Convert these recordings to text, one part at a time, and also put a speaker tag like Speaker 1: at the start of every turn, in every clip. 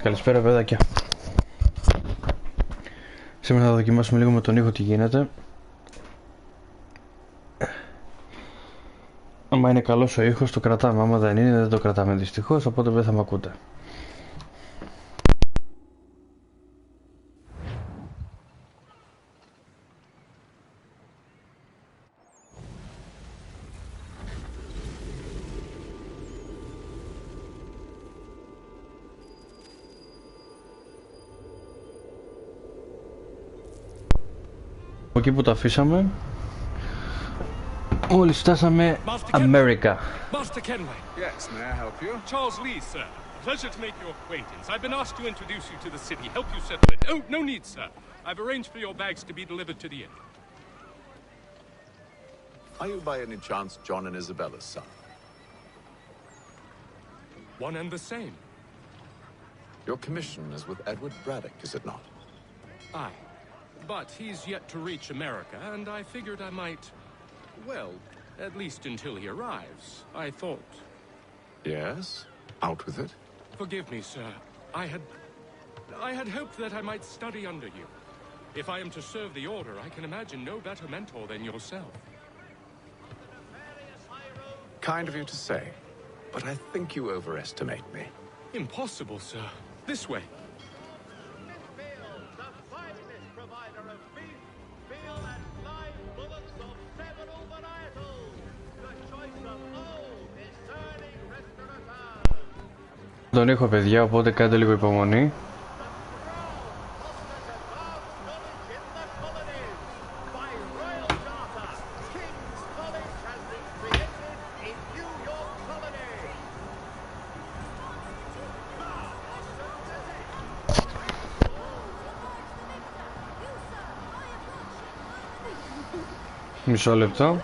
Speaker 1: Καλησπέρα παιδάκια. Σήμερα θα δοκιμάσουμε λίγο με τον ήχο τι γίνεται. Άμα είναι καλός ο ήχος το κρατάμε, άμα δεν είναι δεν το κρατάμε δυστυχώς, οπότε δεν θα με ακούτε. Από εκεί που το αφήσαμε, μόλις φτάσαμε America.
Speaker 2: Master Kenway.
Speaker 3: Yes, may I help you?
Speaker 2: Charles Lee, sir. Pleasure to make your acquaintance. I've been asked to introduce you to the city, help you settle it. Oh, no need, sir. I've arranged for your bags to be delivered to the inn.
Speaker 3: Are you by any chance John and Isabella's son?
Speaker 2: One and the same.
Speaker 3: Your commission is with Edward Braddock, is it not?
Speaker 2: Aye. But he's yet to reach America, and I figured I might... Well, at least until he arrives, I thought...
Speaker 3: Yes? Out with it?
Speaker 2: Forgive me, sir. I had hoped that I might study under you. If I am to serve the Order, I can imagine no better mentor than yourself.
Speaker 3: Kind of you to say, but I think you overestimate me.
Speaker 2: Impossible, sir. This way.
Speaker 1: Τον ήχο παιδιά, οπότε κάντε λίγο υπομονή. Μισό λεπτό.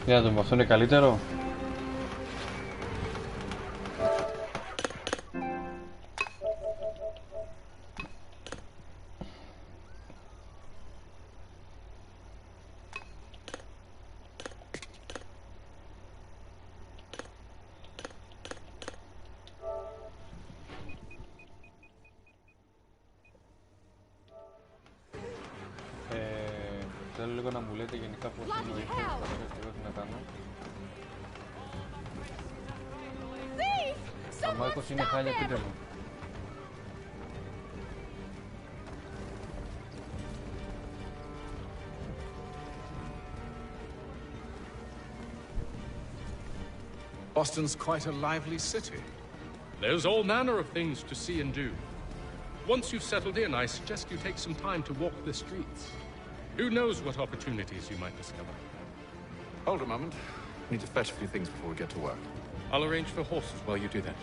Speaker 1: Για να δούμε, αυτό είναι καλύτερο. Θέλω λίγο να μου λέτε γενικά πώς είναι ο ήχος, να κάνω. Αν ο ήχος είναι χάλια, πείτε μου.
Speaker 3: Boston's quite a lively city.
Speaker 2: There's all manner of things to see and do. Once you've settled in, I suggest you take some time to walk the streets. Who knows what opportunities you might discover?
Speaker 3: Hold a moment. Need to fetch a few things before we get to work.
Speaker 2: I'll arrange for horses while you do that.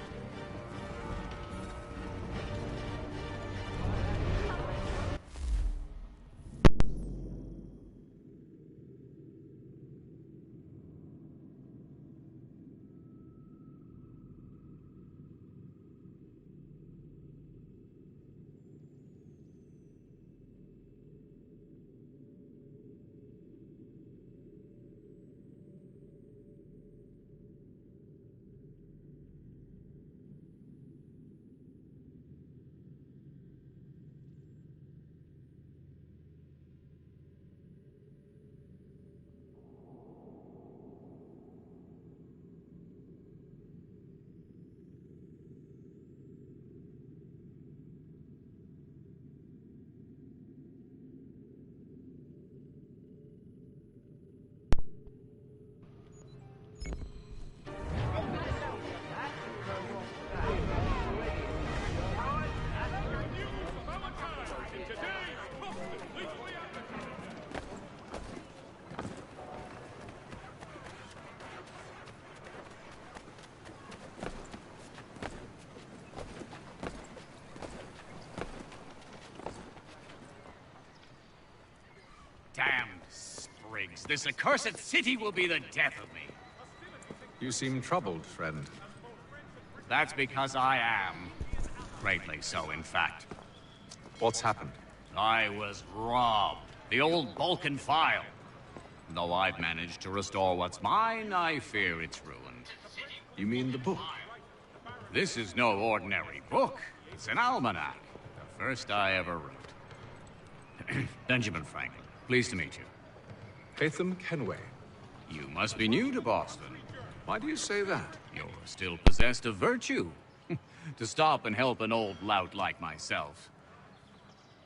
Speaker 4: Damned sprigs. This accursed city will be the death of me.
Speaker 3: You seem troubled, friend.
Speaker 4: That's because I am. Greatly so, in fact.
Speaker 3: What's happened?
Speaker 4: I was robbed. The old Balkan file. Though I've managed to restore what's mine, I fear it's ruined.
Speaker 3: You mean the book?
Speaker 4: This is no ordinary book. It's an almanac. The first I ever wrote. Benjamin Franklin, pleased to meet you.
Speaker 3: Hatham Kenway.
Speaker 4: You must be new to Boston.
Speaker 3: Why do you say that?
Speaker 4: You're still possessed of virtue. To stop and help an old lout like myself.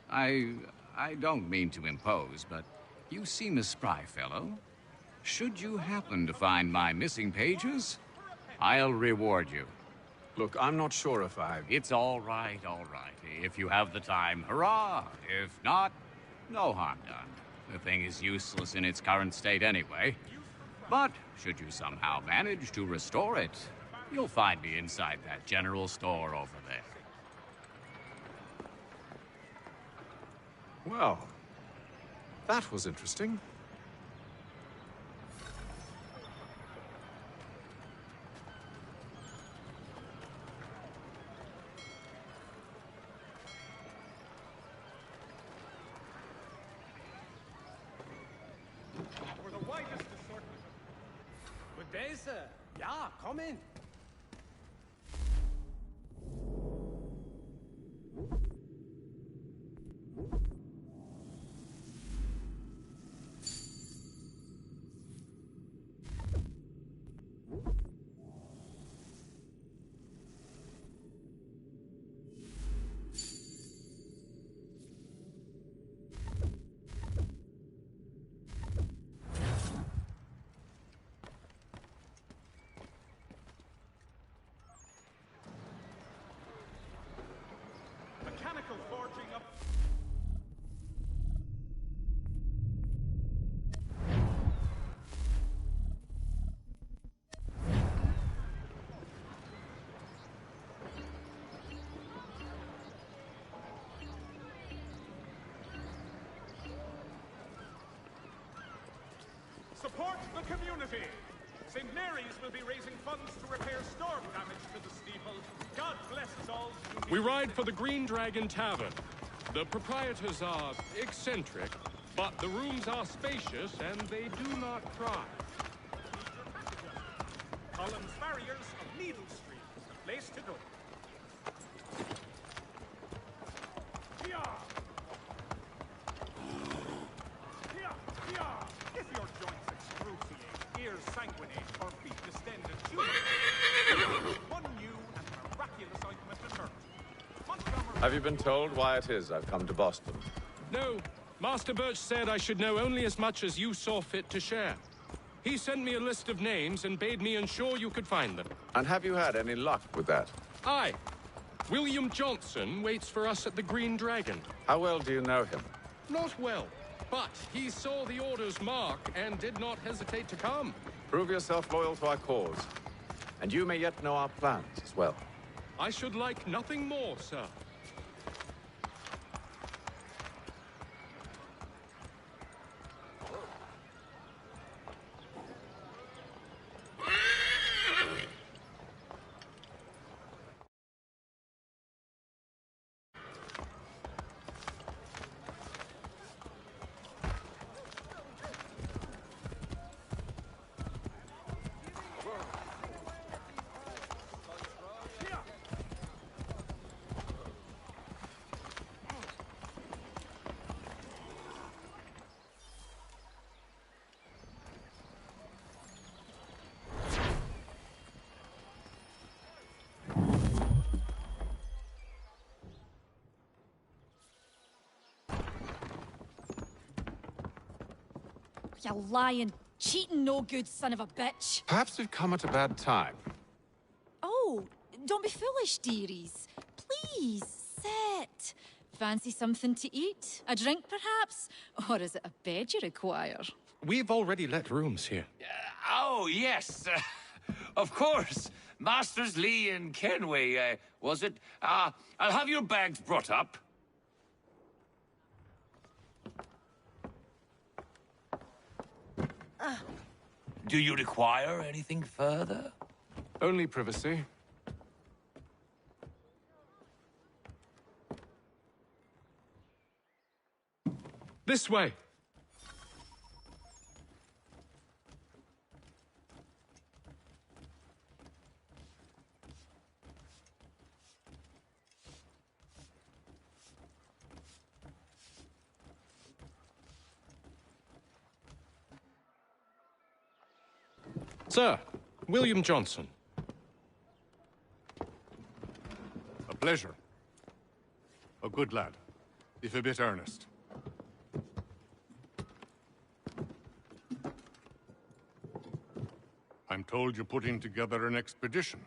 Speaker 4: I don't mean to impose, but you seem a spry fellow. Should you happen to find my missing pages, I'll reward you.
Speaker 3: Look, I'm not sure if I...
Speaker 4: It's all right, all right. If you have the time, hurrah! If not, no harm done. The thing is useless in its current state anyway. But should you somehow manage to restore it, you'll find me inside that general store over there.
Speaker 3: Well, that was interesting.
Speaker 5: For the widest assortment. Good day, sir. Yeah, come in. Mechanical forging up. Support the community. St. Mary's will be raising funds to repair storm damage to the steeple. God bless us all.
Speaker 2: We ride for the Green Dragon Tavern. The proprietors are eccentric, but the rooms are spacious and they do not cry.
Speaker 5: Columns barriers of Needle Street is the place to go. Here! Here! Here! If your joints excruciate, ears sanguinate, or feet distended, one new and miraculous ointment emerged. Montgomery...
Speaker 3: Have you been told why it is I've come to Boston?
Speaker 2: No, Master Birch said I should know only as much as you saw fit to share. He sent me a list of names and bade me ensure you could find them.
Speaker 3: And have you had any luck with that?
Speaker 2: Aye. William Johnson waits for us at the Green Dragon.
Speaker 3: How well do you know him?
Speaker 2: Not well, but he saw the order's mark and did not hesitate to come.
Speaker 3: Prove yourself loyal to our cause. And you may yet know our plans as well.
Speaker 2: I should like nothing more, sir.
Speaker 6: You lying, cheating, no good son of a bitch.
Speaker 3: Perhaps we've come at a bad time.
Speaker 6: Oh, don't be foolish, dearies. Please, sit. Fancy something to eat? A drink, perhaps? Or is it a bed you require?
Speaker 2: We've already let rooms here.
Speaker 7: Oh, yes. Of course. Masters Lee and Kenway, was it? I'll have your bags brought up. Do you require anything further?
Speaker 3: Only privacy.
Speaker 2: This way! Sir, William Johnson.
Speaker 8: A pleasure. A good lad, if a bit earnest. I'm told you're putting together an expedition.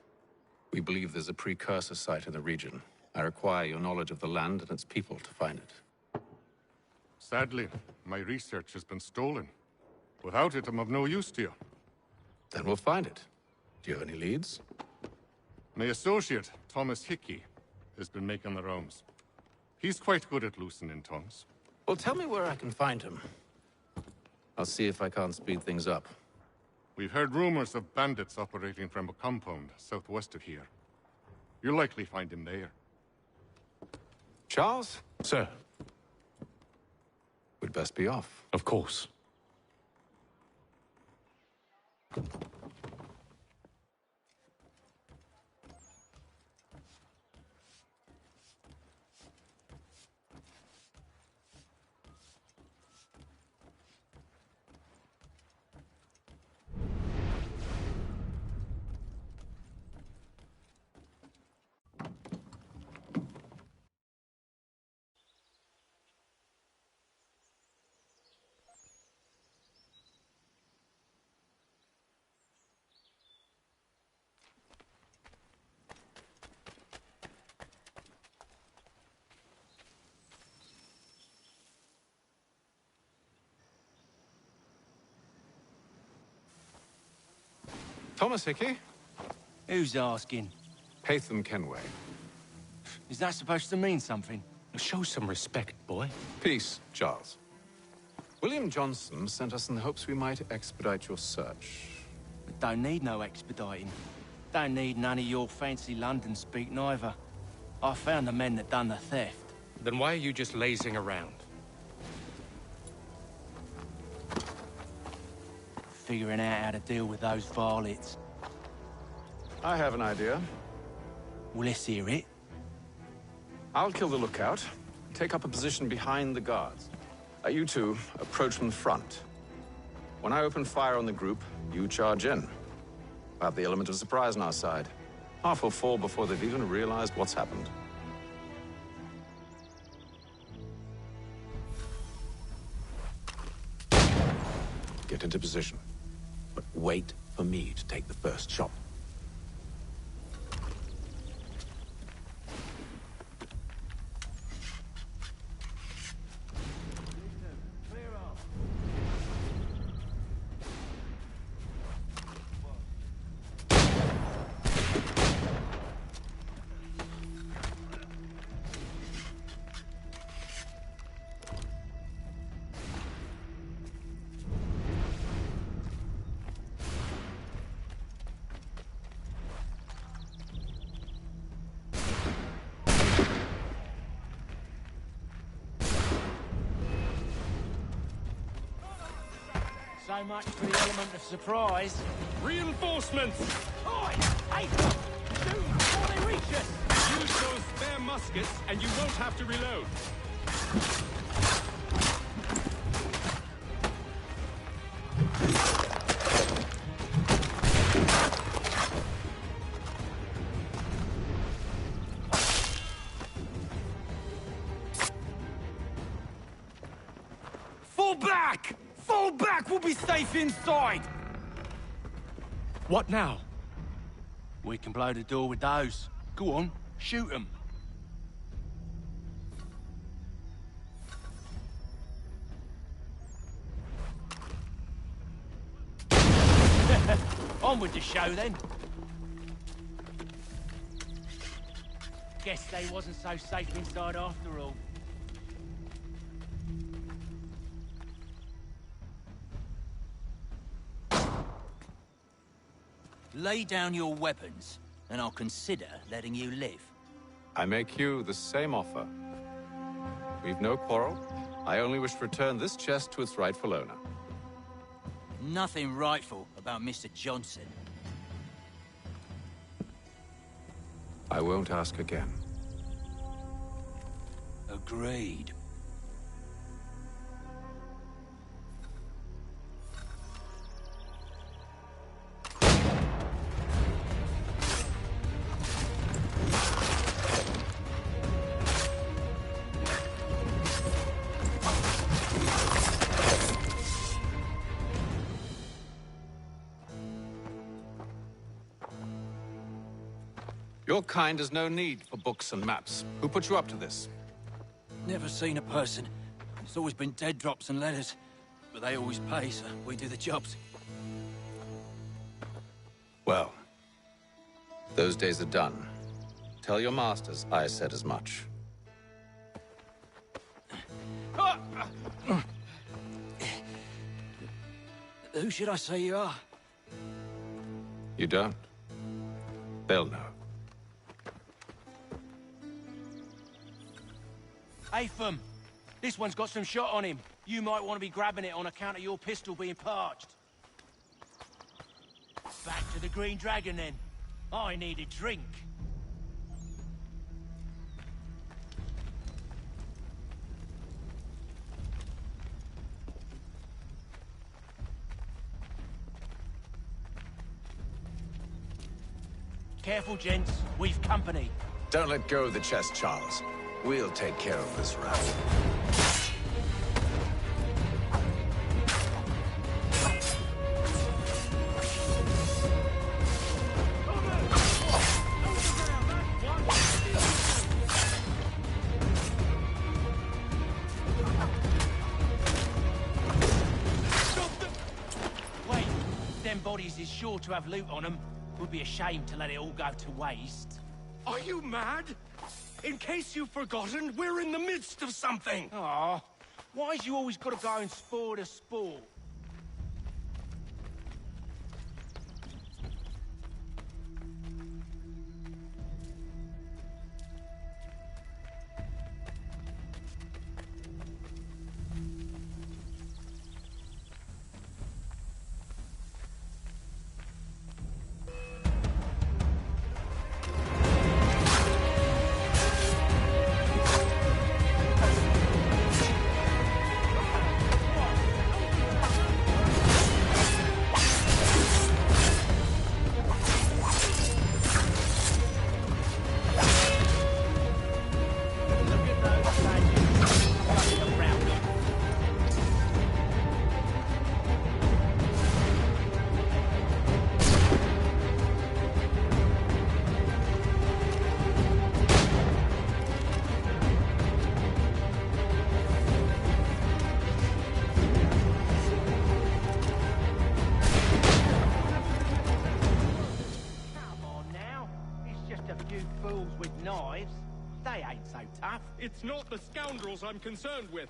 Speaker 3: We believe there's a precursor site in the region. I require your knowledge of the land and its people to find it.
Speaker 8: Sadly, my research has been stolen. Without it, I'm of no use to you.
Speaker 3: Then we'll find it. Do you have any leads?
Speaker 8: My associate, Thomas Hickey, has been making the rounds. He's quite good at loosening tongues.
Speaker 3: Well, tell me where I can find him. I'll see if I can't speed things up.
Speaker 8: We've heard rumors of bandits operating from a compound southwest of here. You'll likely find him there.
Speaker 3: Charles?
Speaker 2: Sir,
Speaker 3: We'd best be off.
Speaker 2: of course.
Speaker 3: Thomas Hickey?
Speaker 9: Who's asking?
Speaker 3: Haytham Kenway.
Speaker 9: Is that supposed to mean something?
Speaker 2: Show some respect, boy.
Speaker 3: Peace, Charles. William Johnson sent us in the hopes we might expedite your search.
Speaker 9: Don't need no expediting. Don't need none of your fancy London speak neither. I found the men that done the theft.
Speaker 2: Then why are you just lazing around?
Speaker 9: Figuring out how to deal with those varlets.
Speaker 3: I have an idea.
Speaker 9: Well, let's hear it.
Speaker 3: I'll kill the lookout, take up a position behind the guards. You two approach from the front. When I open fire on the group, you charge in. We'll have the element of surprise on our side. Half will fall before they've even realized what's happened. Get into position. But wait for me to take the first shot.
Speaker 9: So much for the element of surprise.
Speaker 2: Reinforcements!
Speaker 9: Oi! Hey! Shoot before they reach us!
Speaker 2: Use those spare muskets, and you won't have to reload.
Speaker 9: Fall back! Fall back! We'll be safe inside!
Speaker 2: What now?
Speaker 9: We can blow the door with those. Go on, shoot them. On with the show, then. Guess they wasn't so safe inside after all. Lay down your weapons, and I'll consider letting you live.
Speaker 3: I make you the same offer. We've no quarrel. I only wish to return this chest to its rightful owner.
Speaker 9: Nothing rightful about Mr. Johnson.
Speaker 3: I won't ask again.
Speaker 9: Agreed.
Speaker 3: Your kind has no need for books and maps. Who put you up to this?
Speaker 9: Never seen a person. It's always been dead drops and letters. But they always pay, so we do the jobs.
Speaker 3: Well, those days are done. Tell your masters I said as much.
Speaker 9: Who should I say you are?
Speaker 3: You don't? They'll know.
Speaker 9: Atham, this one's got some shot on him. You might want to be grabbing it on account of your pistol being parched. Back to the Green Dragon, then. I need a drink. Careful, gents. We've company.
Speaker 3: Don't let go of the chest, Charles. We'll take care of this rat.
Speaker 9: Wait, them bodies is sure to have loot on them. Would be a shame to let it all go to waste.
Speaker 5: Are you mad? In case you've forgotten, we're in the midst of something!
Speaker 9: Aw, why's you always gotta go and spoil the sport?
Speaker 5: It's not the scoundrels I'm concerned with.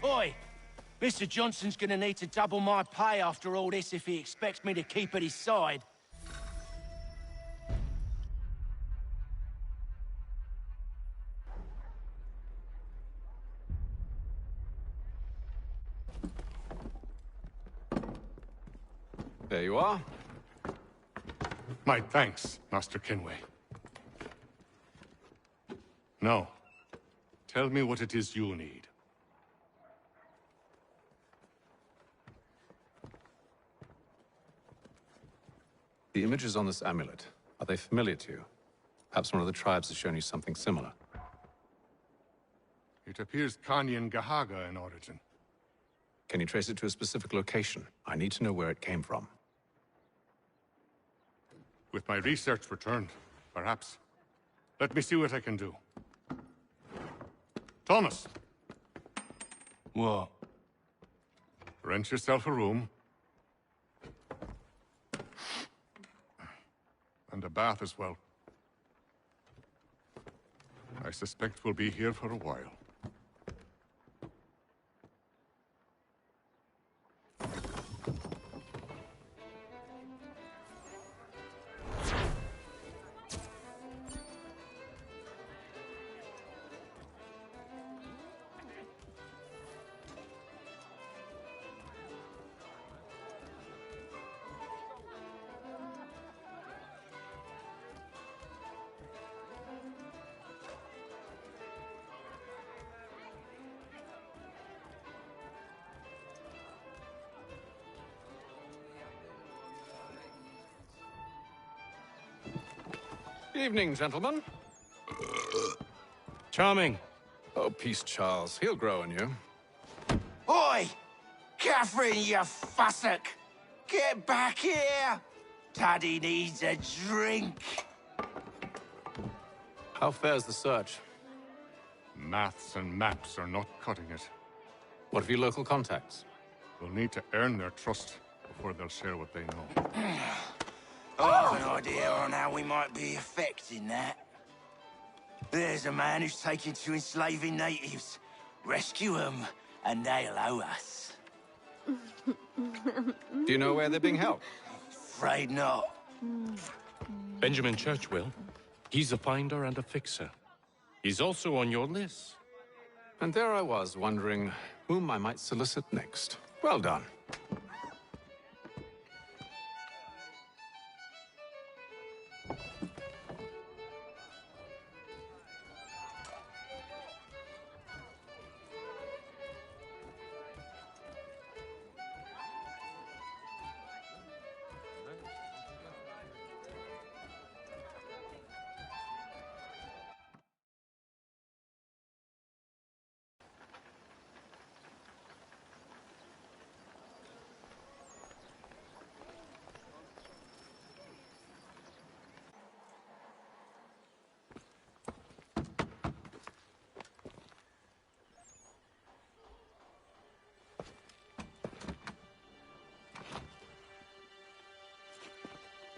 Speaker 9: Oi! Mr. Johnson's gonna need to double my pay after all this if he expects me to keep at his side.
Speaker 3: There you are.
Speaker 8: My thanks, Master Kenway. Now, tell me what it is you need.
Speaker 3: The images on this amulet, are they familiar to you? Perhaps one of the tribes has shown you something similar.
Speaker 8: It appears Kanyan Gahaga in origin.
Speaker 3: Can you trace it to a specific location? I need to know where it came from.
Speaker 8: With my research returned, perhaps. Let me see what I can do. Thomas!
Speaker 9: What?
Speaker 8: Rent yourself a room. And a bath as well. I suspect we'll be here for a while.
Speaker 3: Evening, gentlemen.
Speaker 2: Charming.
Speaker 3: Oh, peace, Charles. He'll grow on you.
Speaker 9: Oi! Catherine, you fussock! Get back here! Daddy needs a drink.
Speaker 3: How fares the search?
Speaker 8: Maths and maps are not cutting it.
Speaker 3: What of your local contacts?
Speaker 8: We'll need to earn their trust before they'll share what they know.
Speaker 9: I have an idea on how we might be affecting that. There's a man who's taken to enslaving natives. Rescue them, and they'll owe us.
Speaker 3: Do you know where they're being held?
Speaker 9: Afraid not.
Speaker 2: Benjamin Churchwill. He's a finder and a fixer. He's also on your list.
Speaker 3: And there I was, wondering whom I might solicit next. Well done.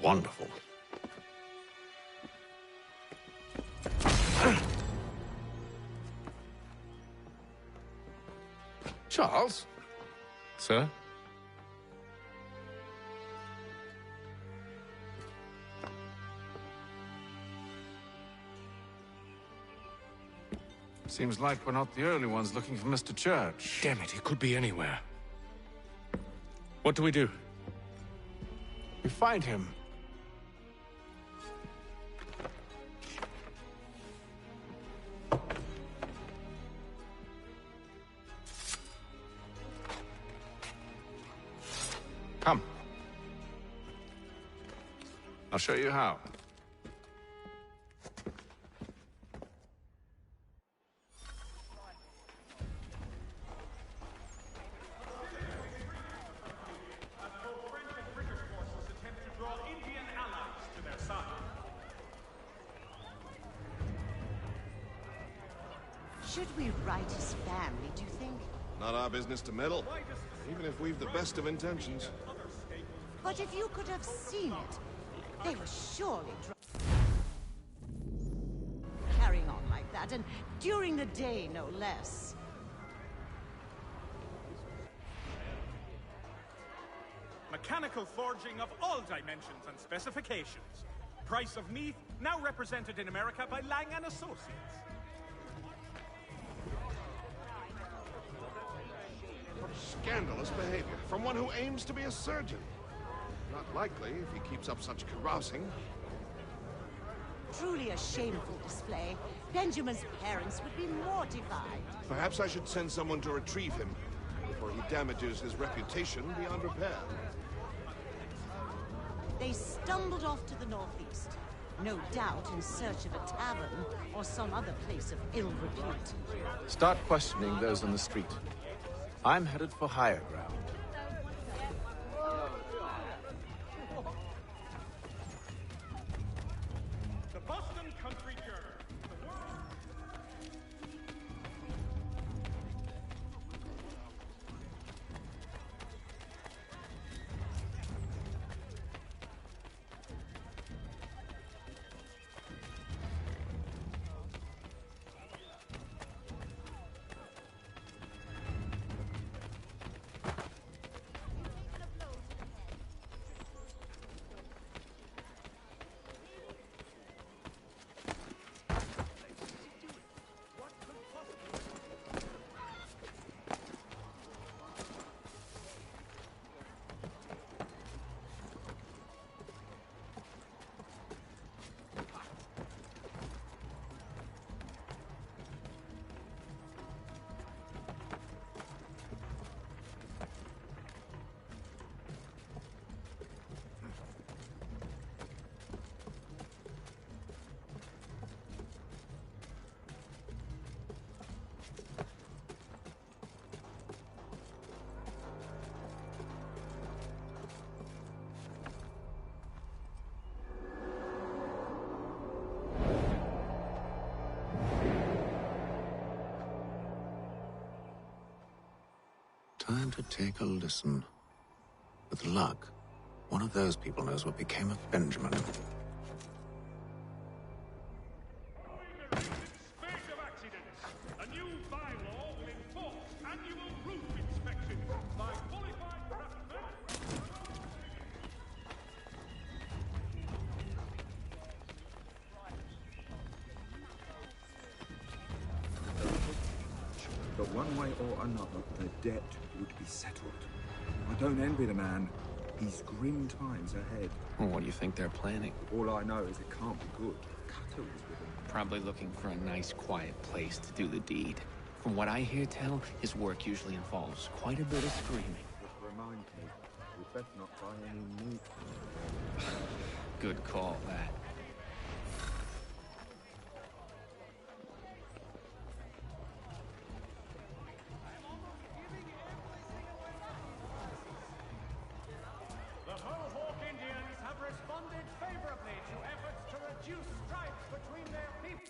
Speaker 3: Wonderful. Charles?
Speaker 2: Sir?
Speaker 3: Seems like we're not the only ones looking for Mr. Church.
Speaker 2: Damn it, he could be anywhere. What do we do?
Speaker 3: We find him. Come. I'll show you how.
Speaker 10: Should we write his family, do you think?
Speaker 11: Not our business to meddle, even if we've the best of intentions.
Speaker 10: But if you could have seen it, they were surely carrying on like that, and during the day, no less.
Speaker 5: Mechanical forging of all dimensions and specifications. Price of meat, now represented in America by Lang & Associates.
Speaker 11: Scandalous behavior from one who aims to be a surgeon. Not likely if he keeps up such carousing.
Speaker 10: Truly a shameful display. Benjamin's parents would be mortified.
Speaker 11: Perhaps I should send someone to retrieve him before he damages his reputation beyond repair.
Speaker 10: They stumbled off to the northeast. No doubt in search of a tavern or some other place of ill repute.
Speaker 3: Start questioning those on the street. I'm headed for higher ground.
Speaker 5: The Boston Country Journal. The world...
Speaker 3: Time to take a listen. With luck, one of those people knows what became of Benjamin.
Speaker 5: Spate of accidents. A new bylaw will enforce annual roof inspections by qualified craftsmen.
Speaker 12: But one way or another, the debt would be settled. I don't envy the man. He's grim times ahead.
Speaker 13: Well, what do you think they're planning?
Speaker 12: All I know is it can't be good. Cutter is with him.
Speaker 13: Probably looking for a nice, quiet place to do the deed. From what I hear tell, his work usually involves quite a bit of screaming.
Speaker 12: Just remind me, we better not buy any meat.
Speaker 13: Good call, that.
Speaker 5: The Ho-Hawk Indians have responded favorably to efforts to reduce stripes between their people.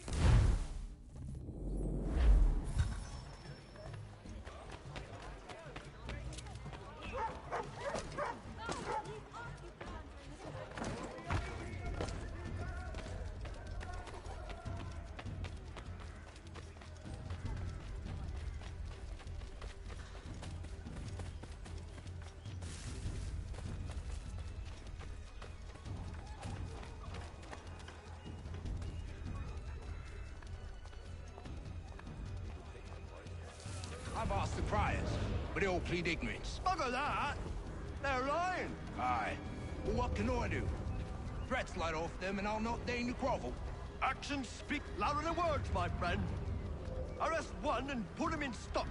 Speaker 9: I've asked the criers, but they all plead ignorance.
Speaker 14: Bugger that! They're lying!
Speaker 9: Aye. Well, what can I do? Threats light off them and I'll not deign to grovel.
Speaker 14: Actions speak louder than words, my friend. Arrest one and put him in stocks.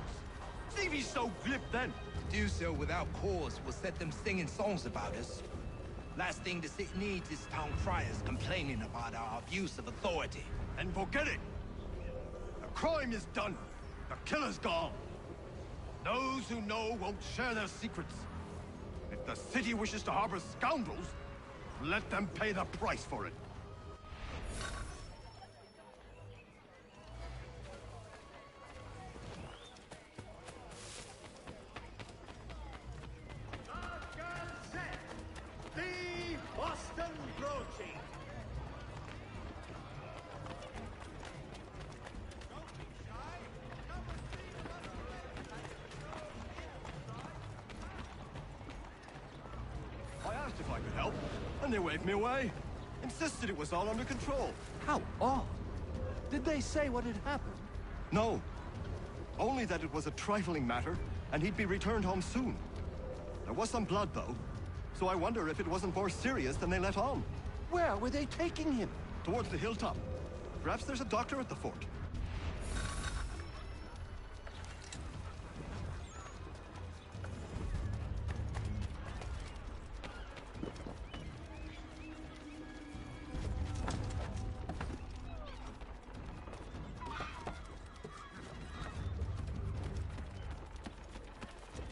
Speaker 14: See if he's so glib then.
Speaker 9: To do so without cause will set them singing songs about us. Last thing the city needs is town criers complaining about our abuse of authority.
Speaker 14: And forget it. The crime is done. The killer's gone. Those who know won't share their secrets. If the city wishes to harbor scoundrels, let them pay the price for it.
Speaker 5: The Boston Broaching.
Speaker 14: help, and they waved me away. Insisted it was all under control.
Speaker 15: How odd. Did they say what had happened?
Speaker 14: No. Only that it was a trifling matter, and he'd be returned home soon. There was some blood, though, so I wonder if it wasn't more serious than they let on.
Speaker 15: Where were they taking him?
Speaker 14: Towards the hilltop. Perhaps there's a doctor at the fort.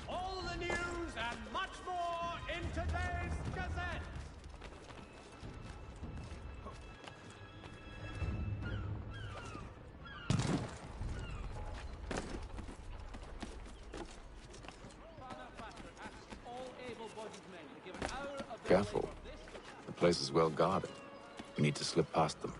Speaker 5: All the news and much more in today's Gazette.
Speaker 3: Careful. The place is well guarded. We need to slip past them.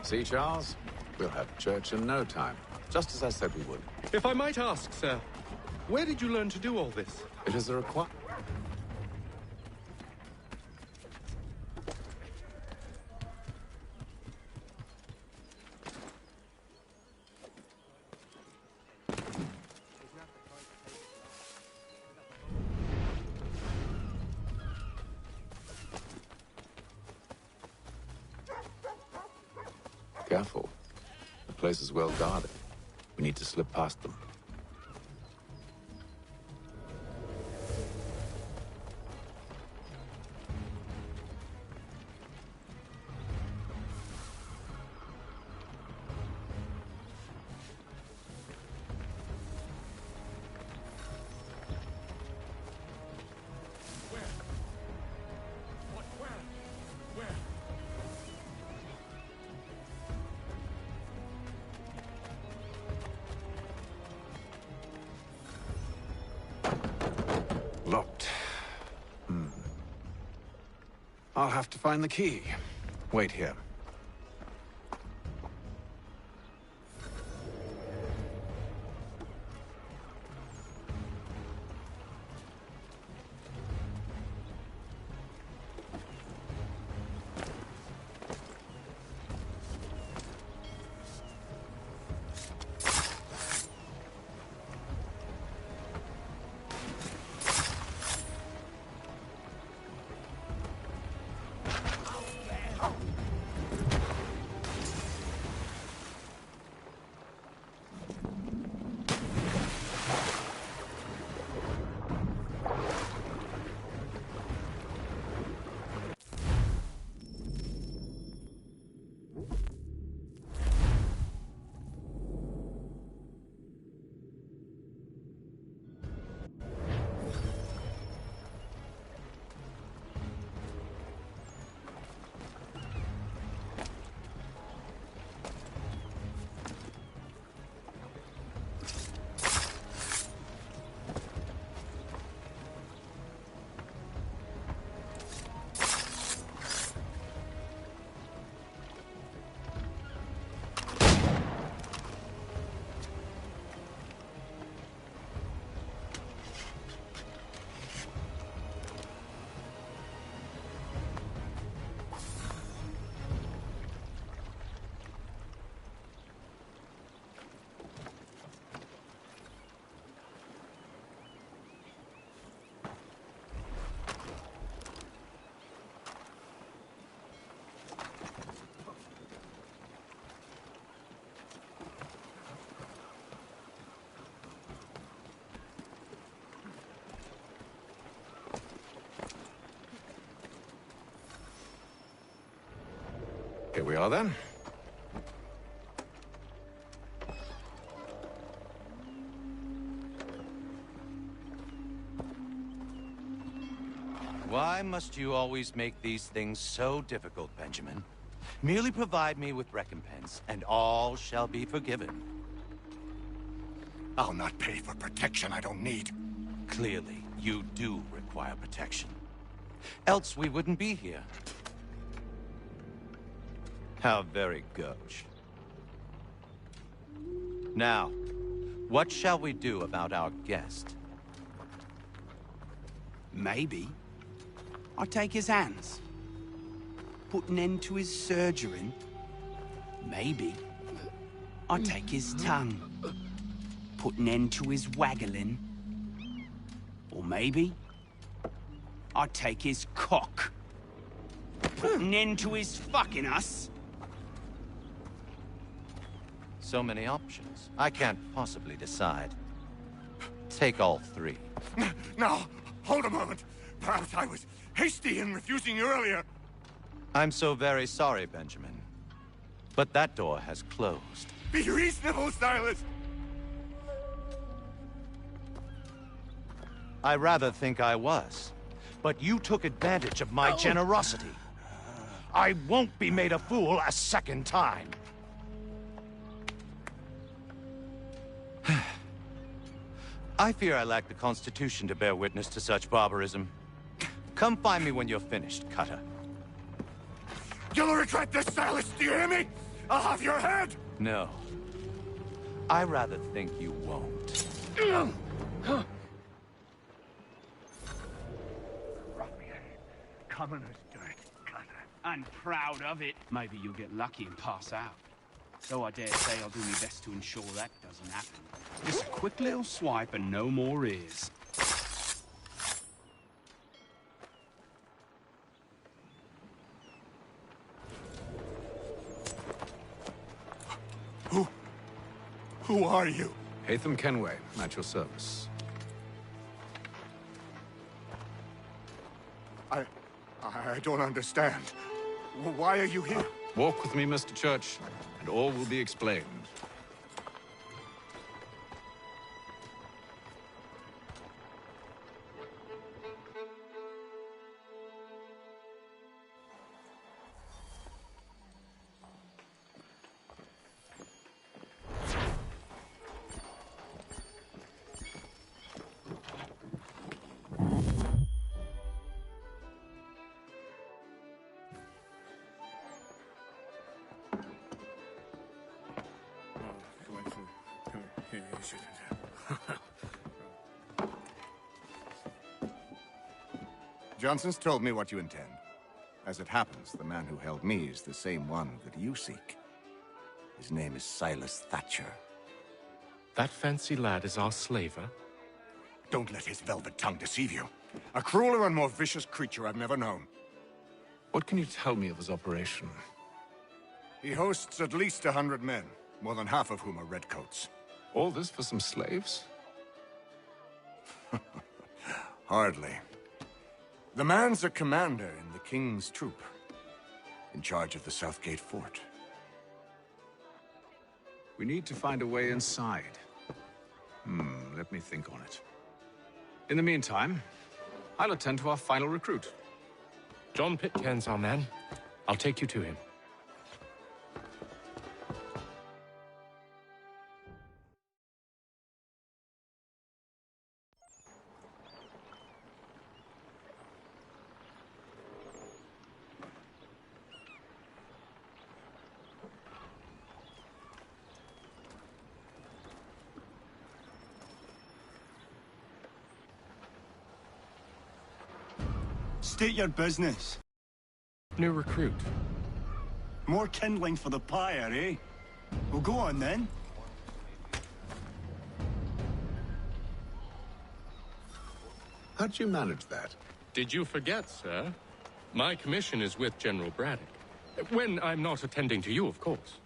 Speaker 3: See, Charles? We'll have church in no time. Just as I said we would.
Speaker 2: If I might ask, sir, where did you learn to do all this?
Speaker 3: It is a requirement. Careful. The place is well guarded. We need to slip past them. Locked. I'll have to find the key. Wait here. Here we are, then.
Speaker 16: Why must you always make these things so difficult, Benjamin? Merely provide me with recompense, and all shall be forgiven.
Speaker 11: I'll not pay for protection I don't need.
Speaker 16: Clearly, you do require protection. Else we wouldn't be here. How very gauche. Now, what shall we do about our guest?
Speaker 17: Maybe I take his hands, put an end to his surgering. Maybe I take his tongue, put an end to his waggling. Or maybe I take his cock, put an end to his fucking us.
Speaker 16: So many options. I can't possibly decide. Take all three.
Speaker 11: Now, hold a moment. Perhaps I was hasty in refusing you earlier.
Speaker 16: I'm so very sorry, Benjamin. But that door has closed.
Speaker 11: Be reasonable, Silas!
Speaker 16: I rather think I was. But you took advantage of my generosity. I won't be made a fool a second time. I fear I lack the constitution to bear witness to such barbarism. Come find me when you're finished, Cutter.
Speaker 11: You'll regret this, Silas, do you hear me? I'll have your head!
Speaker 16: No. I rather think you won't.
Speaker 17: Commoner's dirt, Cutter. And proud of it. Maybe you'll get lucky and pass out. Though I dare say I'll do my best to ensure that doesn't happen. Just a quick little swipe and no more ears.
Speaker 11: Who are you?
Speaker 3: Hatham Kenway, at your service.
Speaker 11: I don't understand. Why are you here?
Speaker 3: Walk with me, Mr. Church, and all will be explained.
Speaker 11: Johnson's told me what you intend. As it happens, the man who held me is the same one that you seek. His name is Silas Thatcher.
Speaker 2: That fancy lad is our slaver?
Speaker 11: Don't let his velvet tongue deceive you. A crueler and more vicious creature I've never known.
Speaker 3: What can you tell me of his operation?
Speaker 11: He hosts at least 100 men, more than half of whom are redcoats.
Speaker 3: All this for some slaves?
Speaker 11: Hardly. The man's a commander in the King's troop, in charge of the Southgate Fort.
Speaker 3: We need to find a way inside. Let me think on it. In the meantime, I'll attend to our final recruit.
Speaker 2: John Pitcairn's our man. I'll take you to him.
Speaker 14: State your business.
Speaker 2: New recruit.
Speaker 14: More kindling for the pyre, eh? Well, go on then.
Speaker 3: How'd you manage that?
Speaker 2: Did you forget, sir? My commission is with General Braddock. When I'm not attending to you, of course.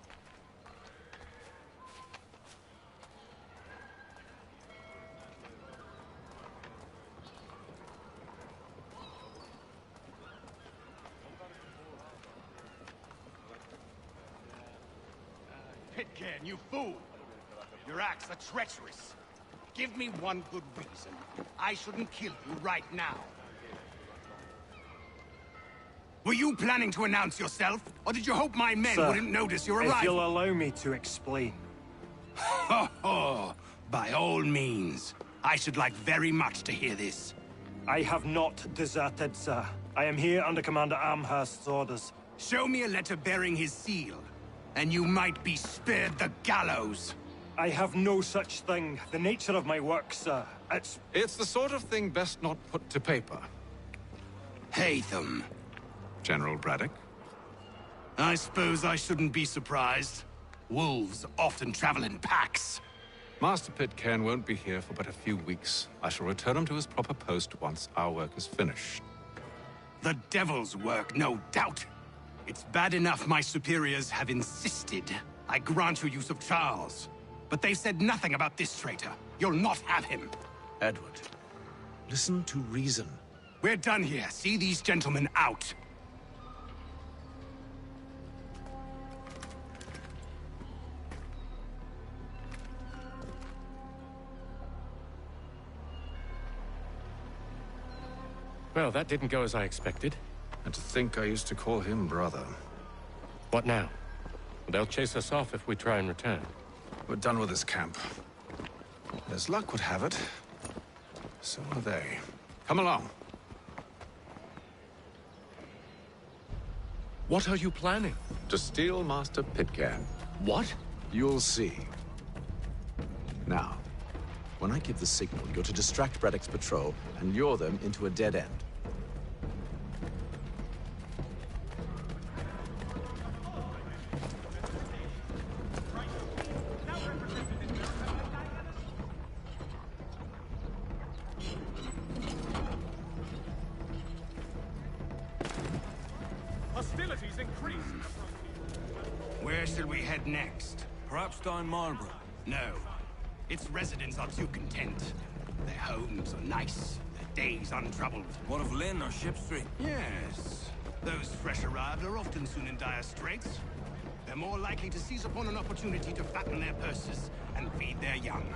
Speaker 17: Pitcairn, you fool! Your acts are treacherous. Give me one good reason I shouldn't kill you right now. Were you planning to announce yourself, or did you hope my men
Speaker 18: Sir,
Speaker 17: wouldn't notice your arrival?
Speaker 18: if you'll allow me to explain.
Speaker 17: Ho ho! By all means. I should like very much to hear this.
Speaker 18: I have not deserted, sir. I am here under Commander Amherst's orders.
Speaker 17: Show me a letter bearing his seal, and you might be spared the gallows.
Speaker 18: I have no such thing. The nature of my work, sir,
Speaker 3: It's the sort of thing best not put to paper.
Speaker 17: Haytham.
Speaker 3: General Braddock?
Speaker 17: I suppose I shouldn't be surprised. Wolves often travel in packs.
Speaker 3: Master Pitcairn won't be here for but a few weeks. I shall return him to his proper post once our work is finished.
Speaker 17: The devil's work, no doubt. It's bad enough my superiors have insisted I grant you use of Charles. But they said nothing about this traitor. You'll not have him.
Speaker 19: Edward, listen to reason.
Speaker 17: We're done here. See these gentlemen out.
Speaker 2: Well, that didn't go as I expected.
Speaker 3: And to think I used to call him brother.
Speaker 2: What now? They'll chase us off if we try and return.
Speaker 3: We're done with this camp. As luck would have it, so are they. Come along.
Speaker 2: What are you planning?
Speaker 3: To steal Master Pitcairn.
Speaker 2: What?
Speaker 19: You'll see. Now, when I give the signal, you're to distract Braddock's patrol and lure them into a dead end.
Speaker 5: Hostilities increased.
Speaker 17: Where shall we head next?
Speaker 15: Perhaps down Marlborough.
Speaker 17: No. Its residents are too content. Their homes are nice, their days untroubled.
Speaker 15: What of Lynn or Ship Street?
Speaker 17: Yes. Those fresh arrived are often soon in dire straits. They're more likely to seize upon an opportunity to fatten their purses and feed their young.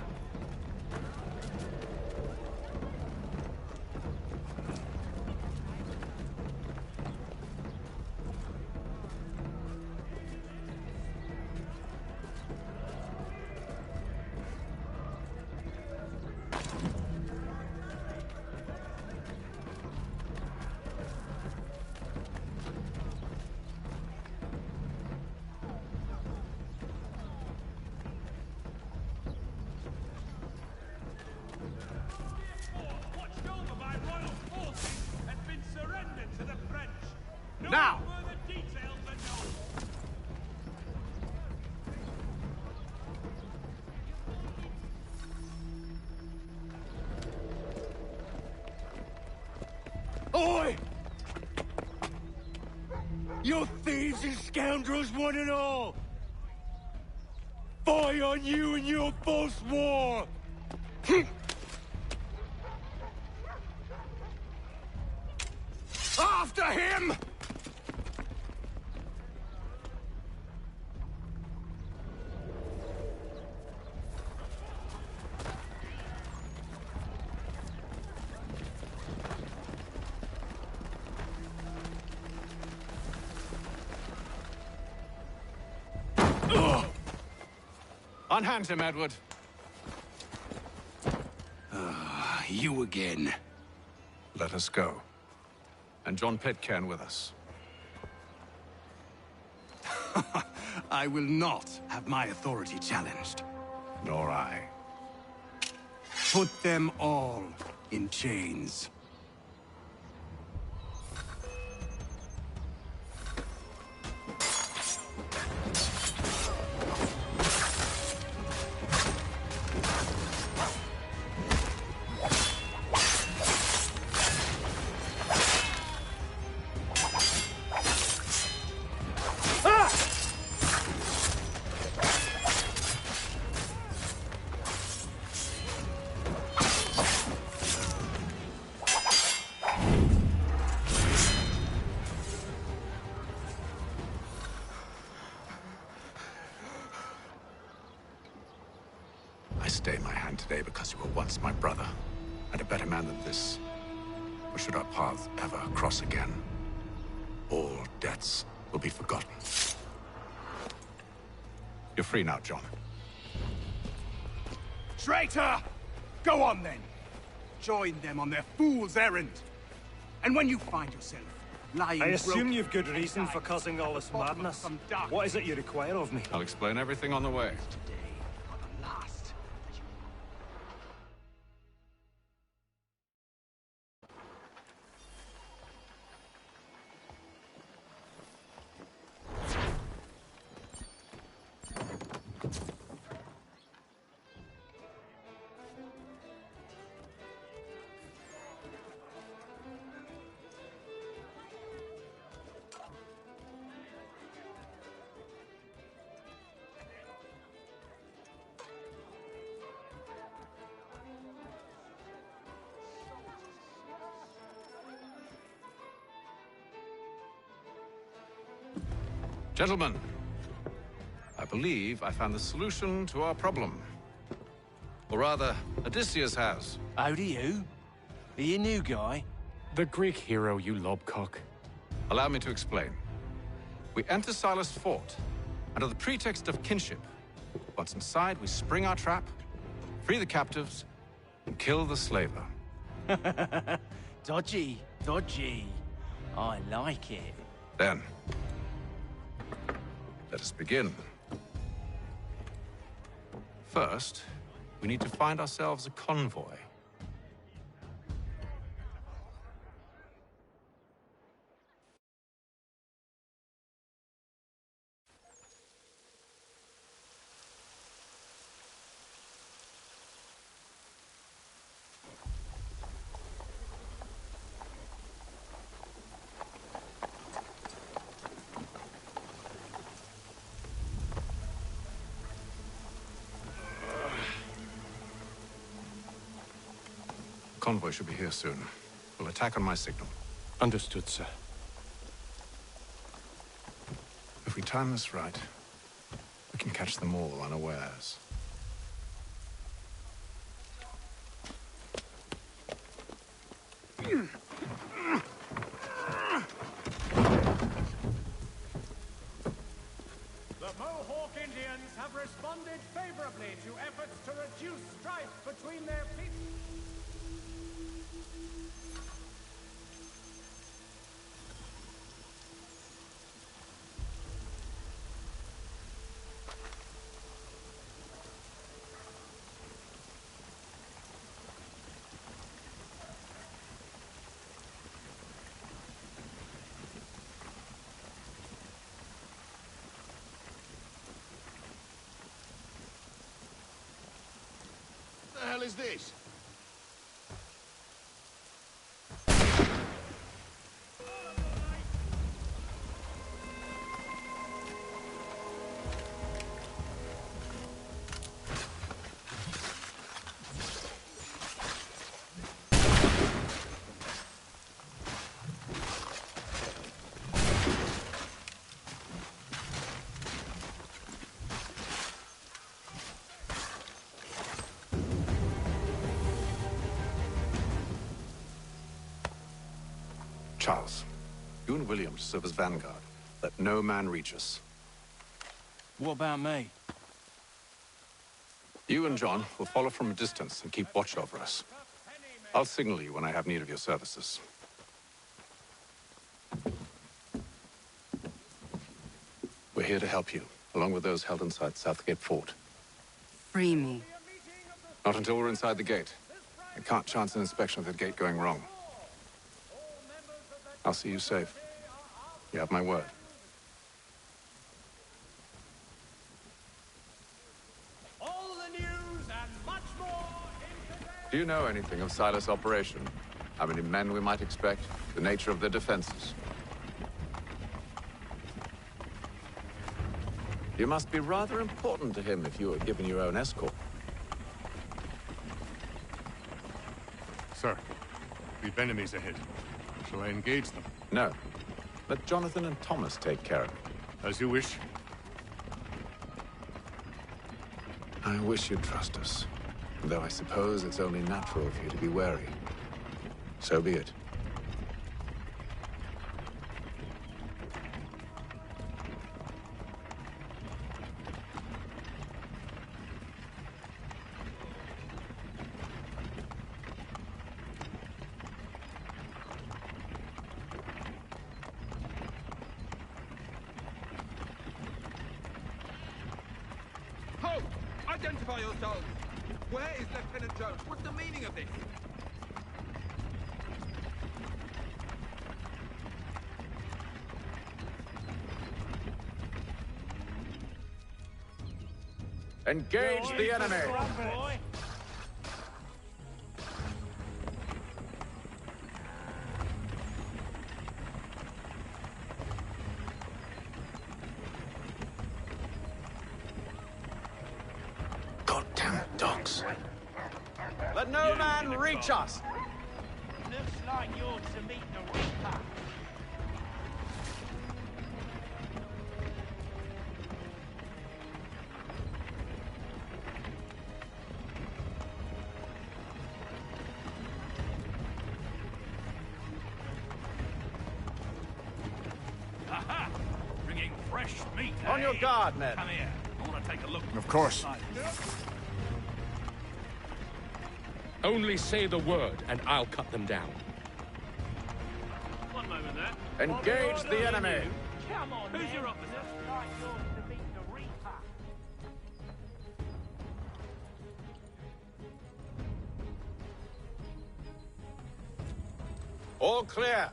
Speaker 5: Now!
Speaker 17: Oi! You thieves and scoundrels, one and all! Fie on you and your false war! After him!
Speaker 3: Unhand him, Edward.
Speaker 17: You again.
Speaker 3: Let us go. And John Pitcairn with us.
Speaker 17: I will not have my authority challenged.
Speaker 3: Nor I.
Speaker 17: Put them all in chains.
Speaker 19: stay my hand today because you were once my brother, and a better man than this. Or should our paths ever cross again, all debts will be forgotten. You're free now, John.
Speaker 17: Traitor! Go on then. Join them on their fool's errand. And when you find yourself lying...
Speaker 18: I assume
Speaker 17: broken
Speaker 18: you've good reason for causing all this madness. What is it you require of me?
Speaker 19: I'll explain everything on the way. Gentlemen, I believe I found the solution to our problem. Or rather, Odysseus has.
Speaker 9: How do you? Are you a new guy?
Speaker 18: The Greek hero, you lobcock.
Speaker 19: Allow me to explain. We enter Silas' fort, under the pretext of kinship. Once inside, we spring our trap, free the captives, and kill the slaver.
Speaker 9: Dodgy, dodgy. I like it.
Speaker 19: Then, let us begin. First, we need to find ourselves a convoy. Convoy should be here soon. We'll attack on my signal.
Speaker 18: Understood, sir.
Speaker 19: If we time this right, we can catch them all unawares.
Speaker 5: The Mohawk Indians have responded favorably to efforts to reduce strife between their people.
Speaker 14: What the hell is this?
Speaker 19: Charles, you and William serve as vanguard. Let no man reach us.
Speaker 9: What about me?
Speaker 19: You and John will follow from a distance and keep watch over us. I'll signal you when I have need of your services. We're here to help you, along with those held inside Southgate Fort.
Speaker 20: Free me.
Speaker 19: Not until we're inside the gate. I can't chance an inspection of the gate going wrong. I'll see you safe. You have my word.
Speaker 5: All the news and much more
Speaker 19: Do you know anything of Silas' operation? How many men we might expect? The nature of their defenses? You must be rather important to him if you were given your own escort.
Speaker 8: Sir, we've enemies ahead. Shall I engage them?
Speaker 19: No. Let Jonathan and Thomas take care of it.
Speaker 8: As you wish.
Speaker 19: I wish you'd trust us. Though I suppose it's only natural for you to be wary. So be it.
Speaker 5: Halt! Identify yourselves! Where is Lieutenant Jones? What's the meaning of this?
Speaker 19: Engage the enemy!
Speaker 3: Goddamn dogs.
Speaker 16: Let no man reach us!
Speaker 9: Looks like you're to meet the Reaper.
Speaker 15: Aha! Bringing fresh meat.
Speaker 16: On your guard, men.
Speaker 15: Come here. I want to take a look.
Speaker 8: Of course.
Speaker 2: Only say the word, and I'll cut them down.
Speaker 15: One moment there.
Speaker 16: Engage the enemy!
Speaker 9: Come on,
Speaker 15: Who's your officer?
Speaker 9: Looks like you're to meet the Reaper.
Speaker 16: All clear.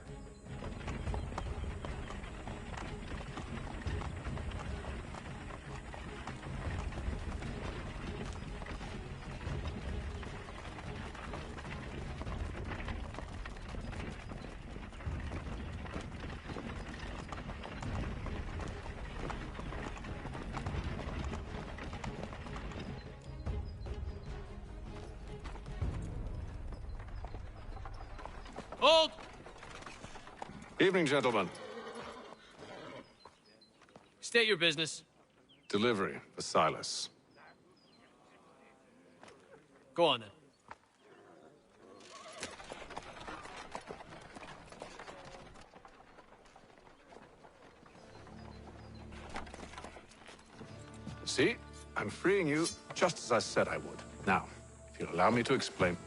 Speaker 15: Hold!
Speaker 19: Evening, gentlemen.
Speaker 15: State your business.
Speaker 19: Delivery for Silas.
Speaker 15: Go on then.
Speaker 19: See? I'm freeing you just as I said I would. Now, if you'll allow me to explain.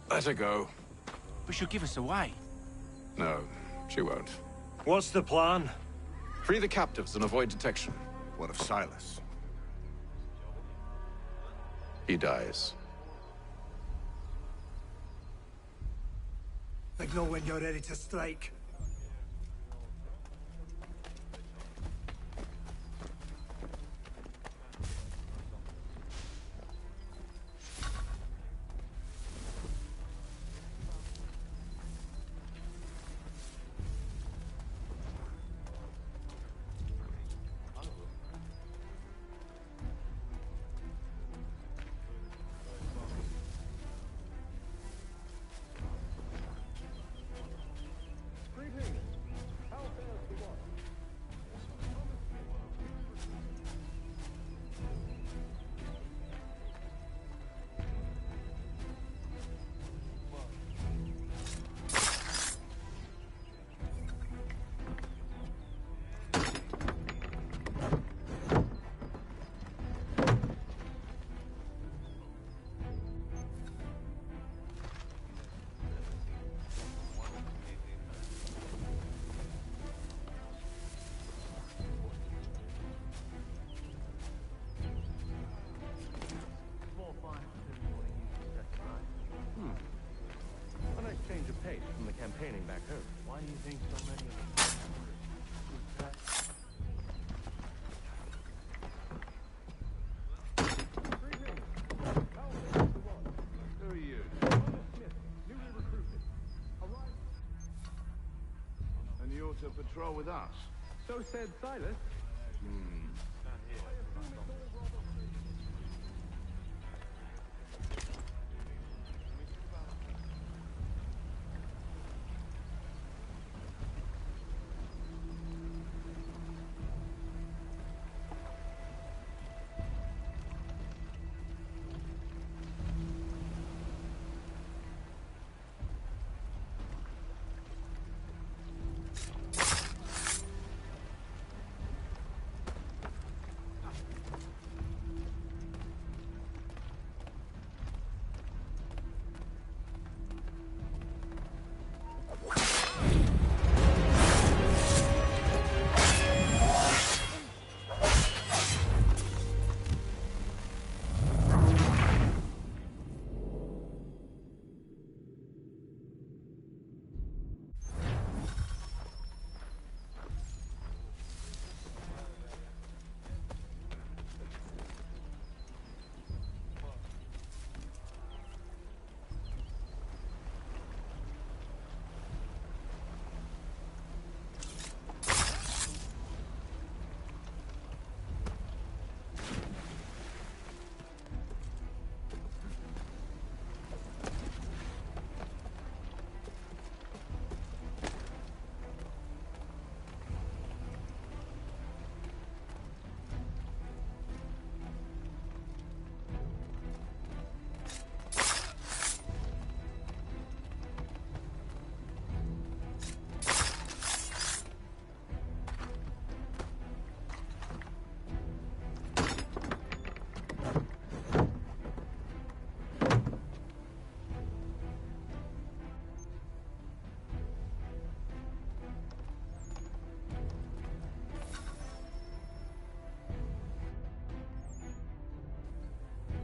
Speaker 19: Let her go.
Speaker 17: But she'll give us away.
Speaker 19: No, she won't.
Speaker 18: What's the plan?
Speaker 19: Free the captives and avoid detection.
Speaker 11: What of Silas?
Speaker 19: He dies.
Speaker 14: Signal when you're ready to strike.
Speaker 21: A nice change of pace from the campaigning back home. Why do you think so many of them? Who are you? Newly recruited.
Speaker 14: And you're to patrol with us?
Speaker 21: So said Silas.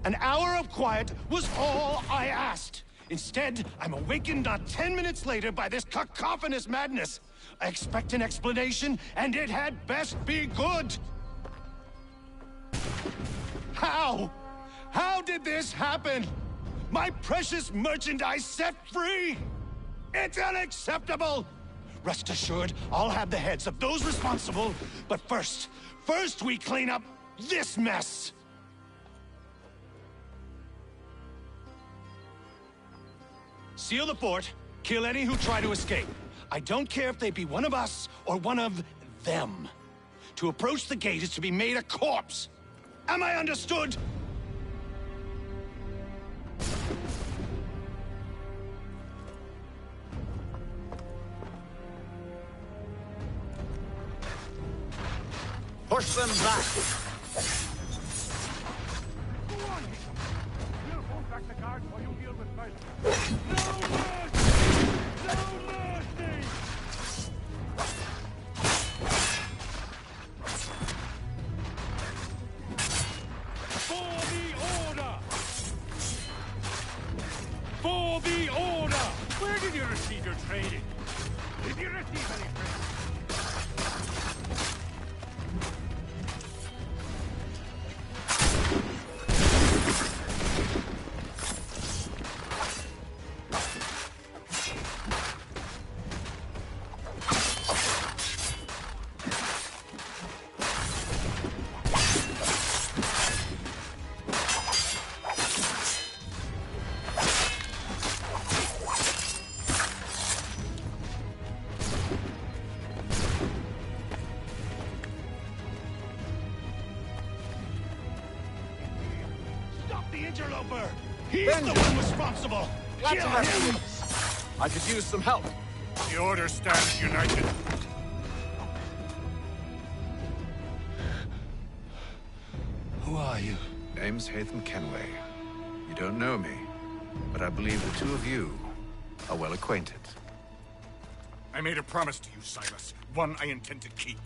Speaker 16: An hour of quiet was all I asked. Instead, I'm awakened not 10 minutes later by this cacophonous madness. I expect an explanation, and it had best be good. How? How did this happen? My precious merchandise set free? It's unacceptable! Rest assured, I'll have the heads of those responsible. But first we clean up this mess! Seal the fort, kill any who try to escape. I don't care if they be one of us or one of them. To approach the gate is to be made a corpse. Am I understood?
Speaker 3: Push them back!
Speaker 14: Go on, Hickey. We'll hold back the guards while you deal with Silas. No mercy! No mercy! For the order! For the order! Where did you receive your training? Did you receive any training?
Speaker 16: Interloper! He's the one responsible!
Speaker 8: Glad
Speaker 16: Kill
Speaker 8: to have you
Speaker 16: him!
Speaker 8: with us. I could use some help. The Order stands united.
Speaker 3: Who are you? Name's Hatham Kenway. You don't know me, but I believe the two of you are well acquainted.
Speaker 8: I made a promise to you, Silas. One I intend to keep.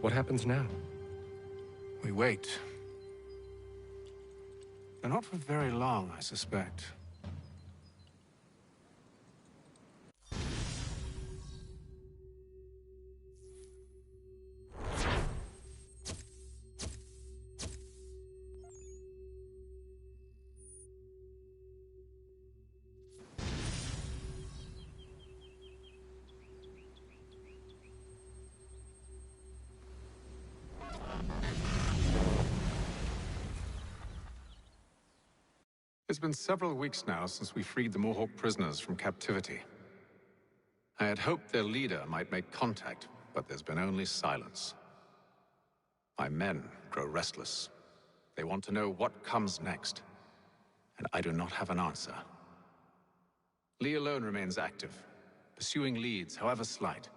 Speaker 2: What happens now?
Speaker 19: We wait. But not for very long, I suspect. It's been several weeks now since we freed the Mohawk prisoners from captivity. I had hoped their leader might make contact, but there's been only silence. My men grow restless. They want to know what comes next, and I do not have an answer. Lee alone remains active, pursuing leads, however slight.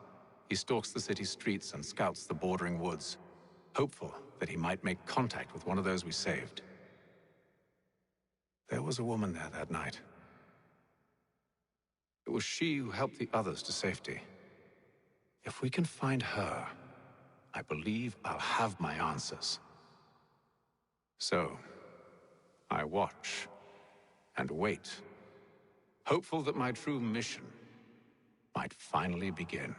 Speaker 19: He stalks the city streets and scouts the bordering woods, hopeful that he might make contact with one of those we saved. There was a woman there that night. It was she who helped the others to safety. If we can find her, I believe I'll have my answers. So, I watch and wait, hopeful that my true mission might finally begin.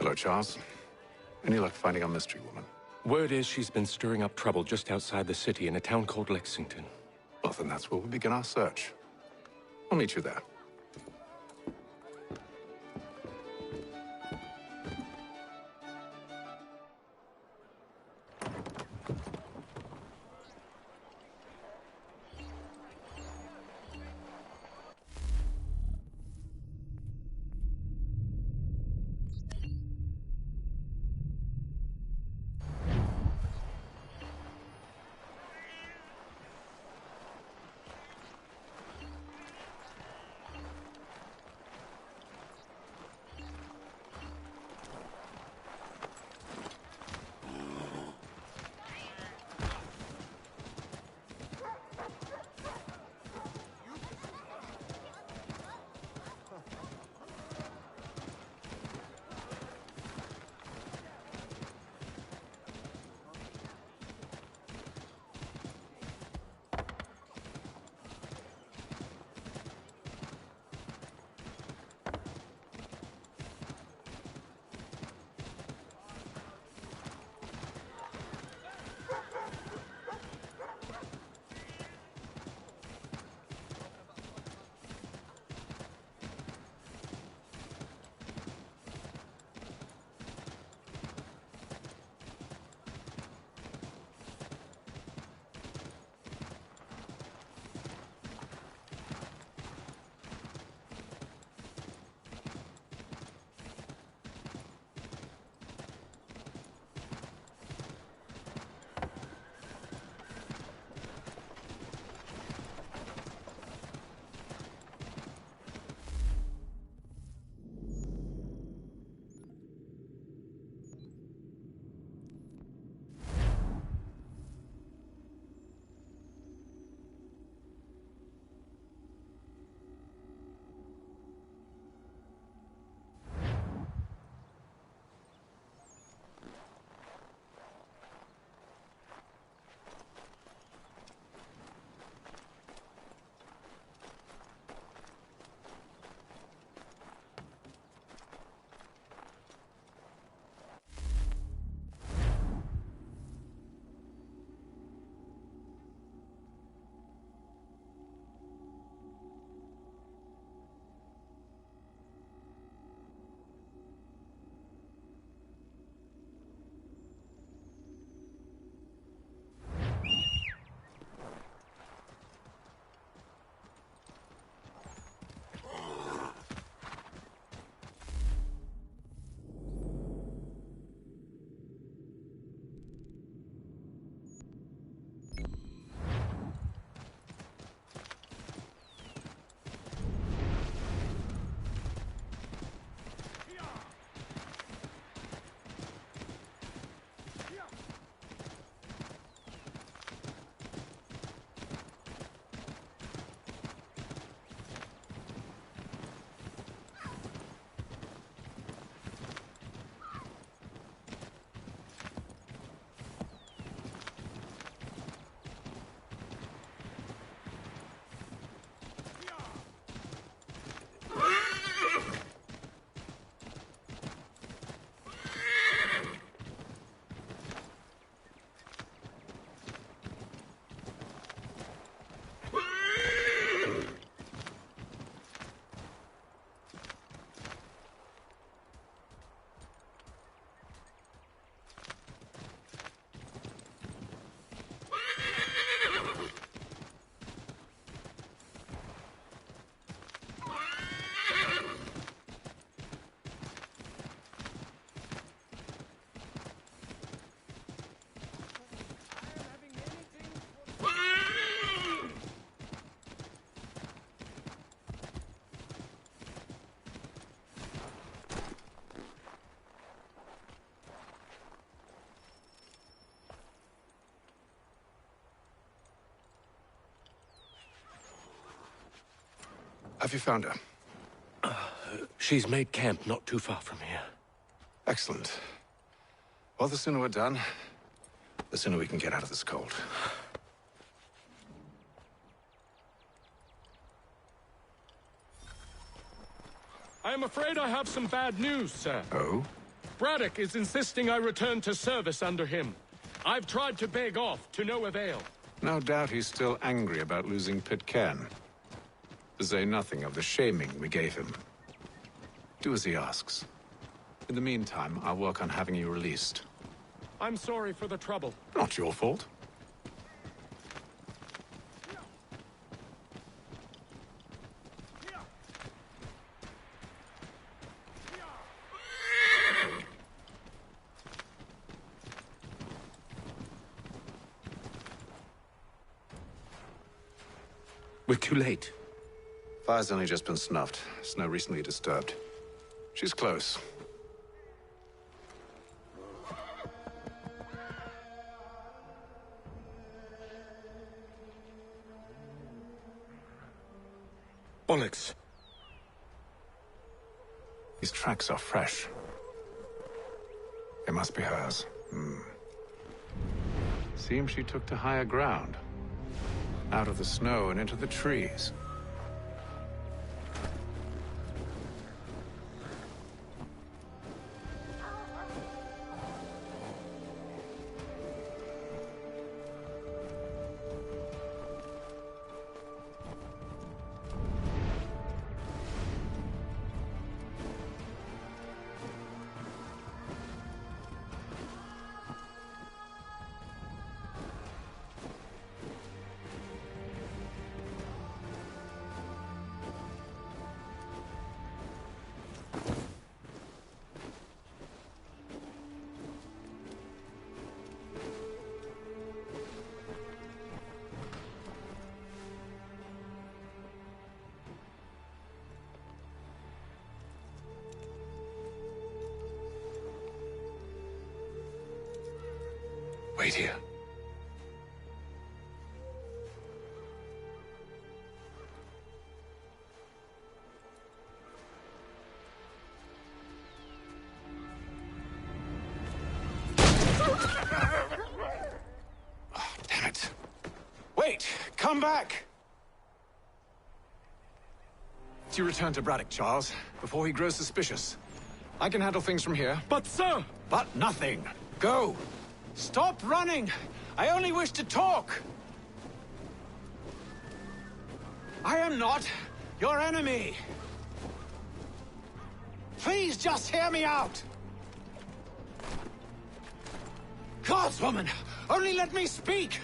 Speaker 19: Hello, Charles. Any luck finding our mystery woman?
Speaker 21: Word is she's been stirring up trouble just outside the city in a town called Lexington.
Speaker 19: Well, then that's where we begin our search. I'll meet you there.
Speaker 21: Have you found her? She's made camp not too far from here.
Speaker 19: Excellent. Well, the sooner we're done, the sooner we can get out of this cold.
Speaker 2: I am afraid I have some bad news, sir.
Speaker 19: Oh?
Speaker 2: Braddock is insisting I return to service under him. I've tried to beg off, to no avail.
Speaker 19: No doubt he's still angry about losing Pitcairn. To say nothing of the shaming we gave him. Do as he asks. In the meantime, I'll work on having you released.
Speaker 2: I'm sorry for the trouble.
Speaker 19: Not your fault.
Speaker 21: We're too late.
Speaker 19: Fire's only just been snuffed. Snow recently disturbed. She's close.
Speaker 21: Bollocks.
Speaker 19: These tracks are fresh. They must be hers. Seems she took to higher ground. Out of the snow and into the trees.
Speaker 21: Wait here.
Speaker 19: Oh, damn it. Wait! Come back! You return to Braddock, Charles, before he grows suspicious. I can handle things from here.
Speaker 2: But, sir!
Speaker 19: But nothing. Go! Stop running! I only wish to talk! I am not your enemy! Please just hear me out! Gods, woman! Only let me speak!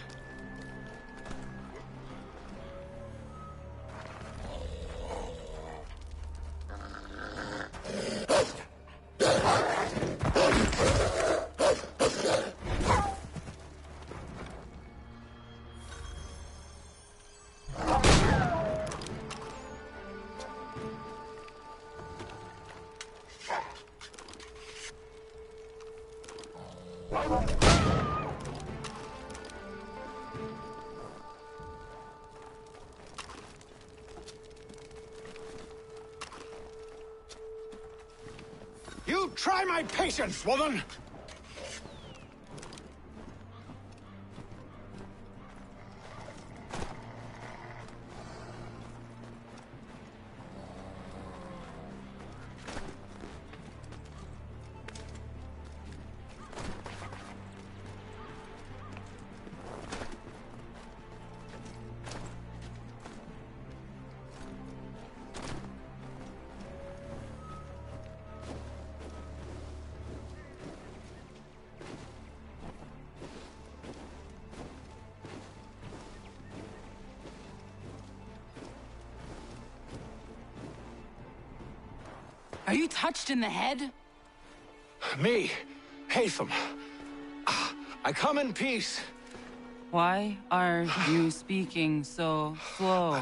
Speaker 19: You try my patience, woman!
Speaker 20: Are you touched in the head?
Speaker 19: Me, Hatham. I come in peace.
Speaker 20: Why are you speaking so slow?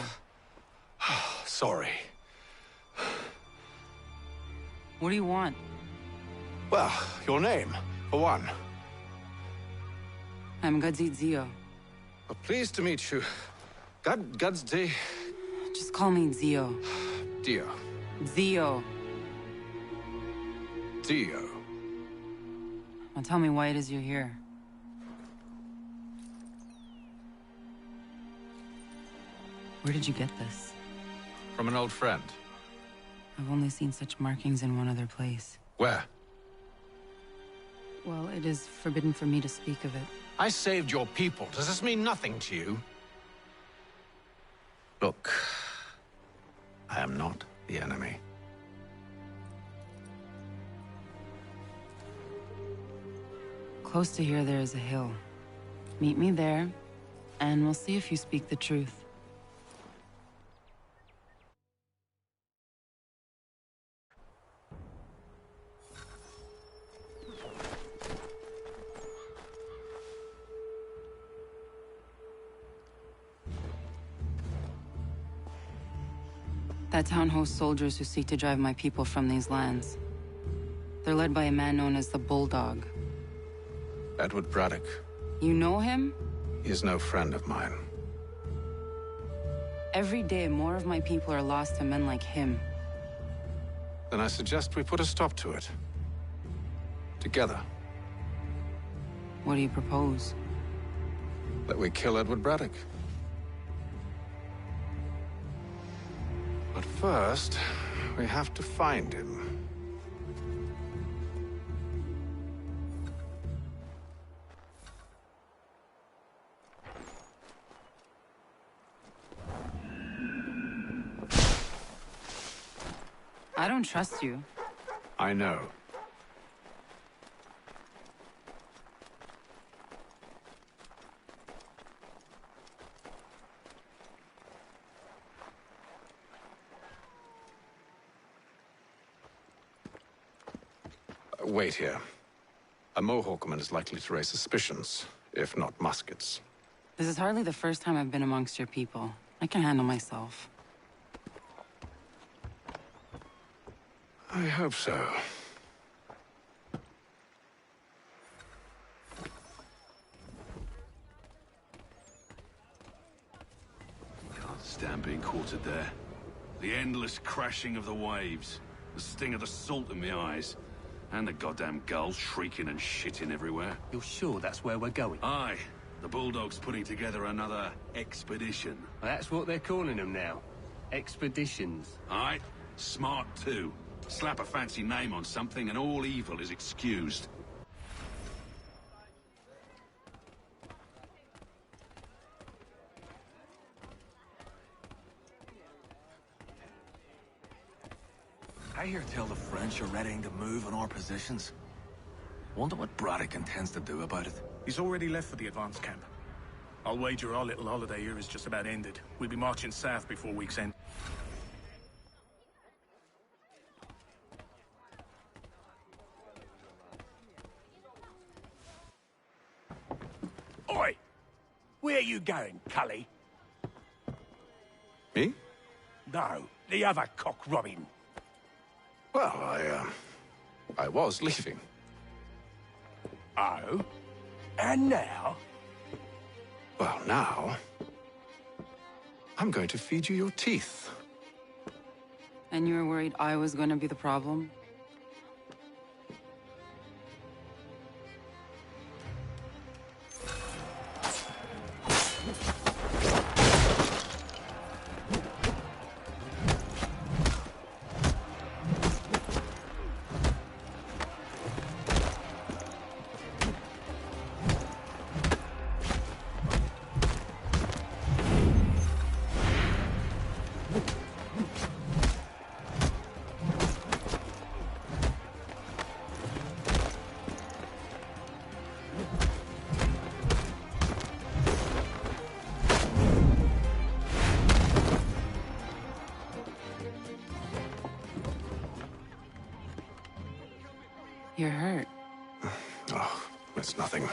Speaker 19: Sorry.
Speaker 20: What do you want?
Speaker 19: Well, your name, for one.
Speaker 20: I'm Gadzit Zio.
Speaker 19: Pleased to meet you. Gadsdi.
Speaker 20: Just call me Zio.
Speaker 19: Dio.
Speaker 20: Zio.
Speaker 19: Dio.
Speaker 20: Now tell me why it is you're here. Where did you get this?
Speaker 19: From an old friend.
Speaker 20: I've only seen such markings in one other place.
Speaker 19: Where?
Speaker 20: Well, it is forbidden for me to speak of it.
Speaker 19: I saved your people. Does this mean nothing to you? Look, I am not the enemy.
Speaker 20: Close to here, there is a hill. Meet me there, and we'll see if you speak the truth. That town hosts soldiers who seek to drive my people from these lands. They're led by a man known as the Bulldog.
Speaker 19: Edward Braddock.
Speaker 20: You know him?
Speaker 19: He is no friend of mine.
Speaker 20: Every day, more of my people are lost to men like him.
Speaker 19: Then I suggest we put a stop to it. Together.
Speaker 20: What do you propose?
Speaker 19: That we kill Edward Braddock. But first, we have to find him.
Speaker 20: I don't trust you.
Speaker 19: I know. Wait here. A Mohawkman is likely to raise suspicions, if not muskets.
Speaker 20: This is hardly the first time I've been amongst your people. I can handle myself.
Speaker 19: I hope so.
Speaker 1: Can't stand being quartered there. The endless crashing of the waves, the sting of the salt in my eyes, and the goddamn gulls shrieking and shitting everywhere.
Speaker 13: You're sure that's where we're going?
Speaker 1: Aye. The Bulldog's putting together another expedition.
Speaker 13: Well, that's what they're calling them now. Expeditions.
Speaker 1: Aye. Smart too. Slap a fancy name on something and all evil is excused.
Speaker 22: I hear tell the French are readying to move on our positions. Wonder what Braddock intends to do about it.
Speaker 23: He's already left for the advance camp. I'll wager our little holiday here is just about ended. We'll be marching south before week's end.
Speaker 22: Oi! Where are you going, Cully?
Speaker 19: Me?
Speaker 22: No, the other cock Robin.
Speaker 19: Well, I was leaving.
Speaker 22: Oh? And now?
Speaker 19: Well, now... I'm going to feed you your teeth.
Speaker 20: And you were worried I was going to be the problem? You're hurt.
Speaker 19: Oh, it's nothing.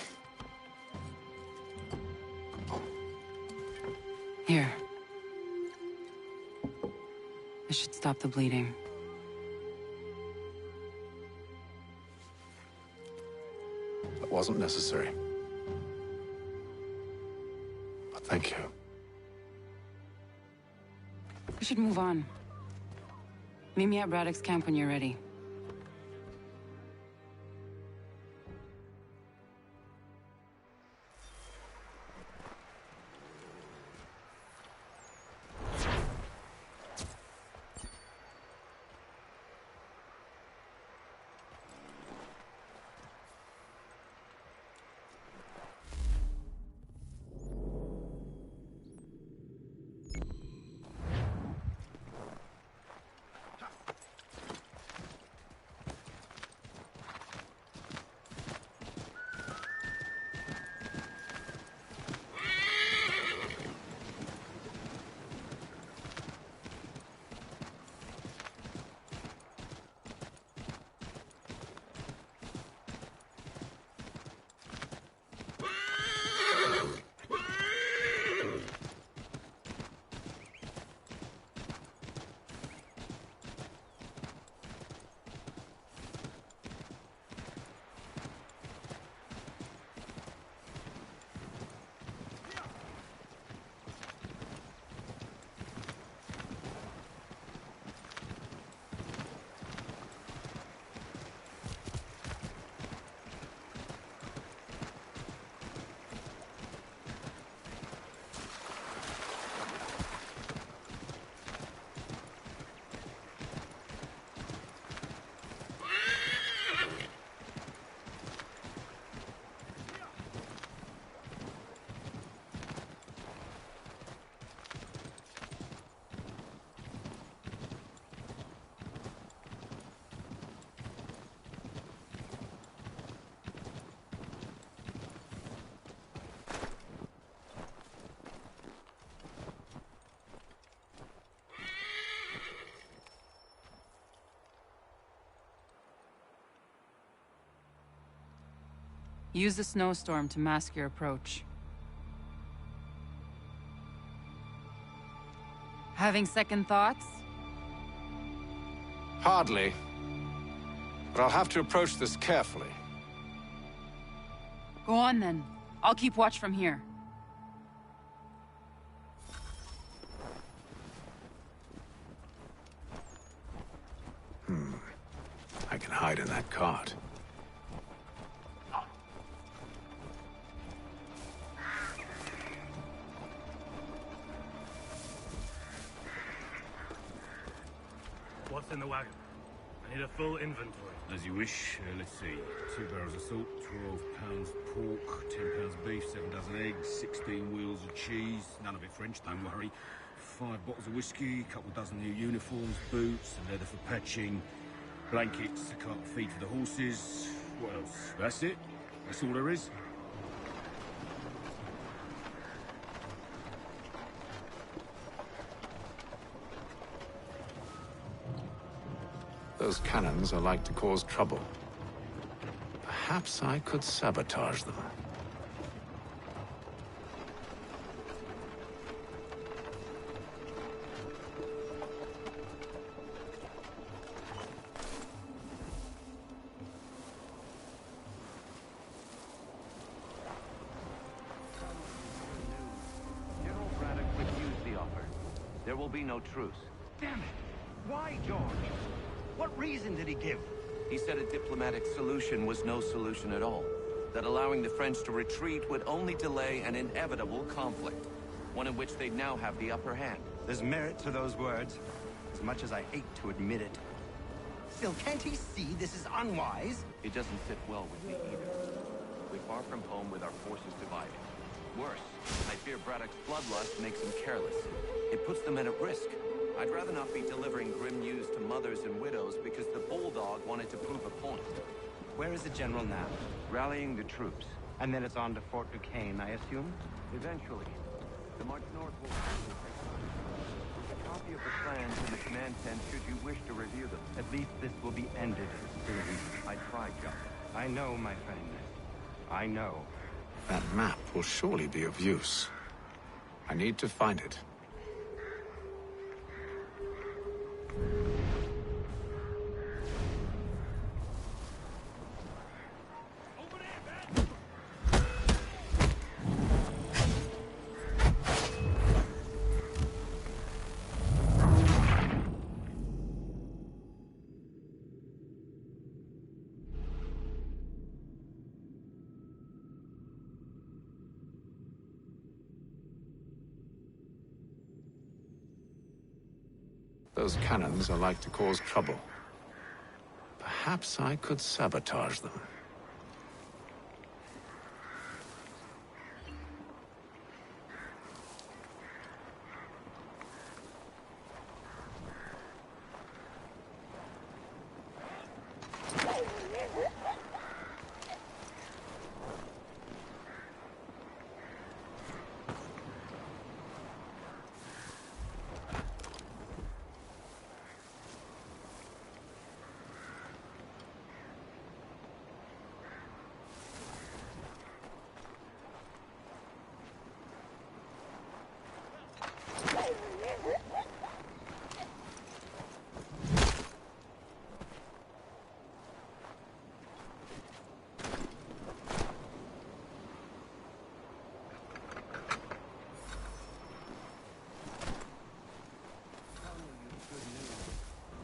Speaker 20: Here. This should stop the bleeding.
Speaker 19: That wasn't necessary. But thank you.
Speaker 20: We should move on. Meet me at Braddock's camp when you're ready. Use the snowstorm to mask your approach. Having second thoughts?
Speaker 19: Hardly. But I'll have to approach this carefully.
Speaker 20: Go on then. I'll keep watch from here.
Speaker 19: I can hide in that cart.
Speaker 23: What's in the wagon? I need a full inventory.
Speaker 1: As you wish. Let's see. 2 barrels of salt, 12 pounds pork, 10 pounds beef, 7 dozen eggs, 16 wheels of cheese. None of it French, don't worry. 5 bottles of whiskey, a couple dozen new uniforms, boots, and leather for patching, blankets, a cart of feed for the horses. What else? That's it. That's all there is.
Speaker 19: Those cannons are like to cause trouble. Perhaps I could sabotage them.
Speaker 4: General Braddock refused the offer. There will be no truce.
Speaker 9: Damn it! Why, George? What reason did he give?
Speaker 4: He said a diplomatic solution was no solution at all. That allowing the French to retreat would only delay an inevitable conflict. One in which they'd now have the upper hand.
Speaker 17: There's merit to those words, as much as I hate to admit it.
Speaker 9: Still, can't he see this is unwise?
Speaker 4: It doesn't sit well with me either. We're far from home with our forces divided. Worse, I fear Braddock's bloodlust makes him careless. It puts the men at risk. I'd rather not be delivering grim news to mothers and widows because the Bulldog wanted to prove a point.
Speaker 17: Where is the general now?
Speaker 4: Rallying the troops.
Speaker 17: And then it's on to Fort Duquesne, I assume?
Speaker 4: Eventually. The march north will take time. A copy of the plans in the command tent should you wish to review them.
Speaker 17: At least this will be ended soon.
Speaker 4: I tried, John.
Speaker 17: I know, my friend. I know.
Speaker 19: That map will surely be of use. I need to find it. Those cannons are like to cause trouble. Perhaps I could sabotage them.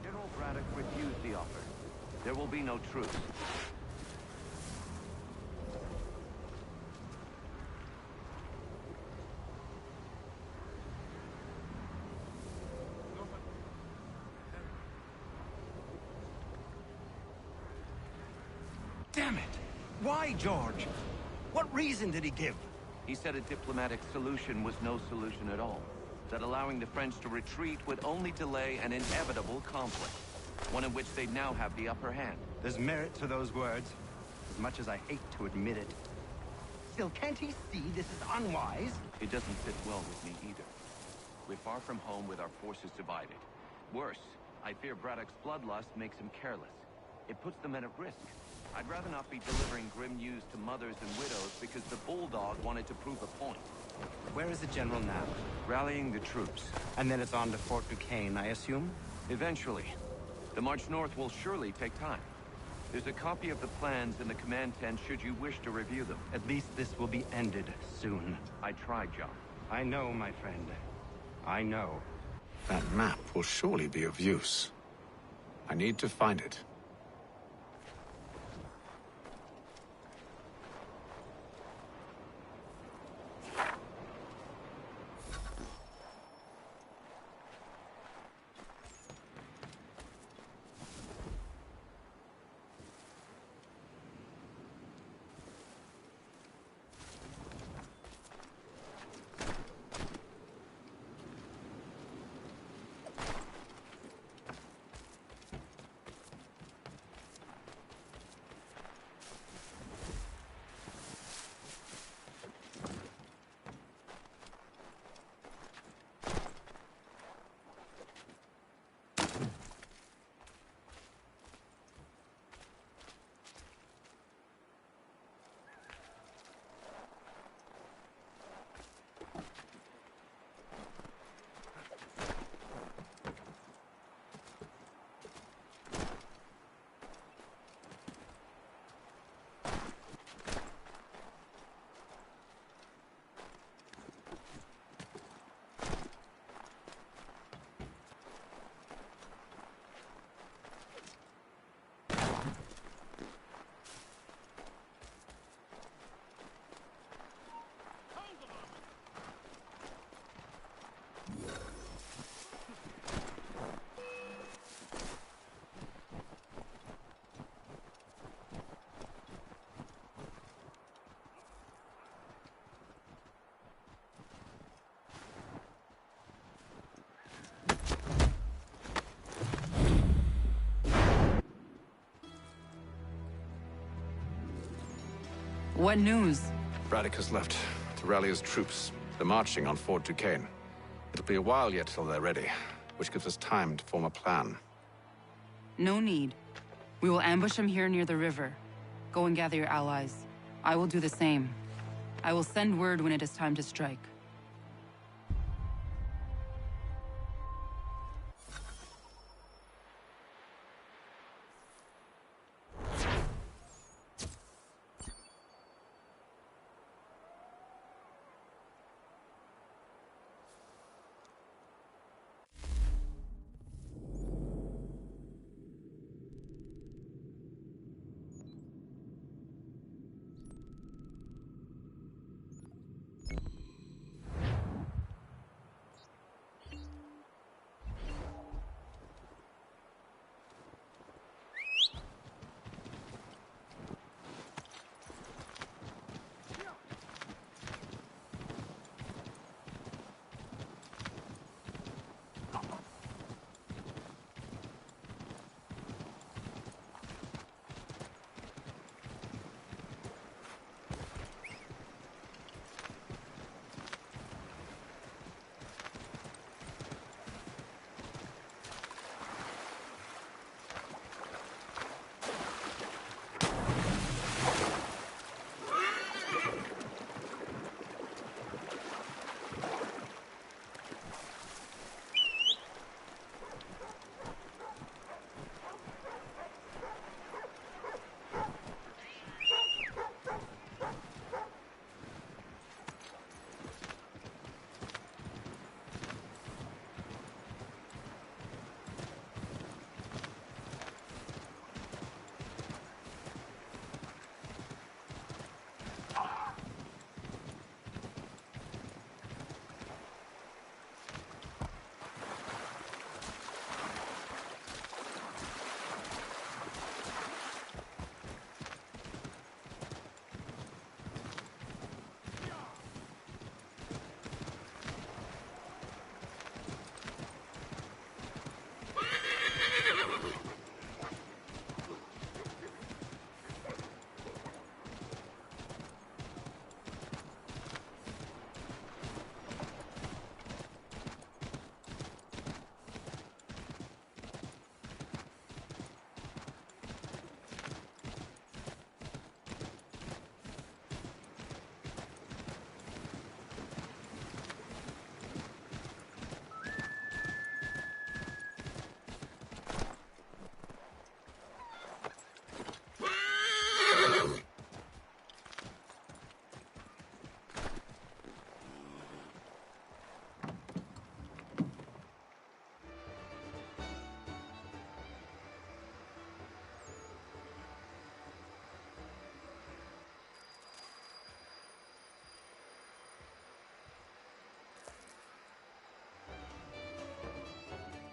Speaker 4: General Braddock refused the offer. There will be no truce.
Speaker 9: Damn it! Why, George? What reason did he give?
Speaker 4: He said a diplomatic solution was no solution at all. That allowing the French to retreat would only delay an inevitable conflict. One in which they'd now have the upper hand.
Speaker 17: There's merit to those words, as much as I hate to admit it.
Speaker 9: Still, can't he see this is unwise?
Speaker 4: It doesn't sit well with me either. We're far from home with our forces divided. Worse, I fear Braddock's bloodlust makes him careless. It puts the men at risk. I'd rather not be delivering grim news to mothers and widows because the Bulldog wanted to prove a point.
Speaker 17: Where is the general now?
Speaker 4: Rallying the troops.
Speaker 17: And then it's on to Fort Duquesne, I assume?
Speaker 4: Eventually. The march north will surely take time. There's a copy of the plans in the command tent should you wish to review them.
Speaker 17: At least this will be ended soon.
Speaker 4: I tried, John.
Speaker 17: I know, my friend. I know.
Speaker 3: That map will surely be of use. I need to find it.
Speaker 20: What news?
Speaker 3: Braddock has left to rally his troops. They're marching on Fort Duquesne. It'll be a while yet till they're ready, which gives us time to form a plan.
Speaker 20: No need. We will ambush him here near the river. Go and gather your allies. I will do the same. I will send word when it is time to strike.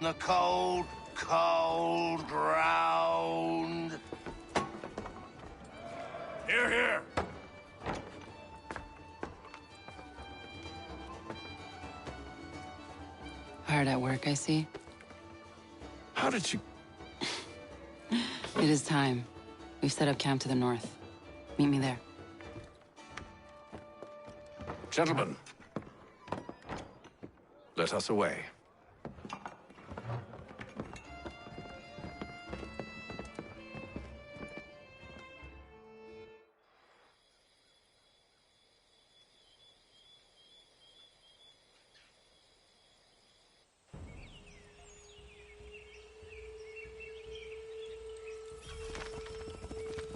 Speaker 9: The cold, cold ground.
Speaker 14: Here, here.
Speaker 20: Hard at work, I see.
Speaker 14: How did you...
Speaker 20: It is time. We've set up camp to the north. Meet me there.
Speaker 3: Gentlemen, let us away.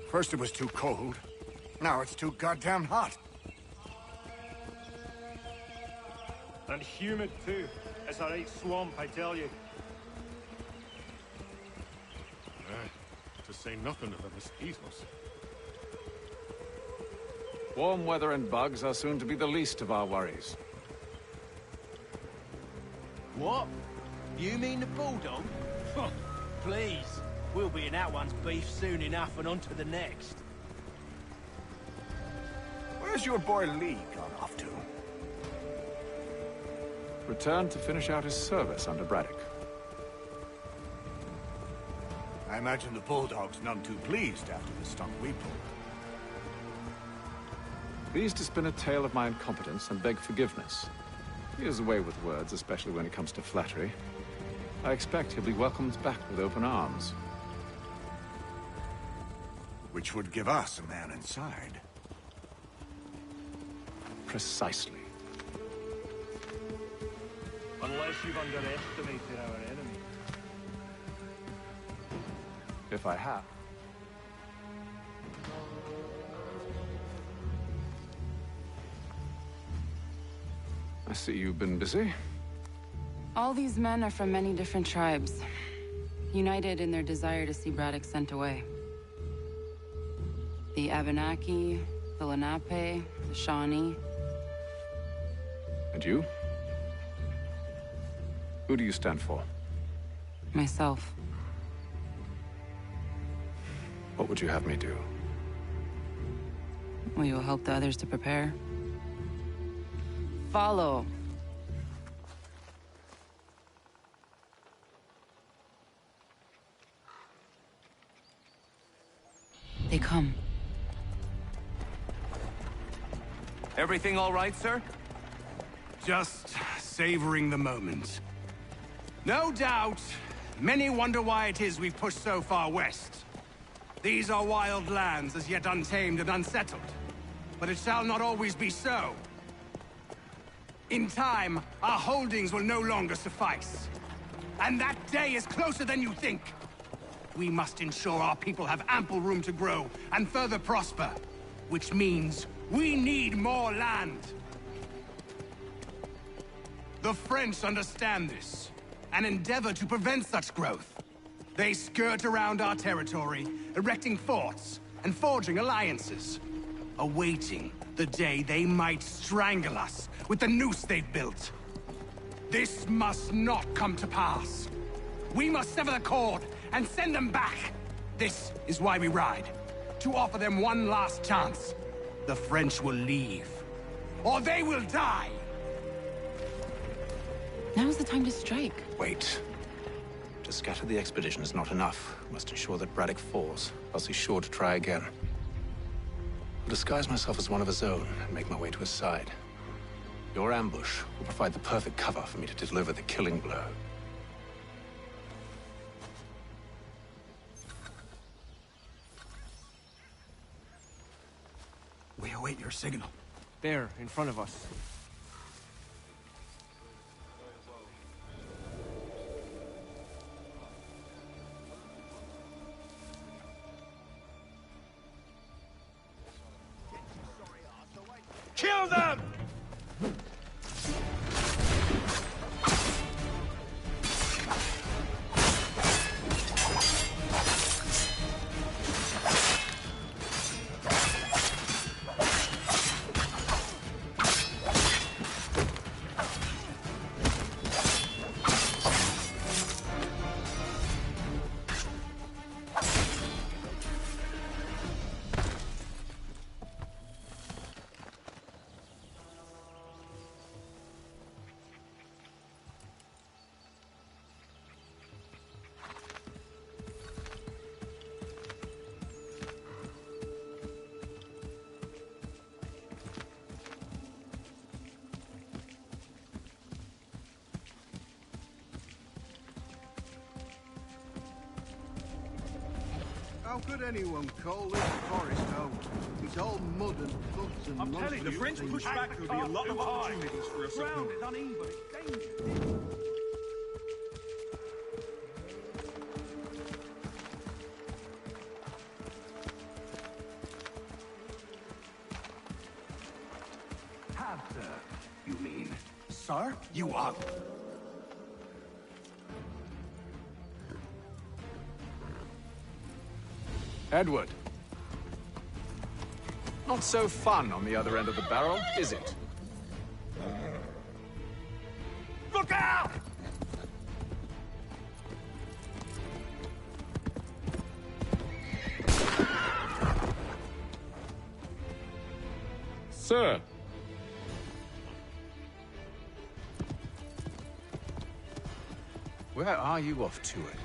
Speaker 16: First it was too cold. Now it's too goddamn hot.
Speaker 18: And humid too. It's a right swamp, I tell you.
Speaker 8: To say nothing of the mosquitoes.
Speaker 3: Warm weather and bugs are soon to be the least of our worries.
Speaker 17: What? You mean the bulldog? Please. We'll be in that one's beef soon enough and on to the next.
Speaker 16: Where's your boy Lee gone off to?
Speaker 3: Returned to finish out his service under Braddock.
Speaker 16: I imagine the bulldog's none too pleased after the stunt we pulled.
Speaker 3: Pleased to spin a tale of my incompetence and beg forgiveness. He has a way with words, especially when it comes to flattery. I expect he'll be welcomed back with open arms.
Speaker 16: Which would give us a man inside.
Speaker 3: Precisely.
Speaker 18: Unless you've underestimated our enemy.
Speaker 3: If I have. I see you've been busy.
Speaker 20: All these men are from many different tribes, united in their desire to see Braddock sent away. The Abenaki, the Lenape, the Shawnee.
Speaker 3: And you? Who do you stand for?
Speaker 20: Myself.
Speaker 3: What would you have me do?
Speaker 20: We will help the others to prepare. Follow. They come.
Speaker 4: Everything all right, sir?
Speaker 17: Just savoring the moment. No doubt, many wonder why it is we've pushed so far west. These are wild lands, as yet untamed and unsettled. But it shall not always be so. In time, our holdings will no longer suffice. And that day is closer than you think. We must ensure our people have ample room to grow and further prosper. Which means we need more land. The French understand this, and endeavor to prevent such growth. They skirt around our territory, erecting forts and forging alliances, awaiting the day they might strangle us with the noose they've built. This must not come to pass. We must sever the cord and send them back. This is why we ride, to offer them one last chance. The French will leave, or they will die.
Speaker 20: Now's the time to strike.
Speaker 3: Wait. To scatter the expedition is not enough. We must ensure that Braddock falls, else he's sure to try again. I'll disguise myself as one of his own and make my way to his side. Your ambush will provide the perfect cover for me to deliver the killing blow.
Speaker 17: We await your signal.
Speaker 15: There, in front of us.
Speaker 17: Kill them!
Speaker 6: How could anyone call this forest home? It's all mud and thuds and
Speaker 5: I'm telling you, the French push back, there'll be a lot of opportunities for us.
Speaker 6: Ground
Speaker 5: is uneven, it's dangerous.
Speaker 17: You mean? Sir? You are...
Speaker 3: Edward. Not so fun on the other end of the barrel, is it?
Speaker 5: Look out!
Speaker 2: Sir.
Speaker 3: Where are you off to, Edward?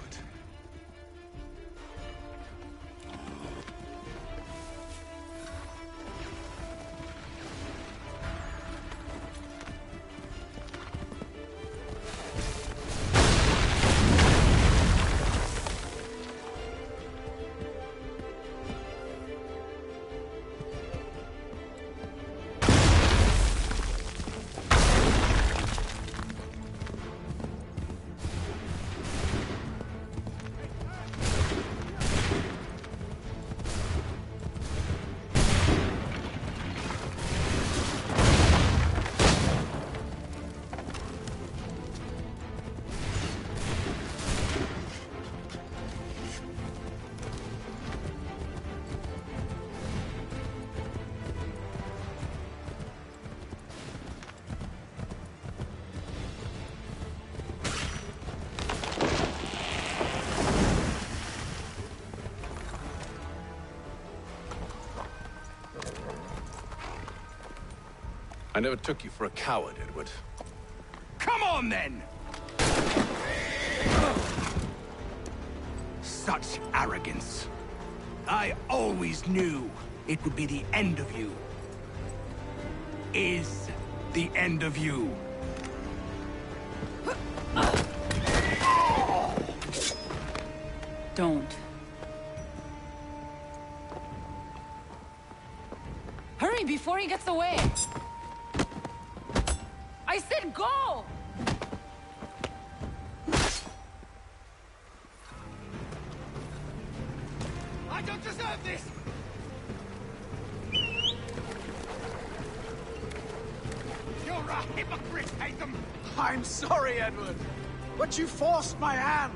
Speaker 3: I never took you for a coward, Edward.
Speaker 17: Come on, then! Such arrogance. I always knew it would be the end of you. Is the end of you.
Speaker 20: Don't. Hurry before he gets away! I said go!
Speaker 17: I don't deserve this! You're a hypocrite, Hatham!
Speaker 6: I'm sorry, Edward, but you forced my hand.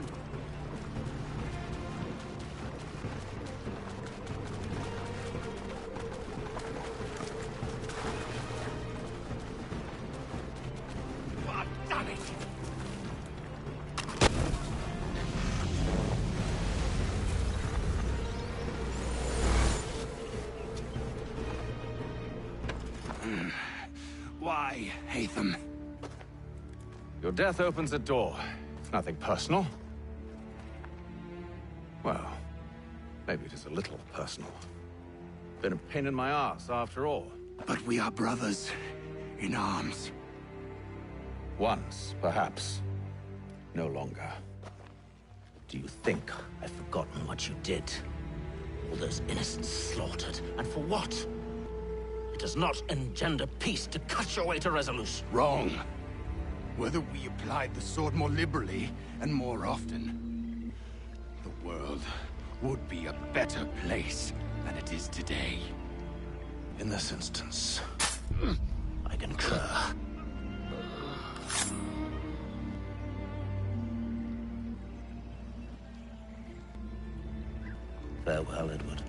Speaker 17: God damn it! Why, Hatham?
Speaker 3: Your death opens a door. It's nothing personal. Well, maybe it is a little personal. Been a pain in my ass, after all.
Speaker 17: But we are brothers in arms.
Speaker 3: Once, perhaps. No longer.
Speaker 9: Do you think I've forgotten what you did? All those innocents slaughtered, and for what? It does not engender peace to cut your way to resolution.
Speaker 17: Wrong. Whether we applied the sword more liberally and more often, the world would be a better place than it is today.
Speaker 9: In this instance, I concur. Farewell, Edward.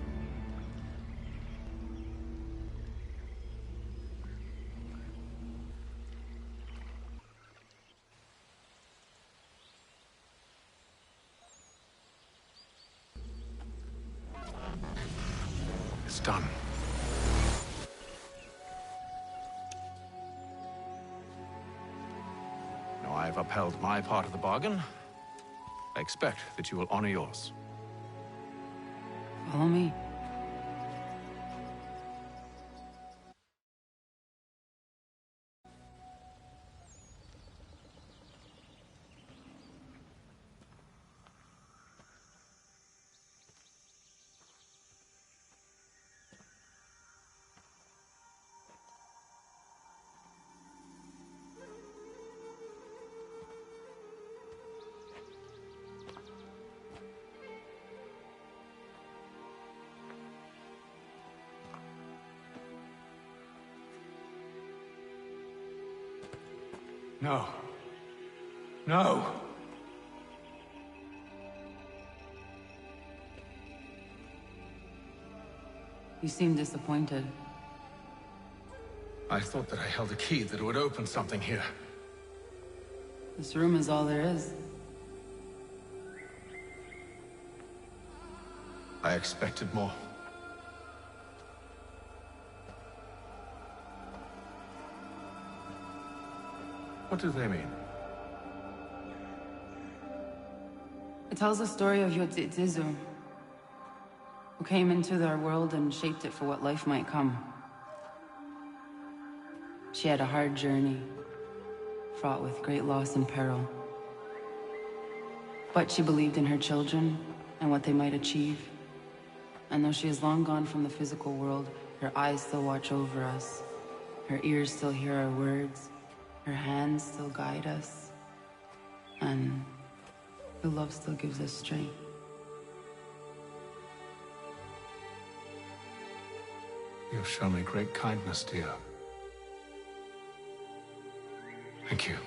Speaker 3: It's done. Now I've upheld my part of the bargain. I expect that you will honor yours.
Speaker 20: Follow me.
Speaker 21: No. No!
Speaker 20: You seem disappointed.
Speaker 21: I thought that I held a key that would open something here.
Speaker 20: This room is all there is.
Speaker 21: I expected more. What do they mean?
Speaker 20: It tells the story of Yotzitzizu, who came into our world and shaped it for what life might come. She had a hard journey, fraught with great loss and peril. But she believed in her children and what they might achieve. And though she is long gone from the physical world, her eyes still watch over us. Her ears still hear our words. Her hands still guide us. And her love still gives us strength.
Speaker 21: You have shown me great kindness, dear. Thank you.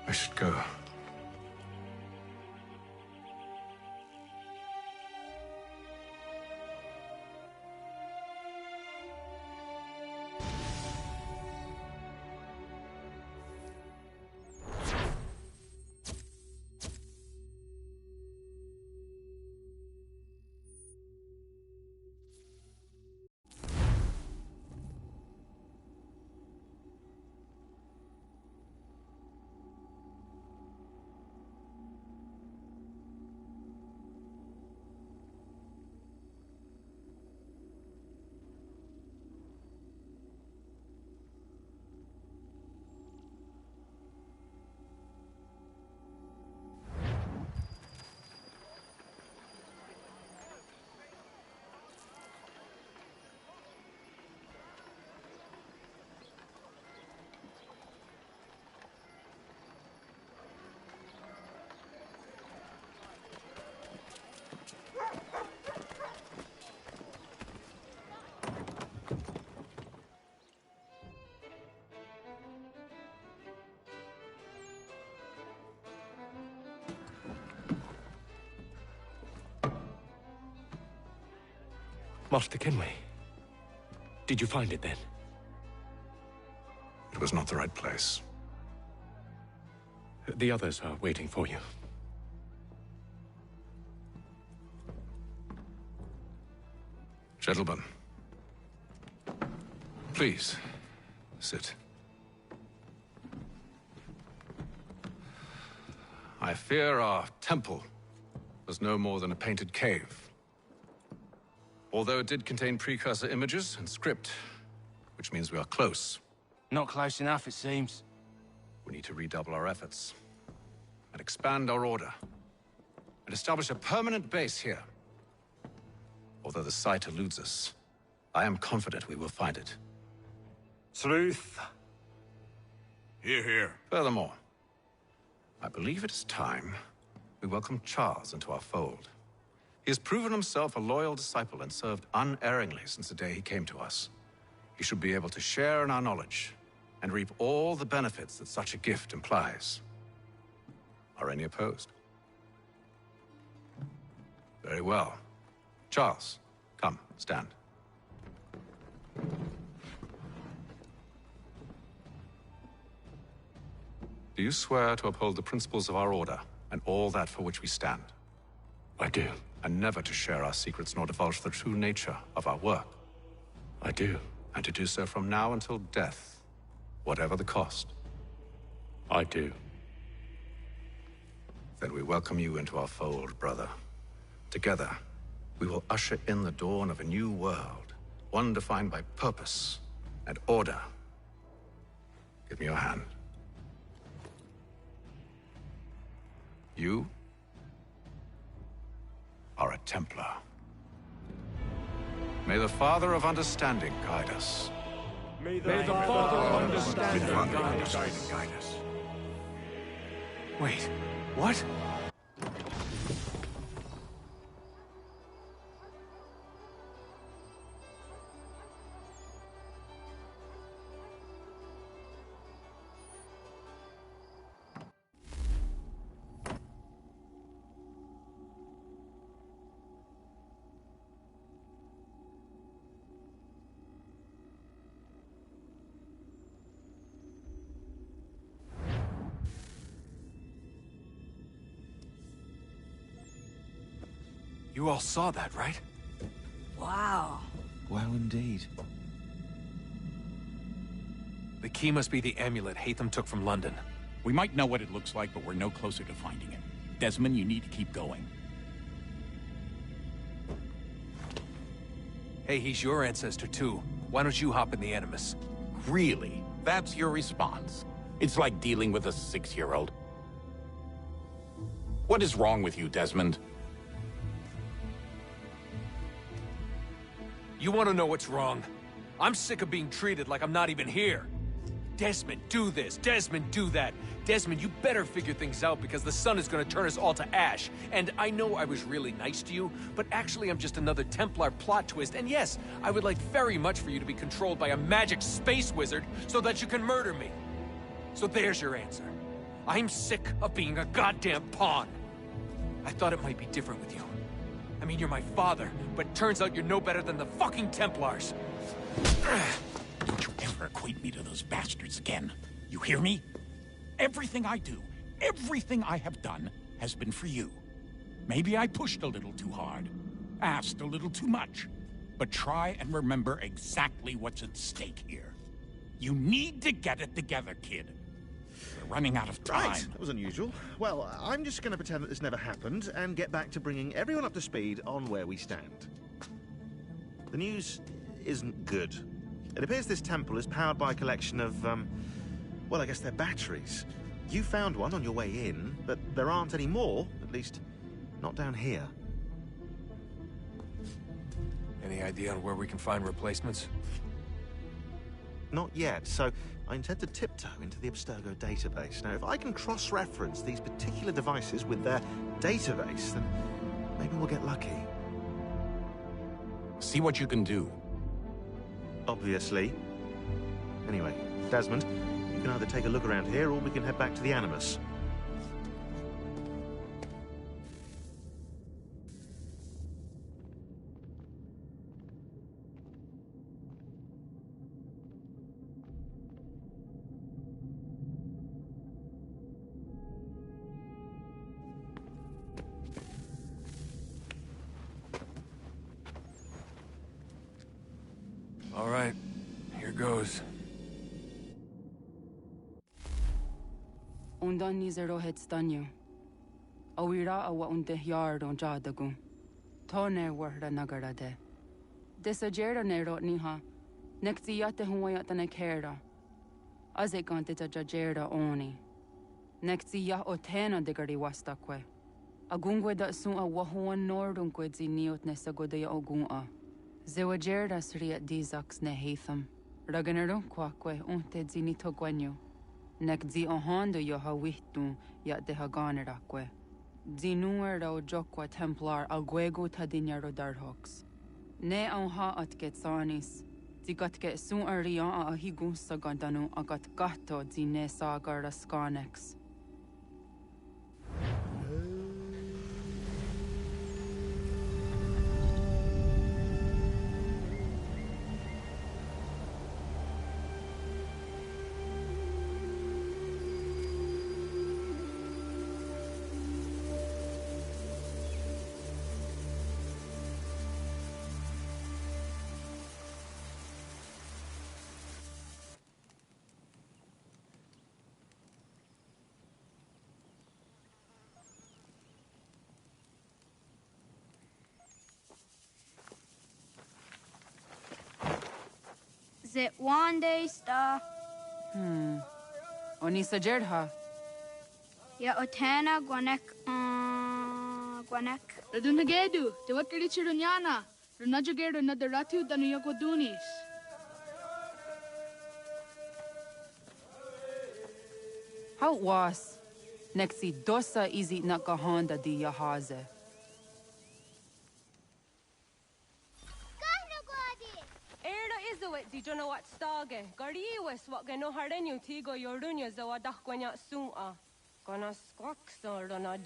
Speaker 21: I should go. Master Kenway, did you find it then? It was not the right place. The others are waiting for you. Gentlemen, please, sit. I fear our temple was no more than a painted cave. Although it did contain precursor images and script, which means we are close.
Speaker 9: Not close enough, it seems.
Speaker 3: We need to redouble our efforts and expand our order and establish a permanent base here. Although the site eludes us, I am confident we will find it.
Speaker 18: Truth.
Speaker 3: Hear, hear. Furthermore, I believe it is time we welcome Charles into our fold. He has proven himself a loyal disciple and served unerringly since the day he came to us. He should be able to share in our knowledge and reap all the benefits that such a gift implies. Are any opposed? Very well. Charles, come, stand. Do you swear to uphold the principles of our order and all that for which we stand?
Speaker 21: I do.
Speaker 3: And never to share our secrets nor divulge the true nature of our work?
Speaker 21: I do.
Speaker 3: And to do so from now until death, whatever the cost?
Speaker 21: I do.
Speaker 3: Then we welcome you into our fold, brother. Together, we will usher in the dawn of a new world, one defined by purpose and order. Give me your hand. You are a Templar. May the Father of Understanding guide us.
Speaker 18: May the Father of Understanding guide us.
Speaker 21: Wait, what?
Speaker 22: You all saw that, right?
Speaker 7: Wow.
Speaker 22: Well, indeed. The key must be the amulet Hatham took from London.
Speaker 10: We might know what it looks like, but we're no closer to finding it. Desmond, you need to keep going.
Speaker 22: Hey, he's your ancestor too. Why don't you hop in the Animus?
Speaker 10: Really? That's your response? It's like dealing with a 6-year-old. What is wrong with you, Desmond?
Speaker 22: You want to know what's wrong? I'm sick of being treated like I'm not even here. Desmond, do this. Desmond, do that. Desmond, you better figure things out because the sun is going to turn us all to ash. And I know I was really nice to you, but actually I'm just another Templar plot twist. And yes, I would like very much for you to be controlled by a magic space wizard so that you can murder me. So there's your answer. I'm sick of being a goddamn pawn. I thought it might be different with you. I mean, you're my father, but turns out you're no better than the fucking Templars.
Speaker 10: Don't you ever equate me to those bastards again. You hear me? Everything I do, everything I have done, has been for you. Maybe I pushed a little too hard, asked a little too much, but try and remember exactly what's at stake here. You need to get it together, kid. We're running out of time.
Speaker 12: Right, that was unusual. Well, I'm just going to pretend that this never happened and get back to bringing everyone up to speed on where we stand. The news isn't good. It appears this temple is powered by a collection of, well, I guess they're batteries. You found one on your way in, but there aren't any more, at least not down here.
Speaker 22: Any idea on where we can find replacements?
Speaker 12: Not yet, so I intend to tiptoe into the Abstergo database. Now, if I can cross-reference these particular devices with their database, then maybe we'll get lucky.
Speaker 10: See what you can do.
Speaker 12: Obviously. Anyway, Desmond, you can either take a look around here or we can head back to the Animus.
Speaker 22: All right, here goes.
Speaker 20: Undan nizero het stanyo. Awira awa unde yard on jadagu. Tone warda nagara de. Desajera nero niha. Nektiyate huayata nekera. Azekante ta jajera oni. Nektiya otena degari wastakwe. Agungwe da sun a wahuan nordun kwedzi niot nesagodaya ogun a. Zewajerda sriat dizax ne Hatham. Raganero kwakwe unte zinito gwenyo. Nek zi ohando yo hawitu yat de haganerakwe. Zinuero jokwa Templar alguego tadinyaro darhox. Ne onha at getsanis. Zigatke sun aria a higun sagandanu agat gato zine sagar skanex.
Speaker 24: Zit one day star.
Speaker 20: Oni sajerha.
Speaker 24: Ya otana gwanek gwanek.
Speaker 25: Radunagedu, te wakirichirunyana. Runajageru nadaratu danuyagodunis.
Speaker 20: How was? Nexi dosa izi nakahanda di yahaze.
Speaker 26: Di jono wat stage. Gariwes wat geno hardenyu tigo yorunya zawadak gwanya suma. Gonna squawk so rona.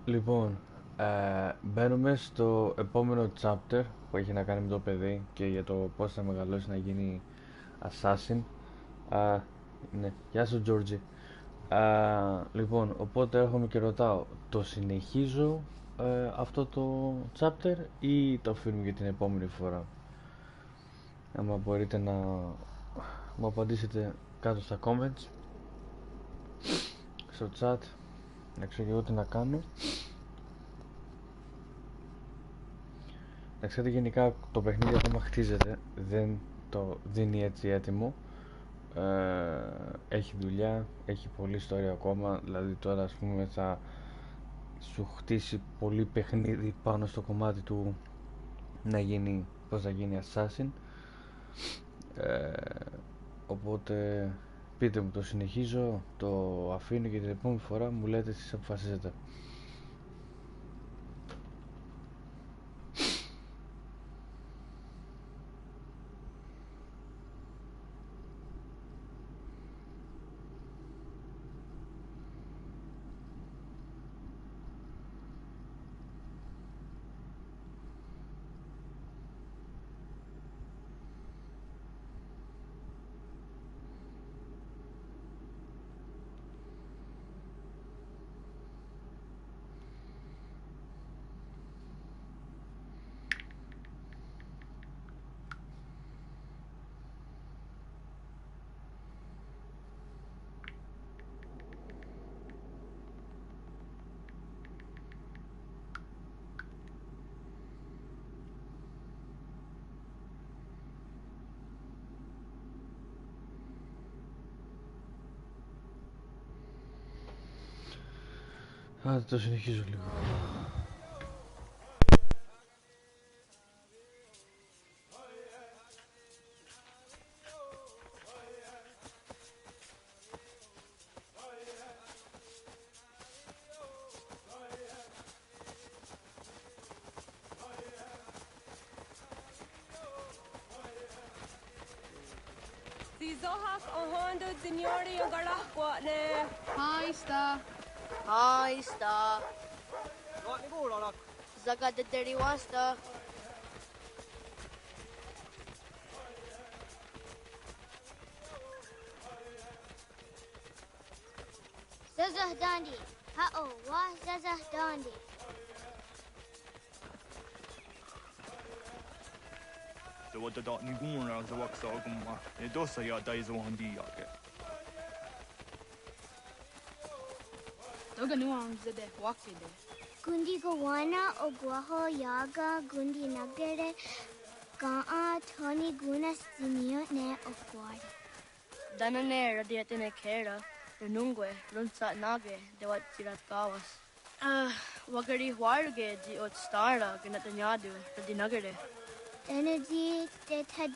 Speaker 27: Λοιπόν, μπαίνουμε στο επόμενο chapter που έχει να κάνει με το παιδί και για το πώς θα μεγαλώσει να γίνει Assassin. Ναι, γεια σου Τζόρτζι. Λοιπόν, οπότε έρχομαι και ρωτάω, το συνεχίζω αυτό το chapter ή το αφήνουμε για την επόμενη φορά? Άμα μπορείτε να μου απαντήσετε κάτω στα comments, στο chat, να ξέρω και εγώ τι να κάνω. Να ξέρετε, γενικά το παιχνίδι ακόμα χτίζεται, δεν το δίνει έτσι έτοιμο. Έχει δουλειά, έχει πολλή ιστορία ακόμα. Δηλαδή τώρα, ας πούμε, θα σου χτίσει πολύ παιχνίδι πάνω στο κομμάτι του να γίνει, πώς θα γίνει Assassin. Οπότε πείτε μου, το συνεχίζω, το αφήνω και την επόμενη φορά μου λέτε, εσείς αποφασίζετε. Άντε, το συνεχίζω λίγο.
Speaker 26: Zizohak ohondo zinyori yung galahkwane.
Speaker 25: Hi, Star.
Speaker 1: Hi, Star. Zaga the dirty wasta.
Speaker 8: Zazah Dandi. Ha-oh, wah Zazah Dandi.
Speaker 11: Det var det där nivåerna som var också gumma. Det är då så jag där så han diake.
Speaker 25: Toga nuam zede wakide.
Speaker 8: Gundi Gawana Oguaho Yaga Gundi Nagere Ga'a Tony Gunas Dinio Ne Okwad.
Speaker 1: Danane radiatine kera. Runungwe runsa nage dewat tirat kawas. Wagari warge di ot stara ganatanyadu radinagere.
Speaker 8: Energy that had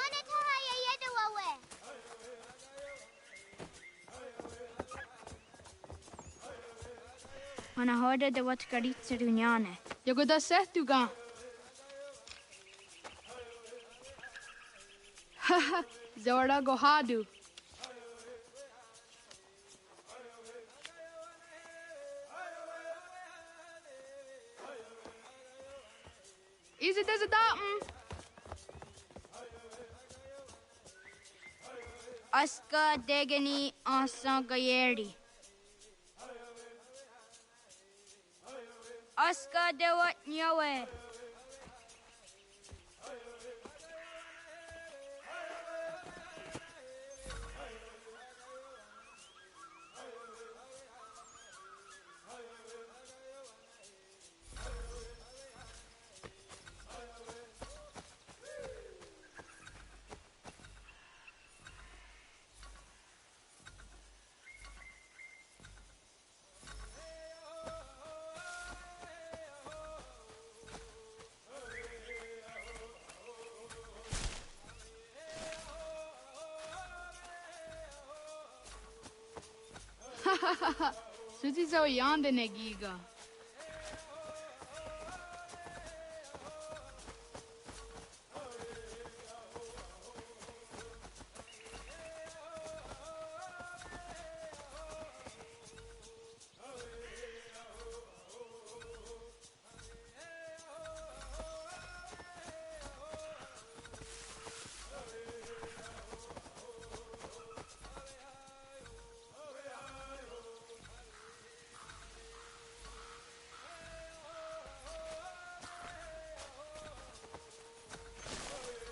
Speaker 8: Anatara Yedawawe.
Speaker 24: Ana horde de wat karitse runyane.
Speaker 25: Jogo da sehtuga. Haha, Zora Gohadu. Is it as a datum?
Speaker 24: Aska degani asa gayeri. Aska dewat nyawe.
Speaker 25: Suzi zo yande negiga.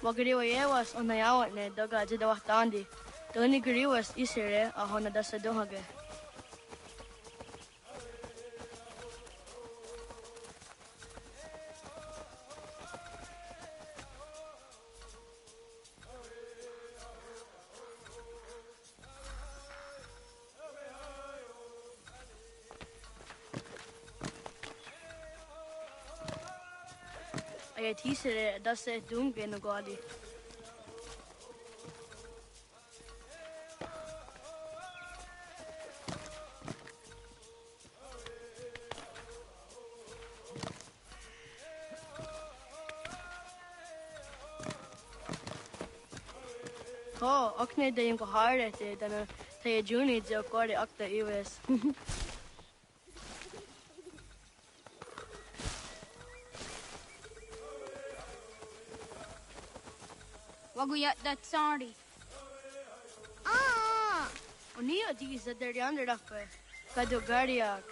Speaker 1: Wagariwayewas on nayawat ne daga jidawatandi. Doni gariwas isere a hona dasa dohage. Ay tisere dasa dunge no gadi. Oh, akne de yung kahare te dana tayo juni jo kore akta iwes.
Speaker 24: Waguyat that sorry.
Speaker 1: Ah! Unia di sa deriander dape. Kado gariax.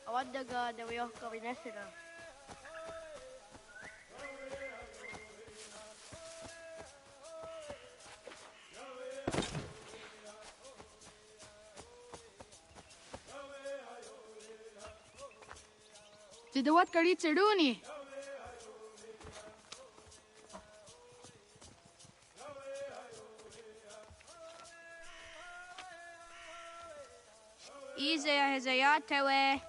Speaker 1: Awad daga dawayo ka winesira.
Speaker 25: Jidawat kari cheduni.
Speaker 24: Izaya hezayatewe.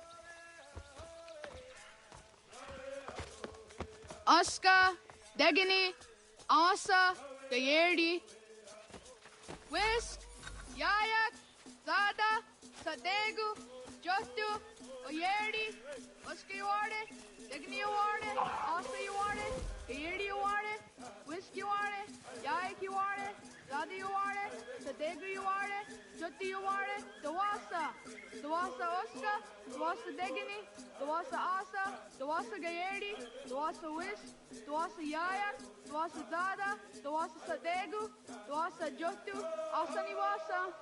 Speaker 25: Aska, Degani, Asa, Gayerdi, Whisk, Yayak, Zada, Sadegu, Jostu, Oyerdi, Oska you are it, Degani you are it, Asa you are it, Gayerdi you are it, Whisk you are it, Yayak you are it, Zada you are it, Sadegu you are it, Jostu you are it, Dawasa Oska, Dawasa Degani, Dawasa Asa, Dawasa Gayerdi, Dawasa Whisk, Dawasa Yayak, Dawasa Zada, Dawasa Sadegu, Dawasa Jotu, Asa Niwasa.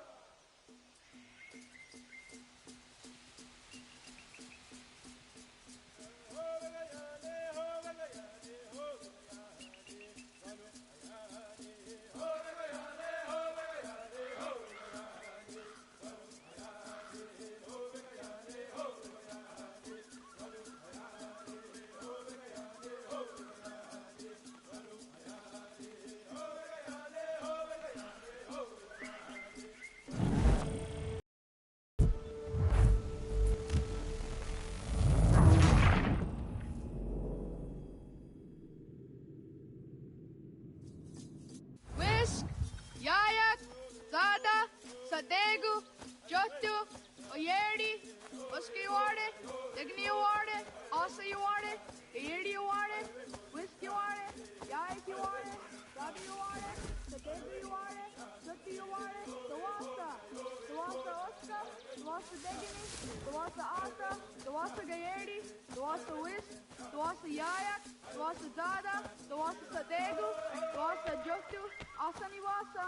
Speaker 25: Whisk, Yayak, Zada, Sadegu, Jotu, Oyerdi, Oska you are it, Degni you are it, Asa you are it, Gayerdi you are it, Whisk you are it, Yayak you are it, Zada you are it, Sadegu you are it, Jotu you are it, Dawasa Oska, Dawasa Degni, Dawasa Asa, Dawasa Gayerdi, Dawasa Whisk, Dawasa Yayak, Dawasa Zada, Dawasa Sadegu, Dawasa Jotu, Asa Niwasa.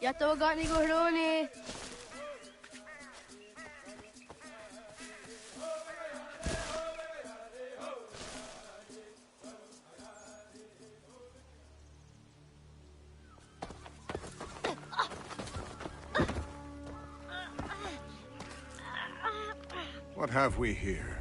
Speaker 1: Yatawagan ni Goroni.
Speaker 6: What have we here?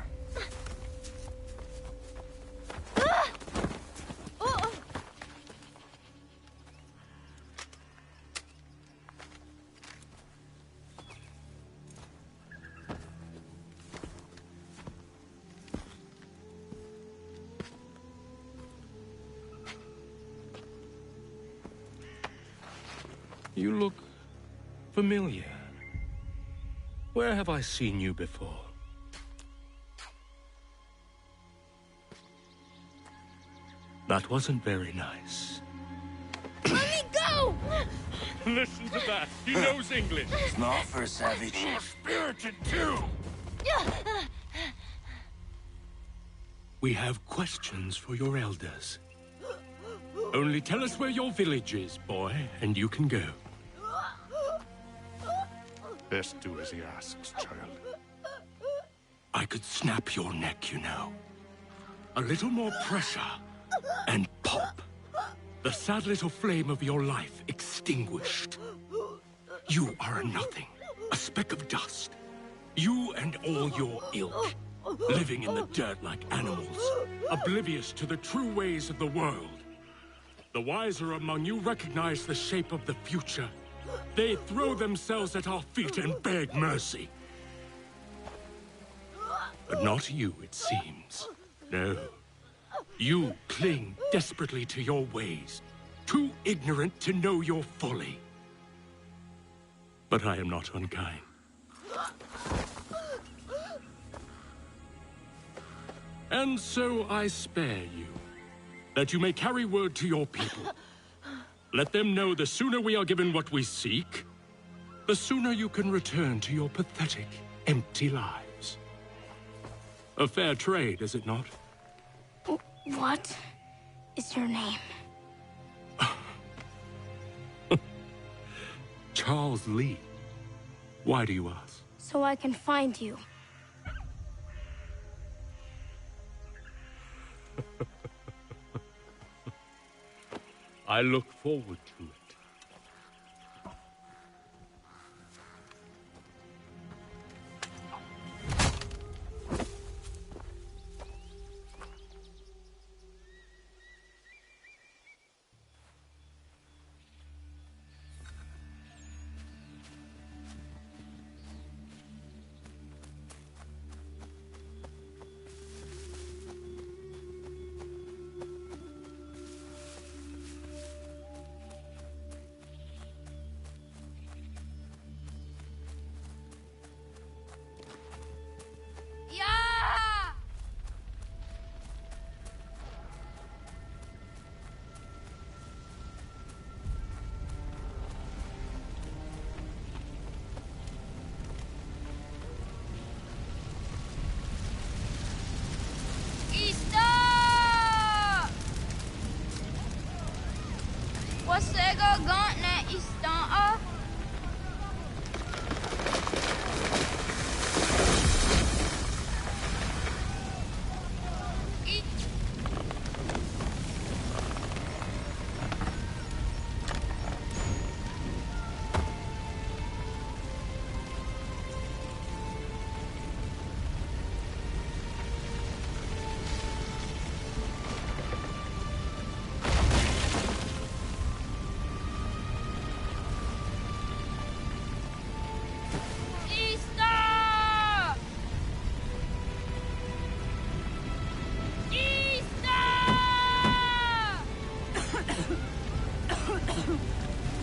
Speaker 2: You look familiar. Where have I seen you before? That wasn't very nice.
Speaker 24: Let me go!
Speaker 2: Listen to that. He knows English.
Speaker 9: It's not for a savage.
Speaker 2: You're spirited too.
Speaker 4: We have questions for your elders. Only tell us where your village is, boy, and you can go.
Speaker 13: Best do as he asks, child.
Speaker 4: I could snap your neck, you know. A little more pressure, and pop. The sad little flame of your life extinguished. You are a nothing, a speck of dust. You and all your ilk, living in the dirt like animals, oblivious to the true ways of the world. The wiser among you recognize the shape of the future. They throw themselves at our feet and beg mercy. But not you, it seems. No. You cling desperately to your ways, too ignorant to know your folly. But I am not unkind. And so I spare you, that you may carry word to your people. Let them know the sooner we are given what we seek, the sooner you can return to your pathetic, empty lives. A fair trade, is it not?
Speaker 8: What is your name?
Speaker 4: Charles Lee. Why do you ask?
Speaker 8: So I can find you.
Speaker 4: I look forward to it.
Speaker 24: Wasego gauntlet istanta.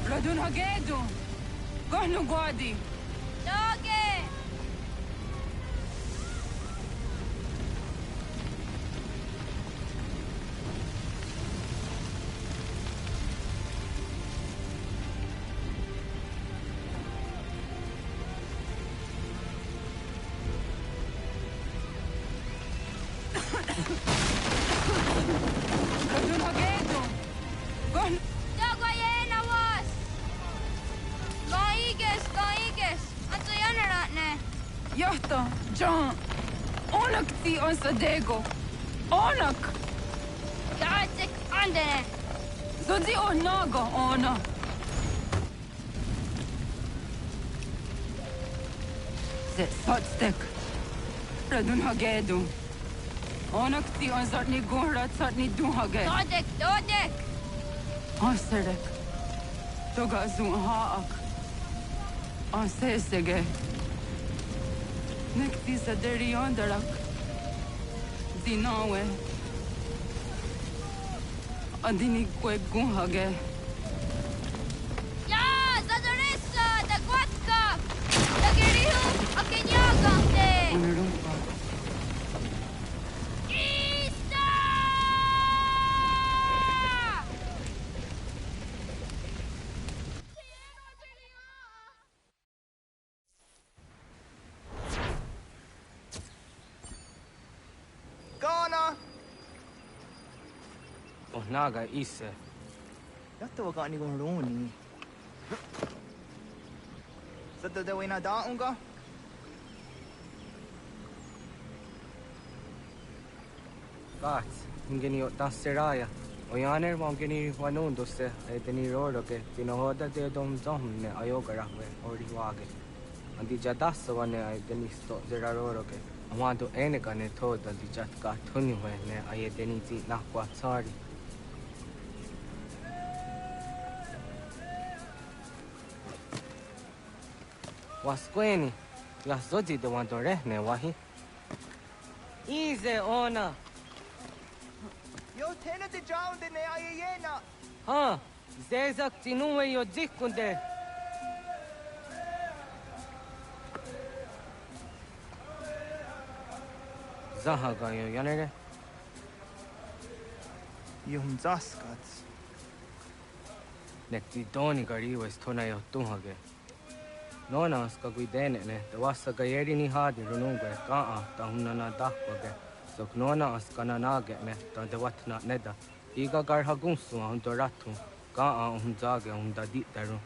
Speaker 20: Radun hagedu. Gohnu guadi.
Speaker 24: Doge.
Speaker 20: Radun hagedu. Gohnu.
Speaker 24: Dogoyena was. Gaiges. Anto yanaratne.
Speaker 20: Yahta, John. Onak ti on sadego. Onak.
Speaker 24: Gatsik andene.
Speaker 20: Zodi onaga ona. Zet sotstek. Radun hagedu. Onak ti on zartni guhrat zartni duhage.
Speaker 24: Dodek.
Speaker 20: Aserdek. Toga zun haak. Asesege. Nekti sa deri ondarak. Dinawe. Adini kwe guhage.
Speaker 24: Ya, zadoressa, da guatka. Da gerihu, akenyagante.
Speaker 20: Unerumpa.
Speaker 14: Ghana,
Speaker 5: naga ise.
Speaker 11: Yatta waka ni gon roni. Sada de wena da unga.
Speaker 5: Gats, ingeni o tasseraya. O yaner mongeni wanundo se e deni roro ke tinohoda de dom ne ayogara we ori wage. Andi jadassa wane ai deni sto zeraroro ke. Amando enega ne toda di jatka tuni we ne ai deni ti nakwa tsari. Wasqueni, ya zoji de wando rehne wahi. Ize ona.
Speaker 11: Yo tena de jaun de ne ayena.
Speaker 5: Ha, zezak tinuwe yo jikunde. Zahaga yo yanere.
Speaker 11: Yum zaskats.
Speaker 5: Nekti doni gari wes tona yo tuhage. Nona ska guidene ne, te wassa gayeri ni hadi runungue kaa ta hunana dahwage. Sok nona askana nage ne, ta de watna neda. Iga gar hagunsu hundo ratu, kaa hunzage hunda diteru.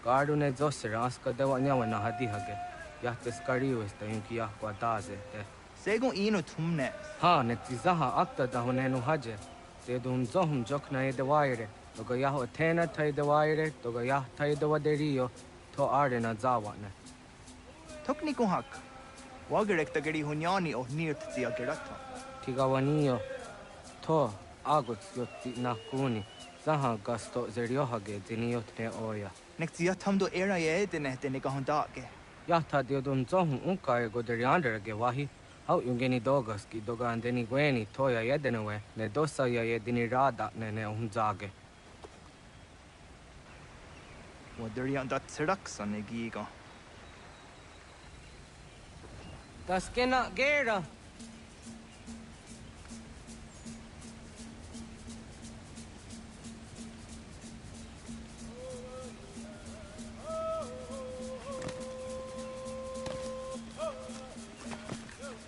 Speaker 5: Garu ne zosera aska de wanyawa na hadihage. Yahtes kariwes ta yunki yahwa daze te.
Speaker 11: Segun ino tumne.
Speaker 5: Ha, nekti zaha akta da hunenu haje. Te dun zohum jokna e de waire. Toga yaho tena tai de waire, toga yah tai de waderio. To arena zawane.
Speaker 11: Tokni ko hak. Wagerek ta gari hunyani o nirt ti agerata.
Speaker 5: Tigawanio. To aguts yotti nakuni. Zaha gasto zeriohage ziniotne oya.
Speaker 11: Nekti yatamdo era ye dene dene gahondake.
Speaker 5: Yata diodun zohum unka e goderianderage wahi. Hau yungeni dogas ki doga andeni gweni toya yedenewe. Ne dosa ya yedini rada ne unzage.
Speaker 11: Waderian dat seraksan e giga.
Speaker 5: Das kena gera.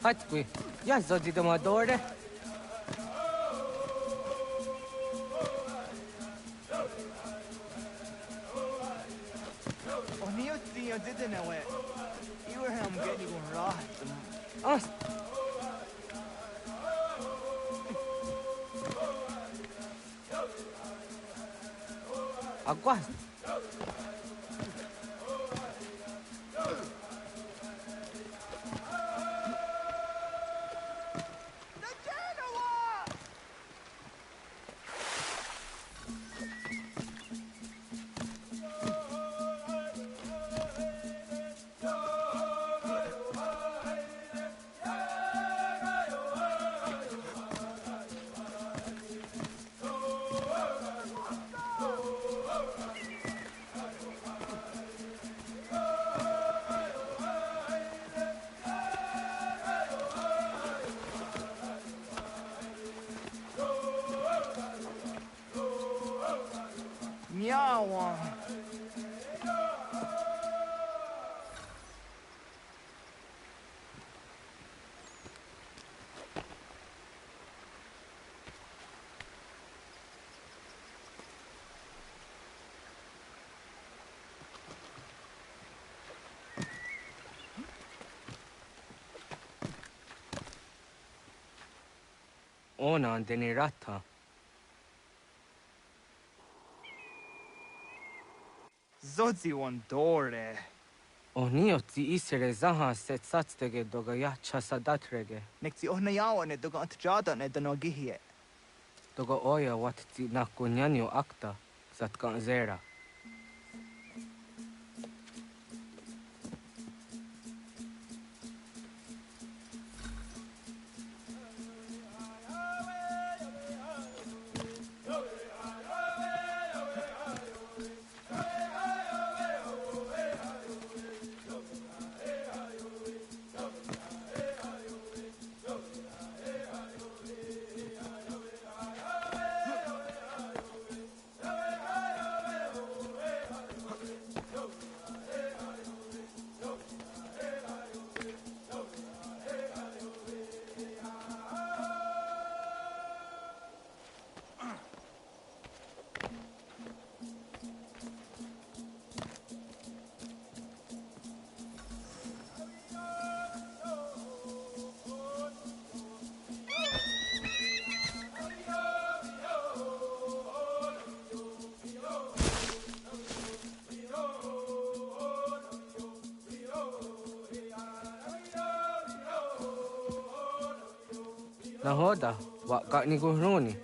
Speaker 5: Hatqui, ja zodi de madore.
Speaker 11: Onio ti adidenewe. Iwerham geni gon rahat.
Speaker 5: As. Aguas.
Speaker 11: Nyawa.
Speaker 5: Ona andeni rata.
Speaker 11: Zodzi wan dore.
Speaker 5: Onio ti isere zaha set satstege doga ya chasadatrege.
Speaker 11: Nekti ohnayawa ne doga antjada ne danogihie.
Speaker 5: Doga oya wat ti nakunyanyo akta satkan zera. Nahoda, what got ni guruni?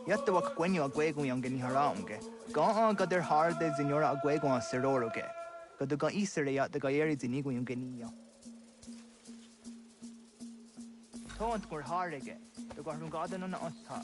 Speaker 6: Yatta wak gwenyo a gwego yang geni haraunge. Ga ga der harde zinora a gwego a seroroge. Ga de ga isere ya de ga eri zinigo yung geni ya. Tont gur harege. De ga rung gaden on otta.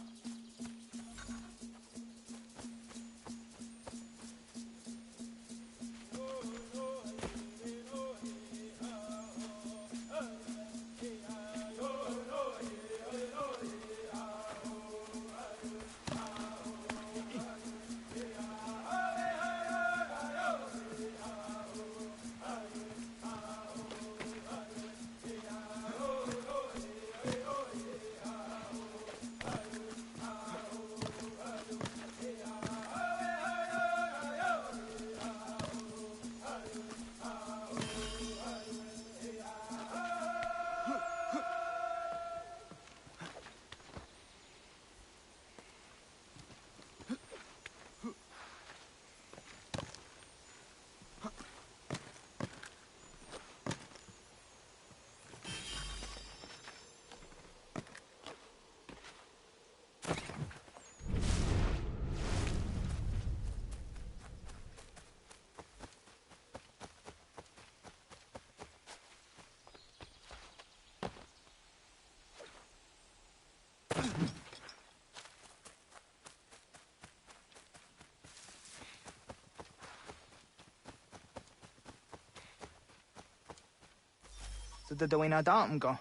Speaker 6: So the doina dam go.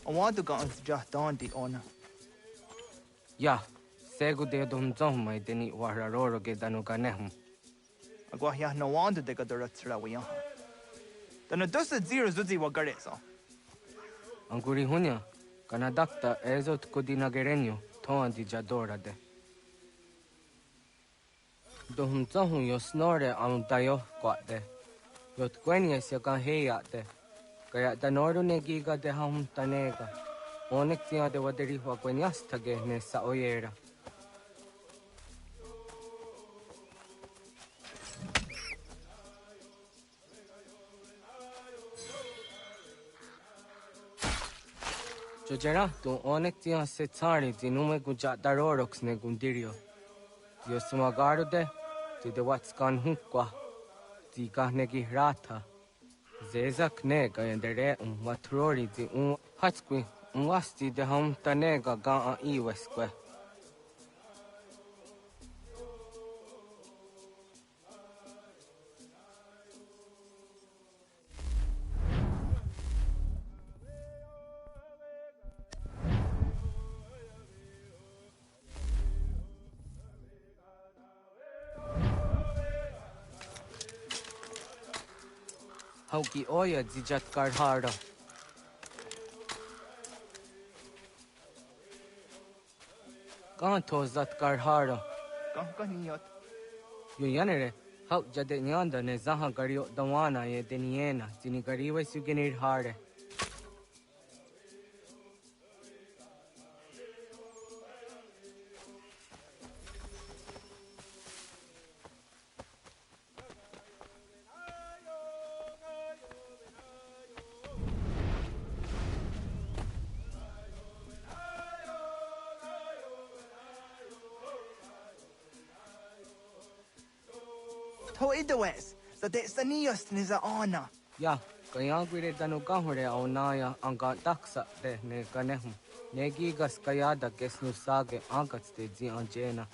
Speaker 6: I want to go and just on the honor.
Speaker 5: Yeah, segu de dum zom mai deni wararoro ge danu ganehum.
Speaker 6: Agwa ya no wonder they got the ratsra we on. Then a does the zero zuzi wa gareso.
Speaker 5: Anguri hunya, kanadakta ezot kudina gerenyo, toan di jadora de. Dohum zahum yo snore am dayo kwate. Yot kwenya se kan heyate. Kaya danoru ne giga de ham tanega. Onek tia de waderi wa kwenyas tage ne sa oyera. Jojera tu onek tia se tsari dinume guja darorox ne gundirio. Yo sumagaru de watskan hukwa. Di kahnegi rata. Zezak nega yandere matrori di hatskwi wasti de ham tanega ga iweskwe. Hauki oya dijat karhara. Kanto zat karhara.
Speaker 6: Kaniyot.
Speaker 5: Yo yanere, hau jade nyanda ne zaha gario dawana ye deniena, zini gariwe sugenir hare.
Speaker 6: To idawes, so that's the neost niza ona.
Speaker 5: Ya, kaya gwire danu gahure au naya anga daksa de ne ganehum. Ne gigas kaya da gesnu sage angats de zi anjena.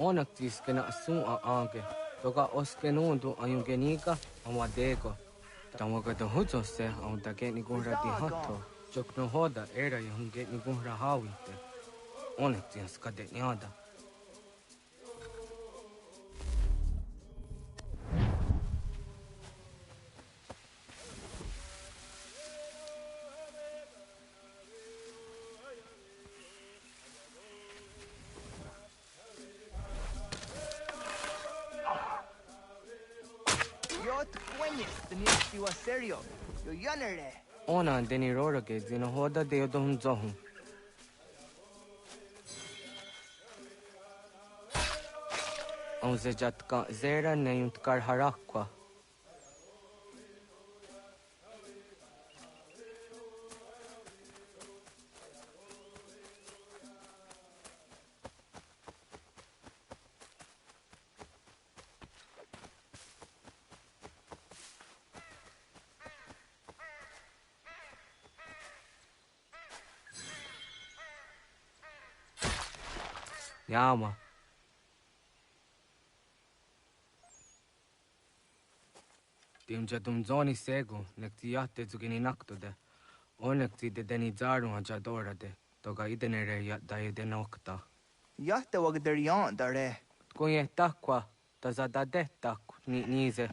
Speaker 5: Onak tis kena asu a ange. Toga oskenundu ayungenika amadego. Tamaga da huzo se au da geni gunra di hatto. Jokno hoda era yung geni gunra hawite. Onak tis kade nyada.
Speaker 6: Serio, yo yanere.
Speaker 5: Ona deni roroge zino hoda de odon zohum. On se jatka zera ne yuntkar harakwa. Yama. Timja tumzoni segu, nekti jahte zugini naktude. Onneksi te deni zarunga jadorade, toga idenere ja da idenokta.
Speaker 6: Jahte wagder jan dare.
Speaker 5: Kun tahkwa, ta zada dehtak ni nize.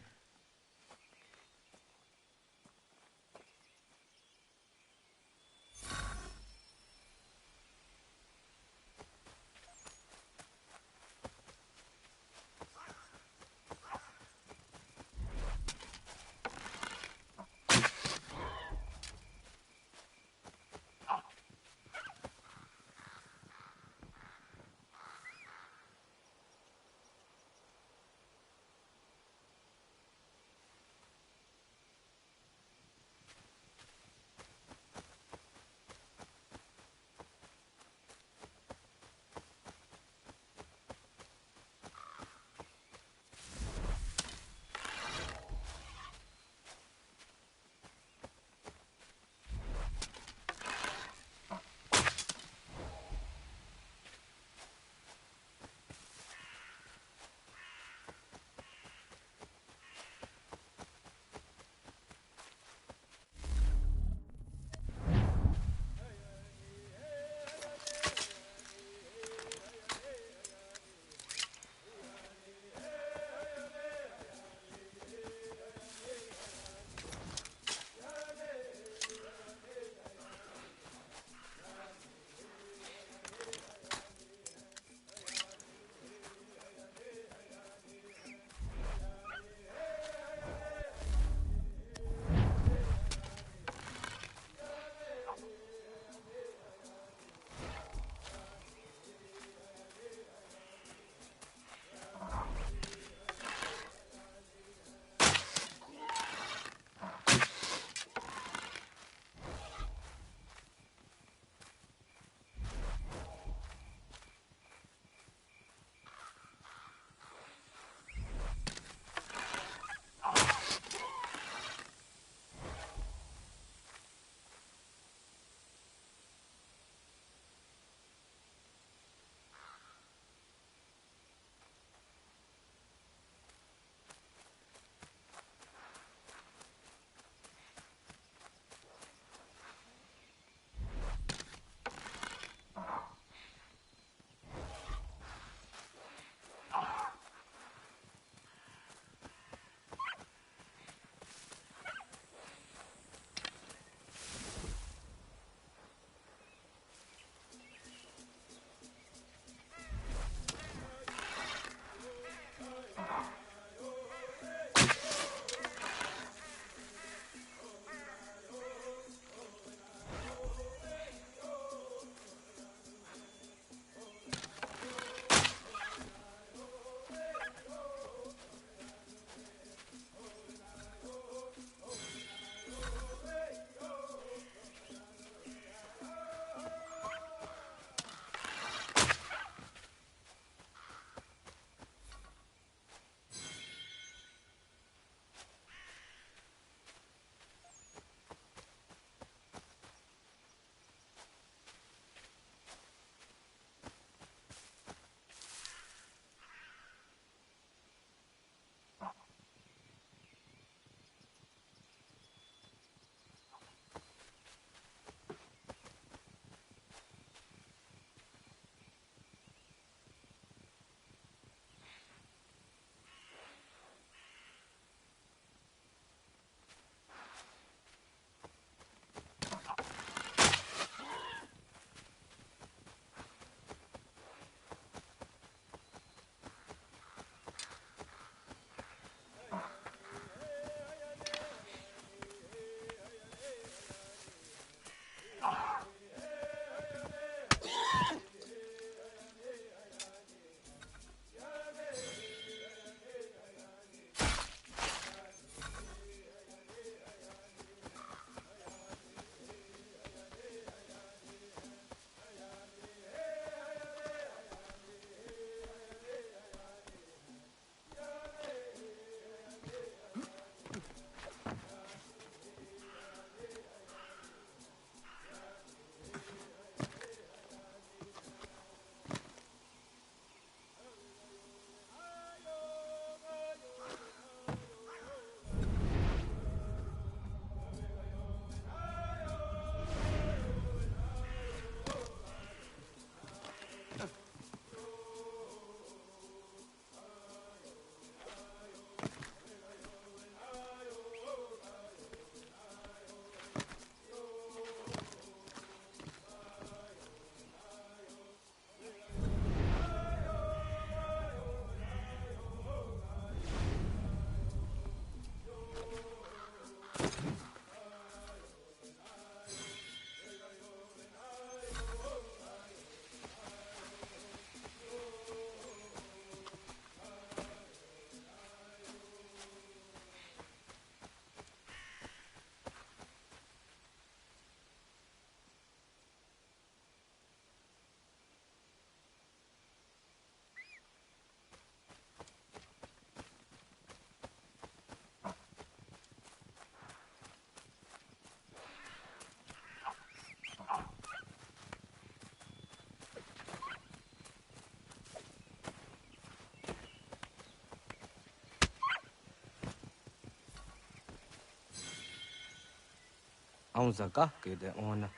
Speaker 5: Aun zaka ke de ona.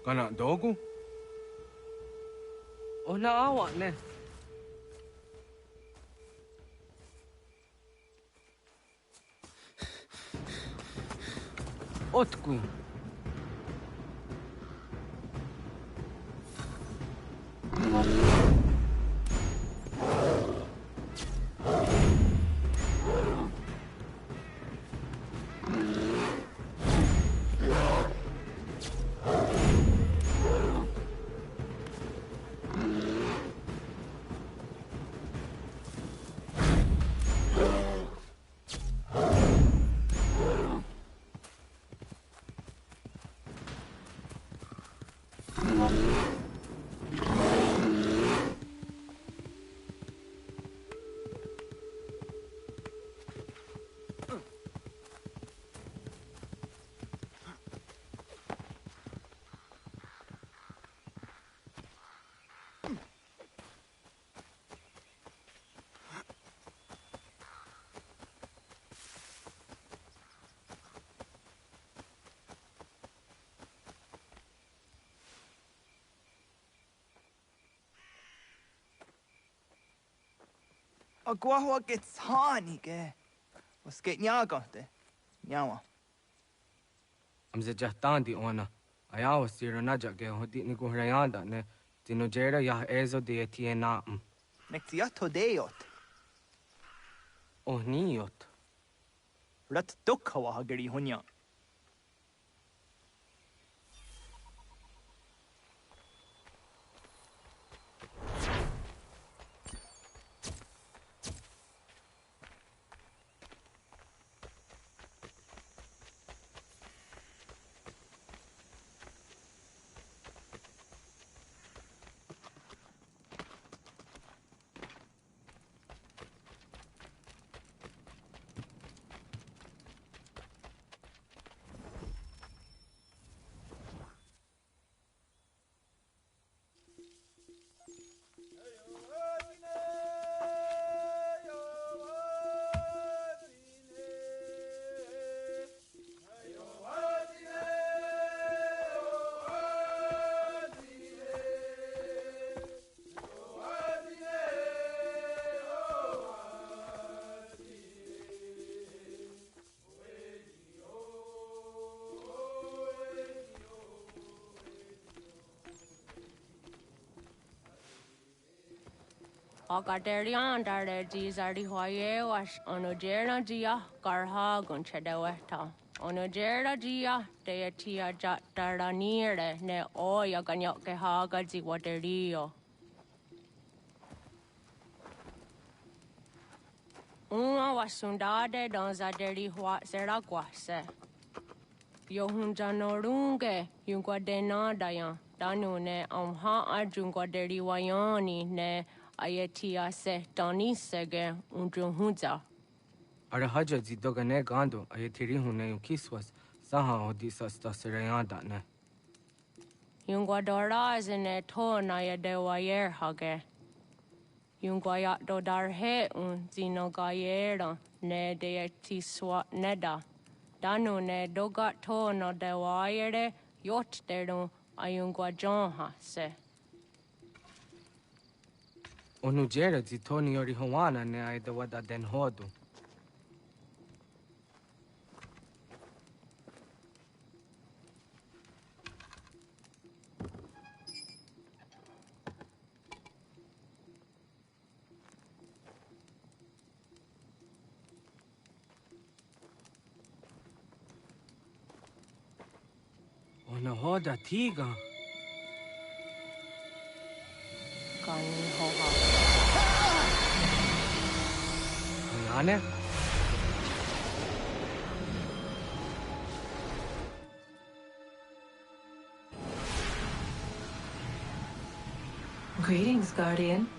Speaker 5: Kana dogu? Ona awa ne. Otku.
Speaker 6: Agua gets honey, ge. Was geht nyagante? Nyawa.
Speaker 5: Amze jahtandi ona. Ayawa siro naja ge hodi ni guhrayanda ne. Tino jera yah ezo de tiena.
Speaker 6: Nektiato deot.
Speaker 5: Oh niot.
Speaker 6: Rat dukhawa hageri hunya.
Speaker 26: Agaderian dare jizardi hoye was onojera jia garha gunchedeweta. Onojera jia deatia jataranire ne oya ganyoke haga ziwaderio. Uma wasundade donzaderi hua seraguase. Yohunjanorunge yunguadenadayan danune amha ajunguaderi wayani ne Ayatia se Donisege Undruhunza.
Speaker 5: Arahaja zidogane gando ayetiri hune yukiswas saha odisa stasirayanda ne.
Speaker 26: Yunguadora zine to naya de wayer hage. Yunguayat dodar he zinogayera ne de tiswa neda. Danu ne dogat to no de wayere yot deru ayunguajonha se.
Speaker 5: Onujera zitoni yori hawana ne aidawada den hodu. Ona hoda tiga.
Speaker 26: Kani hoha.
Speaker 5: Ane?
Speaker 3: Greetings, Guardian.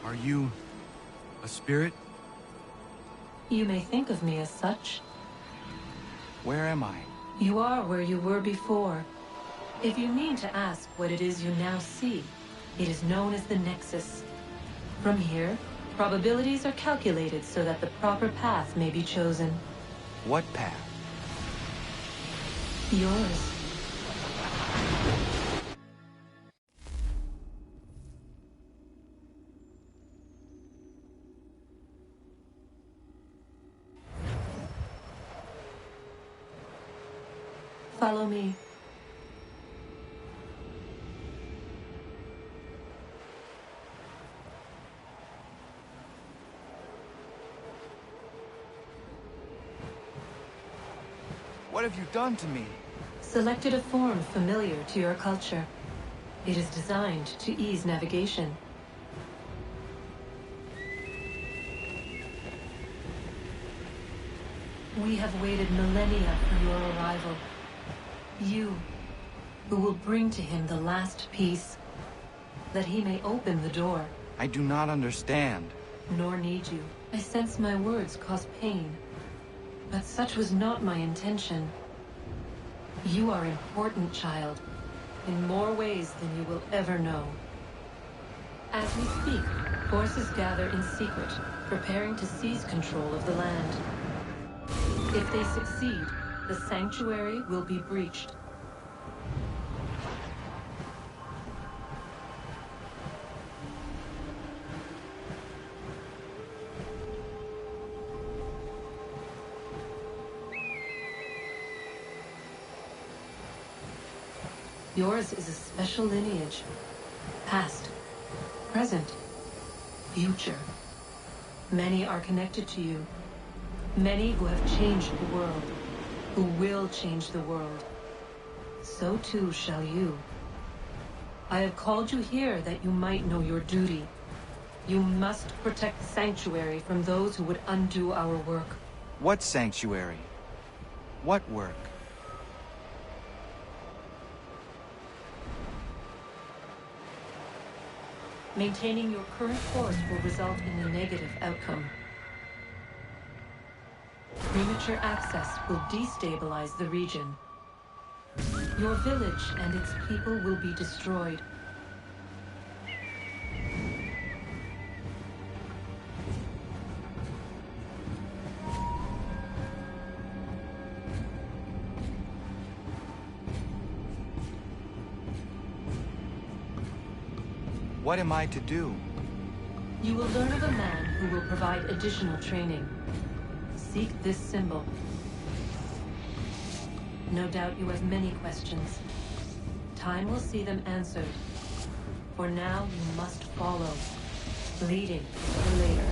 Speaker 10: Are you
Speaker 22: A spirit?
Speaker 3: You may think of me as such.
Speaker 22: Where am I?
Speaker 3: You are where you were before. If you mean to ask what it is you now see, it is known as the Nexus. From here, probabilities are calculated so that the proper path may be chosen.
Speaker 22: What path?
Speaker 3: Yours. Follow me.
Speaker 22: What have you done to me?
Speaker 3: Selected a form familiar to your culture. It is designed to ease navigation. We have waited millennia for your arrival. You, who will bring to him the last piece, that he may open the door.
Speaker 22: I do not understand.
Speaker 3: Nor need you. I sense my words cause pain. But such was not my intention. You are important, child, in more ways than you will ever know. As we speak, forces gather in secret, preparing to seize control of the land. If they succeed, the sanctuary will be breached. Yours is a special lineage. Past, present, future. Many are connected to you. Many who have changed the world, who will change the world. So too shall you. I have called you here that you might know your duty. You must protect Sanctuary from those who would undo our work.
Speaker 22: What sanctuary? What work?
Speaker 3: Maintaining your current course will result in a negative outcome. Premature access will destabilize the region. Your village and its people will be destroyed.
Speaker 22: What am I to do?
Speaker 3: You will learn of a man who will provide additional training. Seek this symbol. No doubt you have many questions. Time will see them answered. For now, you must follow, leading for later.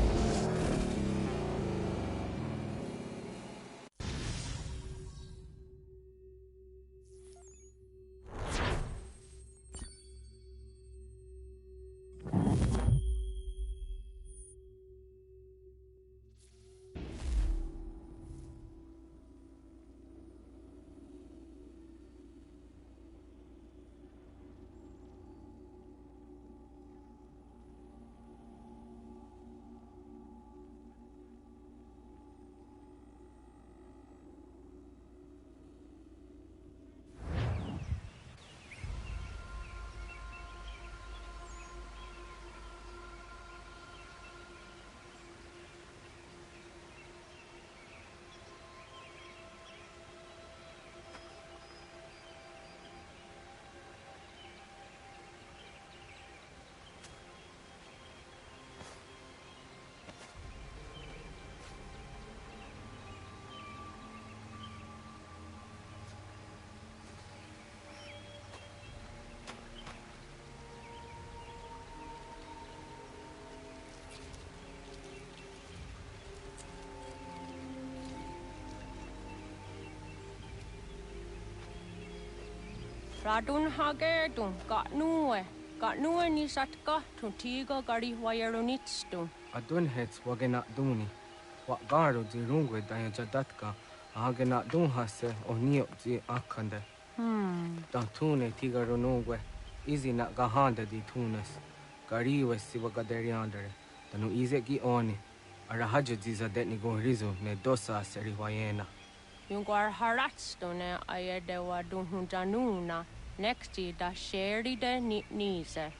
Speaker 26: Radun hagertum, got nue ni satka, to tiga gari wayeronitstu.
Speaker 5: Adun hets wagena duni. What garo di rungwe daya jadatka, hagena dun hase o niok di akande. Tune tigaro nungwe, easy na gahanda di tunes. Gariwe siwagaderiandere, Tanu izeki oni. Arahajo ziza detni gon rizo ne dosa seriwayena.
Speaker 26: Yunguar haratstone ayede wadunhunjanuna. Nexti da sheri de nize.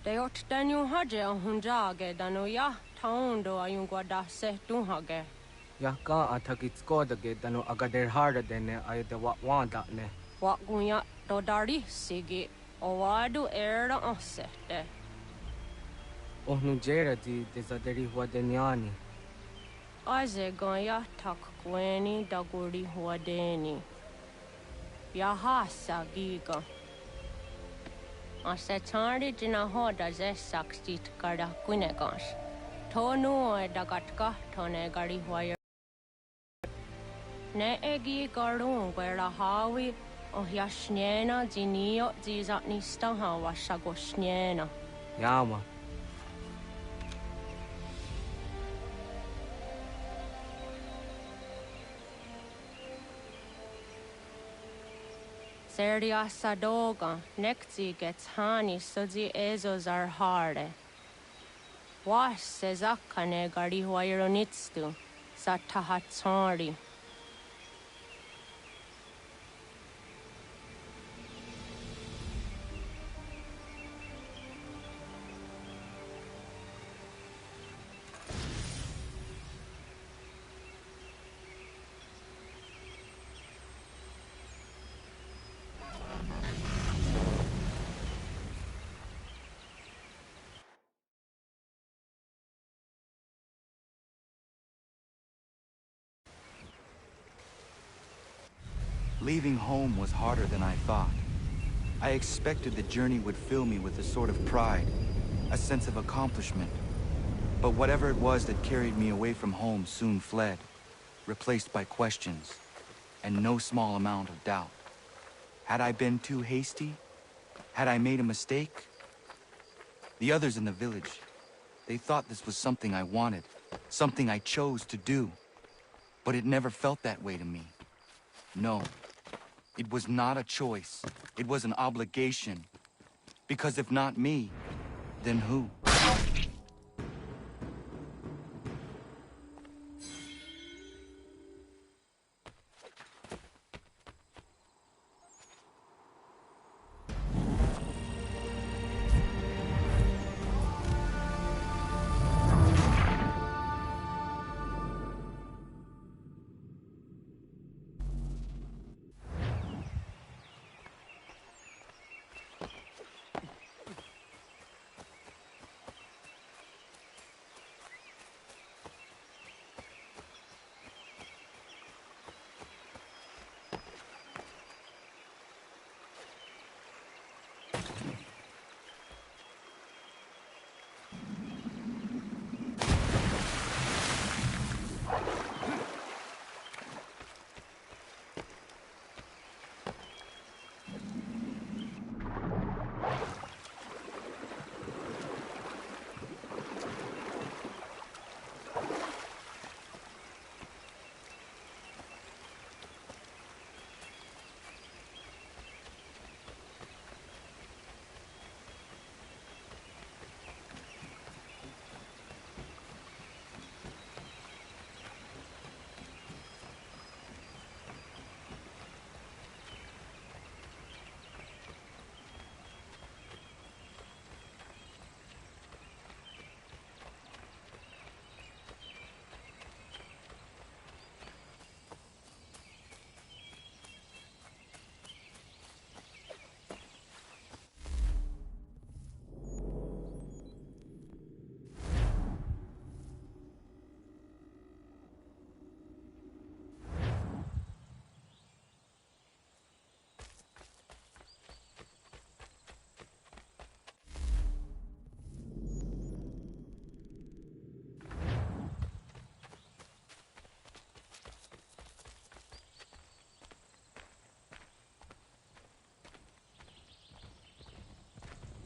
Speaker 26: De ot danu haje hunjage danu ya taundo ayungwa da se dunhage.
Speaker 5: Ya ka atakitskoda danu agader harda dene ayede wanda ne.
Speaker 26: Wagunya dodari sigi owadu era osete.
Speaker 5: Ohnu jera di desaderi wadenyani.
Speaker 26: Aze ganya tak kweni daguri wadeni. Yahasa giga. Asetari jina hoda ze sakstit kada kunegas. Tonu e dagatka tone gari wire. Ne egi garun gwera hawi o yashnena zinio zizatni staha wasagoshnena.
Speaker 5: Yama.
Speaker 26: Serdia sadoga, nekzi gets hani suzi ezos are harde. Was sezakane gari waironitstu, satahatsori.
Speaker 14: Leaving home was harder than I thought. I expected the journey would fill me with a sort of pride, a sense of accomplishment. But whatever it was that carried me away from home soon fled, replaced by questions, and no small amount of doubt. Had I been too hasty? Had I made a mistake? The others in the village, they thought this was something I wanted, something I chose to do. But it never felt that way to me. No. It was not a choice. It was an obligation. Because if not me, then who?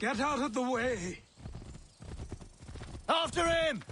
Speaker 10: Get out of the way!
Speaker 9: After him!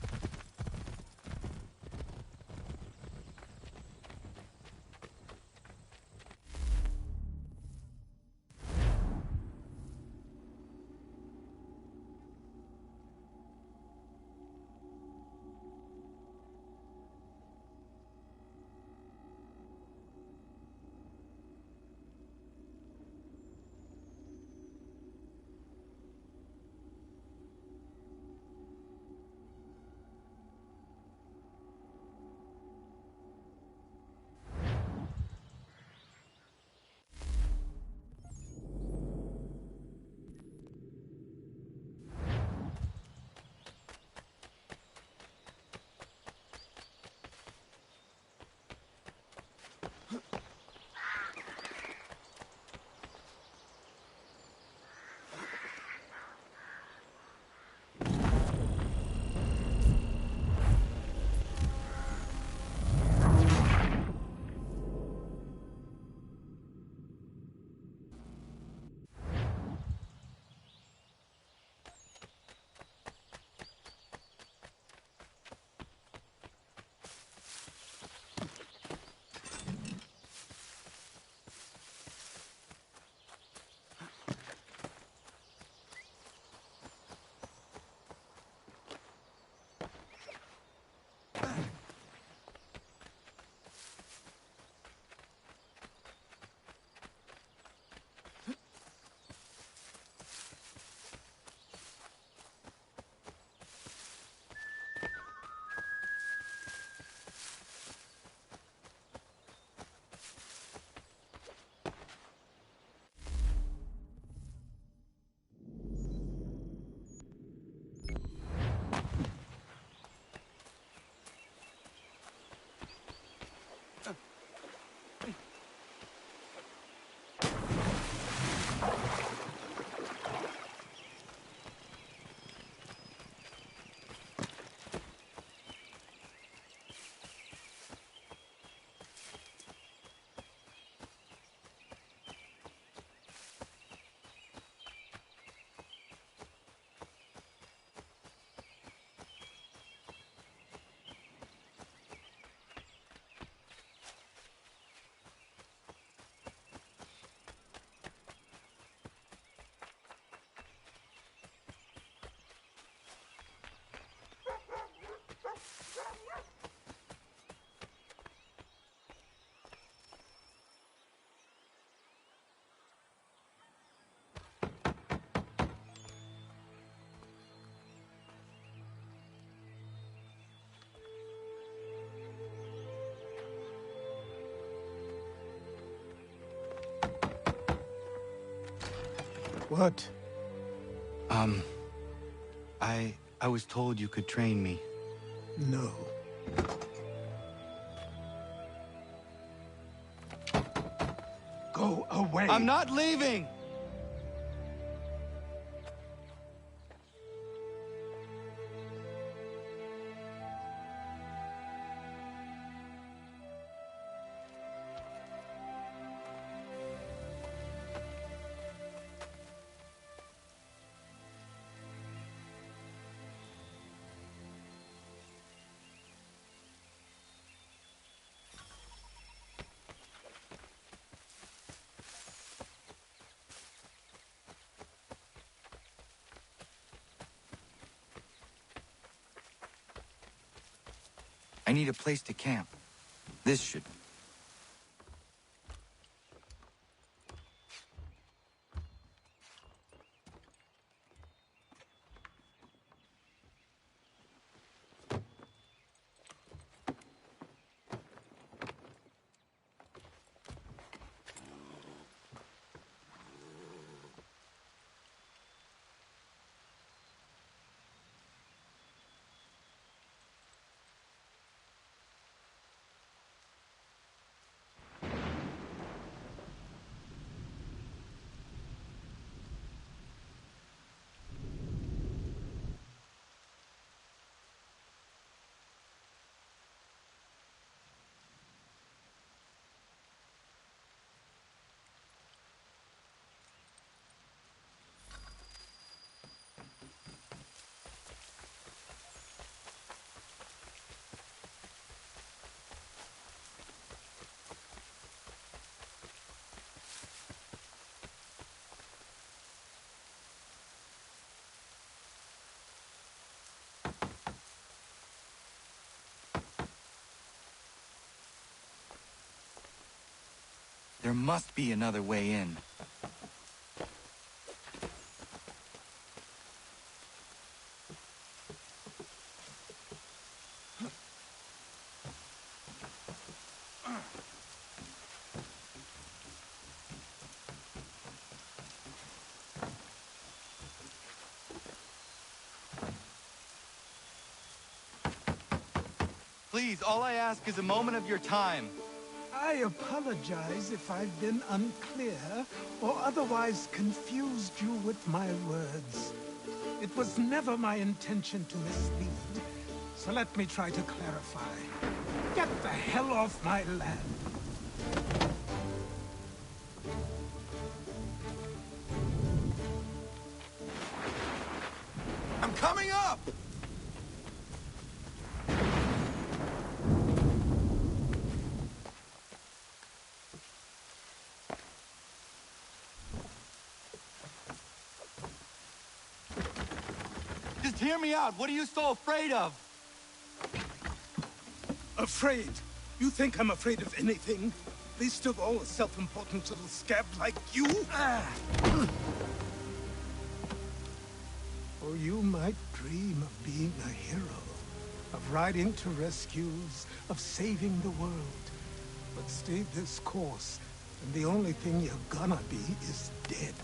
Speaker 15: What?
Speaker 14: I was told you could train me.
Speaker 15: No. Go away.
Speaker 14: I'm not leaving! I need a place to camp. This should... There must be another way in. Please, all I ask is a moment of your time.
Speaker 15: I apologize if I've been unclear or otherwise confused you with my words. It was never my intention to mislead, so let me try to clarify. Get the hell off my land.
Speaker 14: I'm coming up! Just hear me out. What are you so afraid of?
Speaker 15: Afraid? You think I'm afraid of anything? Least of all a self-important little scab like you? Or you might dream of being a hero, of riding to rescues, of saving the world. But stay this course, and the only thing you're gonna be is dead.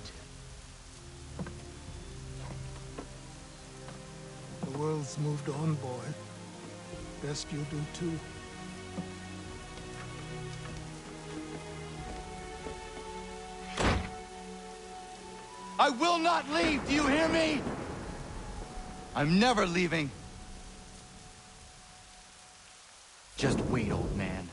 Speaker 15: The world's moved on, boy. Best you do too.
Speaker 14: I will not leave, do you hear me? I'm never leaving. Just wait, old man.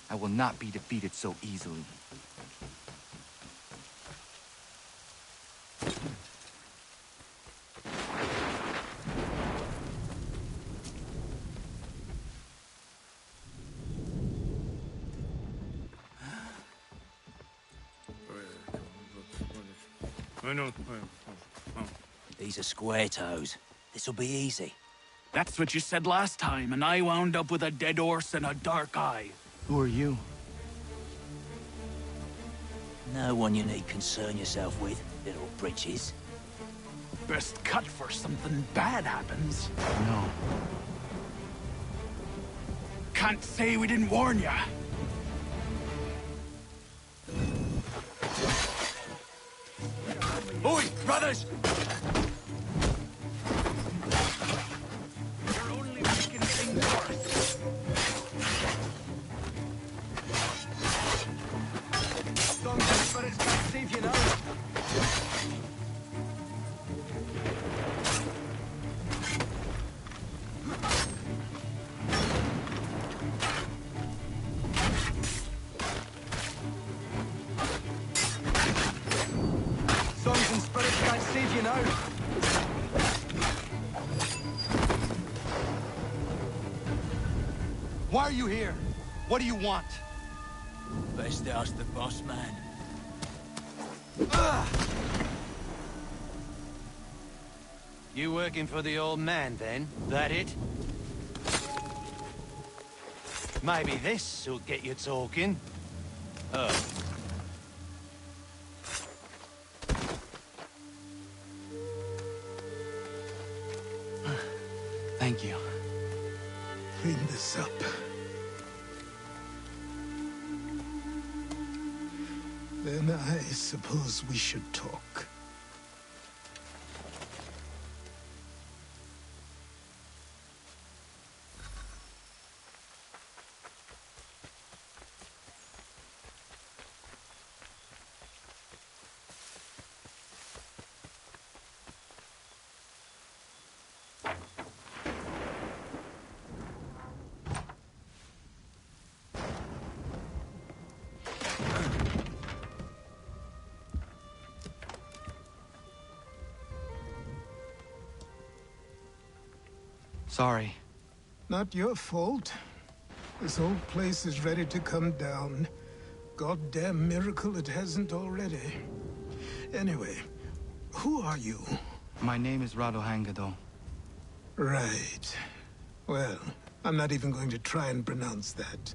Speaker 14: I will not be defeated so easily.
Speaker 9: These are square toes. This'll be easy.
Speaker 10: That's what you said last time, and I wound up with a dead horse and a dark eye.
Speaker 14: Who are you?
Speaker 9: No one you need concern yourself with, little britches.
Speaker 10: Best cut for something bad happens.
Speaker 14: No.
Speaker 10: Can't say we didn't warn ya.
Speaker 9: Oi, brothers!
Speaker 10: You're only making things worse.
Speaker 22: Songs and spirits can't save you now. Songs and spirits can't save you now.
Speaker 14: Why are you here? What do you want?
Speaker 9: Best ask the boss man.
Speaker 22: You working for the old man, then? That it? Maybe this'll get you talking.
Speaker 14: Thank you.
Speaker 15: Clean this up. Then I suppose we should talk.
Speaker 14: Sorry.
Speaker 15: Not your fault. This whole place is ready to come down. Goddamn miracle it hasn't already. Anyway, who are you?
Speaker 14: My name is Rado Hangado.
Speaker 15: Right. Well, I'm not even going to try and pronounce that.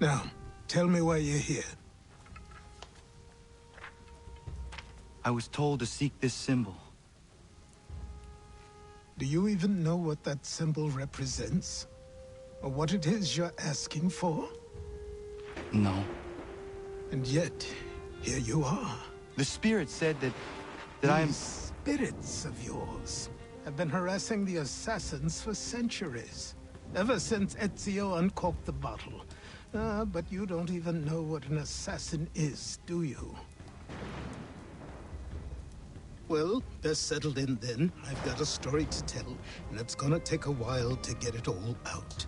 Speaker 15: Now, tell me why you're here.
Speaker 14: I was told to seek this symbol.
Speaker 15: Do you even know what that symbol represents? Or what it is you're asking for?
Speaker 14: No.
Speaker 15: And yet, here you are.
Speaker 14: The spirit said that I am...
Speaker 15: These spirits of yours have been harassing the Assassins for centuries. Ever since Ezio uncorked the bottle. But you don't even know what an assassin is, do you? Well, best settled in then. I've got a story to tell, and it's gonna take a while to get it all out.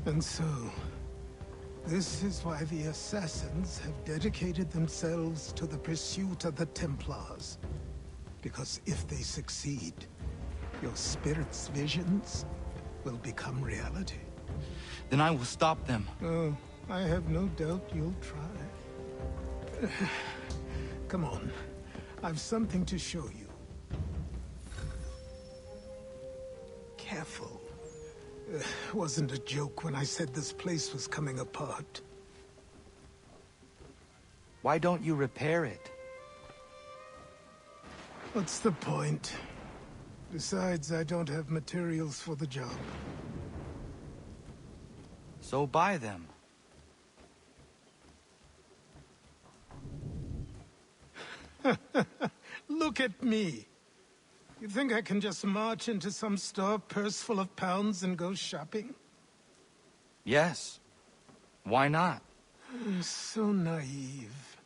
Speaker 15: And so, This is why the Assassins have dedicated themselves to the pursuit of the Templars. Because if they succeed, your spirit's visions will become reality.
Speaker 14: Then I will stop them.
Speaker 15: Oh, I have no doubt you'll try. Come on. I've something to show you. Careful. Wasn't a joke when I said this place was coming apart.
Speaker 14: Why don't you repair it?
Speaker 15: What's the point? Besides, I don't have materials for the job.
Speaker 14: So buy them.
Speaker 15: Look at me. You think I can just march into some store, purse full of pounds, and go shopping?
Speaker 14: Yes. Why not?
Speaker 15: So naive.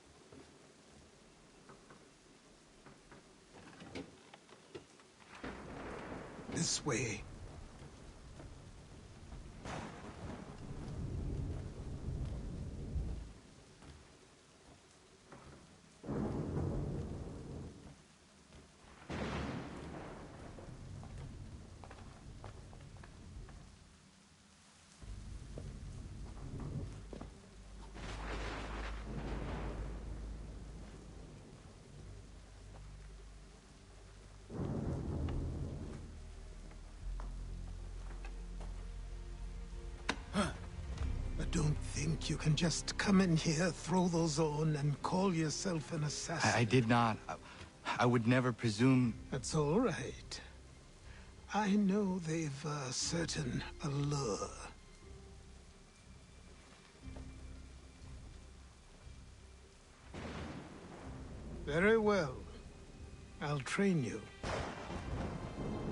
Speaker 15: This way. Don't think you can just come in here, throw those on, and call yourself an assassin.
Speaker 14: I did not. I would never presume...
Speaker 15: That's all right. I know they've a certain allure. Very well. I'll train you.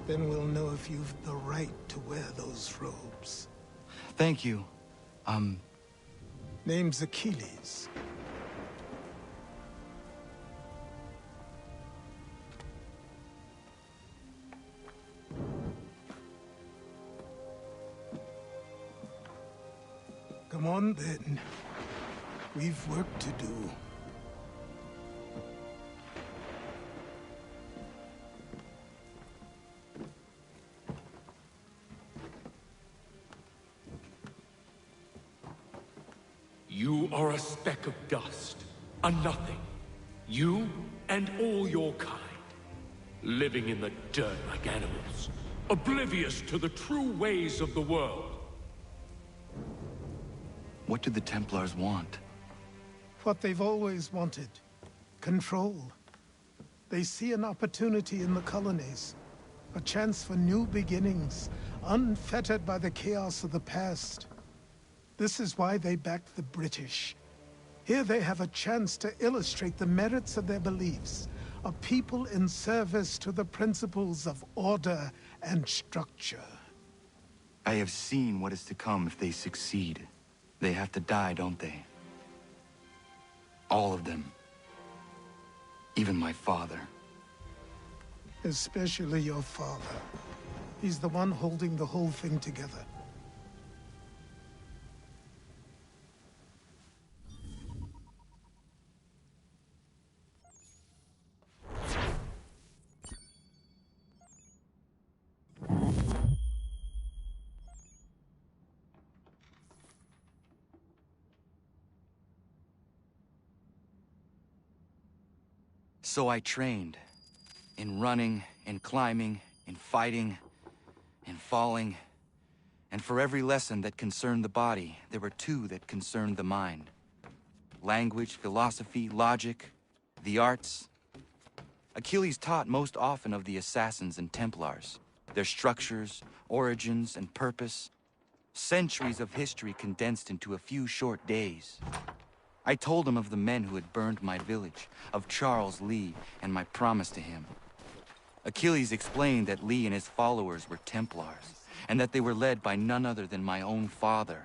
Speaker 15: Then we'll know if you've the right to wear those robes.
Speaker 14: Thank you.
Speaker 15: Name's Achilles. Come on, then. We've work to do.
Speaker 4: You are a speck of dust, a nothing. You and all your kind. Living in the dirt like animals, oblivious to the true ways of the world.
Speaker 14: What do the Templars want?
Speaker 15: What they've always wanted. Control. They see an opportunity in the colonies. A chance for new beginnings, unfettered by the chaos of the past. This is why they backed the British. Here they have a chance to illustrate the merits of their beliefs. A people in service to the principles of order and structure.
Speaker 14: I have seen what is to come if they succeed. They have to die, don't they? All of them. Even my father.
Speaker 15: Especially your father. He's the one holding the whole thing together.
Speaker 14: So I trained. In running, in climbing, in fighting, in falling. And for every lesson that concerned the body, there were two that concerned the mind. Language, philosophy, logic, the arts. Achilles taught most often of the Assassins and Templars. Their structures, origins, and purpose. Centuries of history condensed into a few short days. I told him of the men who had burned my village, of Charles Lee, and my promise to him. Achilles explained that Lee and his followers were Templars, and that they were led by none other than my own father.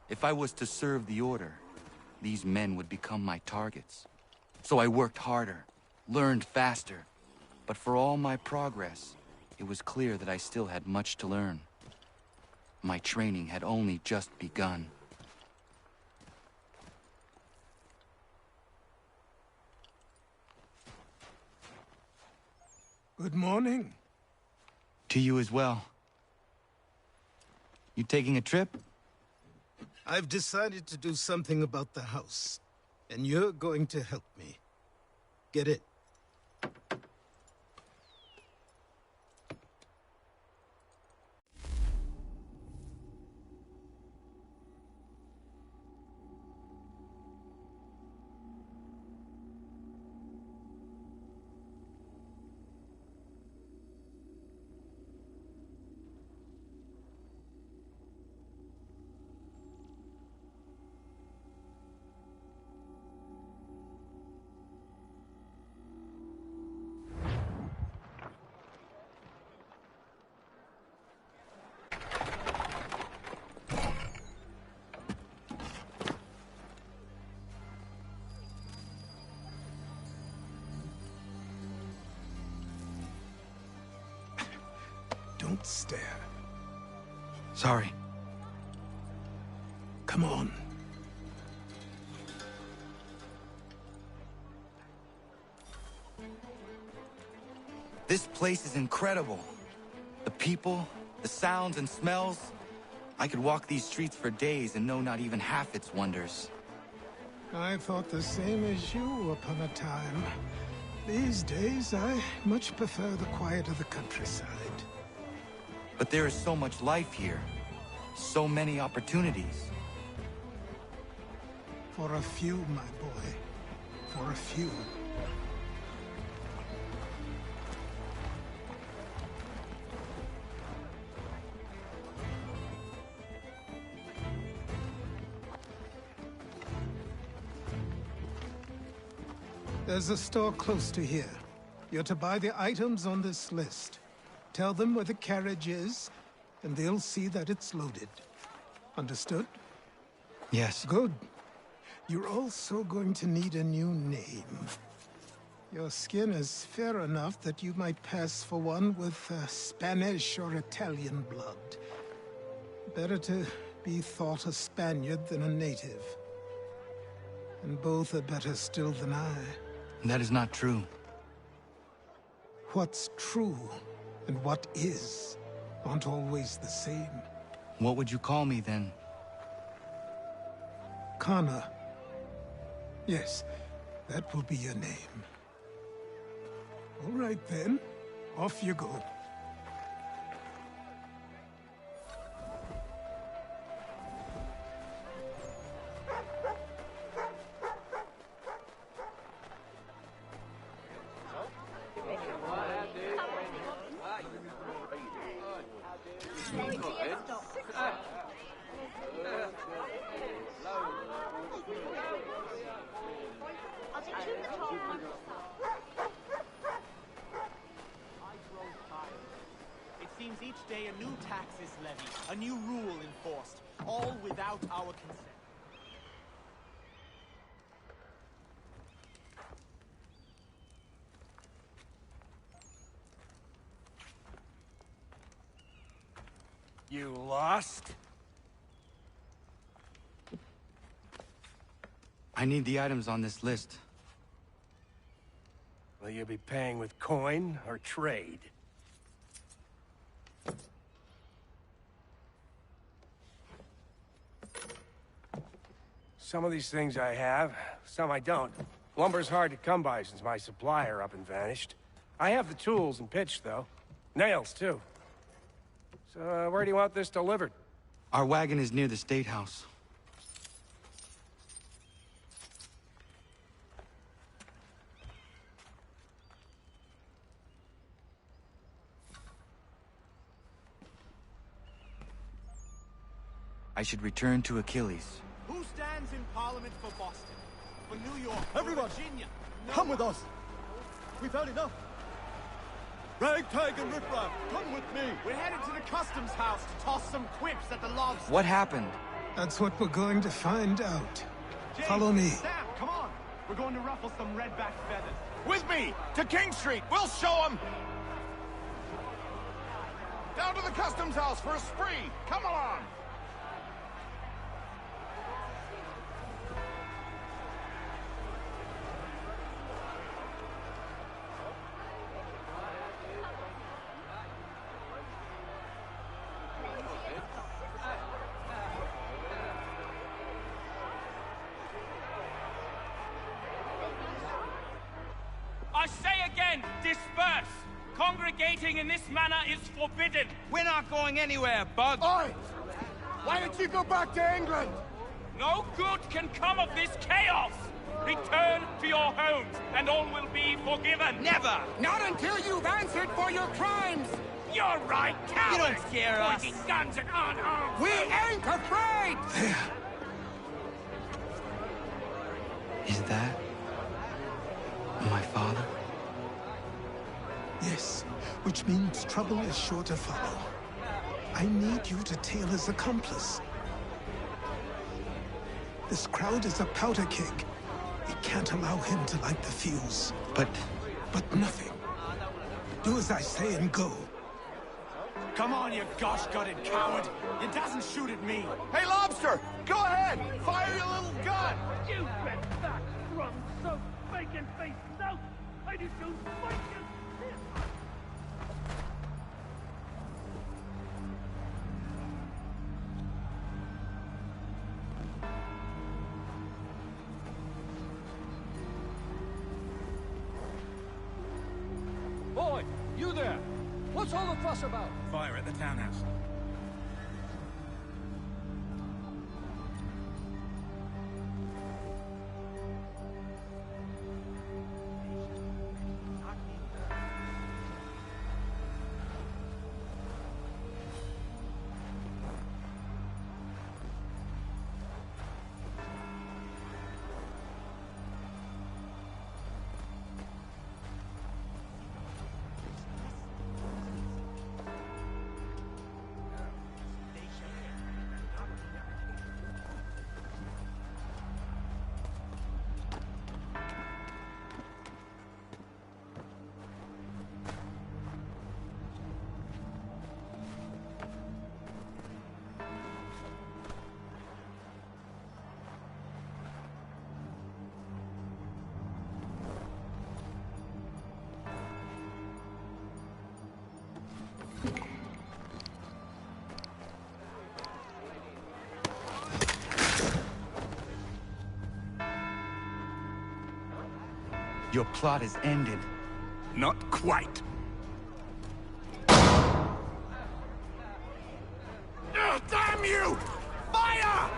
Speaker 14: If I was to serve the Order, these men would become my targets. So I worked harder, learned faster, but for all my progress, it was clear that I still had much to learn. My training had only just begun.
Speaker 15: Good morning.
Speaker 14: To you as well. You taking a trip?
Speaker 15: I've decided to do something about the house, and you're going to help me. Get it? Don't stare.
Speaker 14: Sorry.
Speaker 15: Come on.
Speaker 14: This place is incredible. The people, the sounds and smells. I could walk these streets for days and know not even half its wonders.
Speaker 15: I thought the same as you upon a time. These days, I much prefer the quiet of the countryside.
Speaker 14: But there is so much life here. So many opportunities.
Speaker 15: For a few, my boy. For a few. There's a store close to here. You're to buy the items on this list. Tell them where the carriage is, and they'll see that it's loaded. Understood?
Speaker 14: Yes.
Speaker 15: Good. You're also going to need a new name. Your skin is fair enough that you might pass for one with Spanish or Italian blood. Better to be thought a Spaniard than a native. And both are better still than I.
Speaker 14: That is not true.
Speaker 15: What's true and what is aren't always the same.
Speaker 14: What would you call me then?
Speaker 15: Kana. Yes, that will be your name. All right then, off you go.
Speaker 7: It seems each day a new tax is levied, a new rule enforced, all without our consent.
Speaker 9: You lost?
Speaker 14: I need the items on this list.
Speaker 9: Will you be paying with coin or trade? Some of these things I have, some I don't. Lumber's hard to come by since my supplier up and vanished. I have the tools and pitch, though. Nails, too. So, where do you want this delivered?
Speaker 14: Our wagon is near the State House. I should return to Achilles.
Speaker 7: Who stands in Parliament for Boston? For New York?
Speaker 11: Everyone,
Speaker 7: for Virginia?
Speaker 11: come with us. We've had enough. Ragtag and riffraff, come with me.
Speaker 7: We're headed to the customs house to toss some quips at the lobster.
Speaker 14: What happened?
Speaker 15: That's what we're going to find out.
Speaker 7: James,
Speaker 15: Follow me.
Speaker 7: Sam, come on. We're going to ruffle some redback feathers.
Speaker 10: With me! To King Street! We'll show them! Down to the customs house for a spree! Come along!
Speaker 12: Men, disperse! Congregating in this manner is forbidden!
Speaker 16: We're not going anywhere, Bug!
Speaker 12: Oi! Why don't you go back to England? No good can come of this chaos! Return to your homes, and all will be forgiven!
Speaker 16: Never!
Speaker 12: Not until you've answered for your crimes! You're right, cowards!
Speaker 16: You don't scare us!
Speaker 12: Pointing guns at unarmed!
Speaker 16: We ain't afraid!
Speaker 6: There. Is that my father?
Speaker 15: Yes, which means trouble is sure to follow. I need you to tail his accomplice. This crowd is a powder keg. We can't allow him to light the fuse.
Speaker 6: But
Speaker 15: nothing. Do as I say and go.
Speaker 7: Come on, you gosh-gutted coward! It doesn't shoot at me!
Speaker 17: Hey, Lobster! Go ahead! Fire your little gun!
Speaker 12: You bet that from so bacon-faced south! I do so fight you!
Speaker 22: Boy, you there! What's all the fuss about?
Speaker 7: Fire at the townhouse.
Speaker 14: Your plot is ended.
Speaker 10: Not quite.
Speaker 7: Damn you! Fire!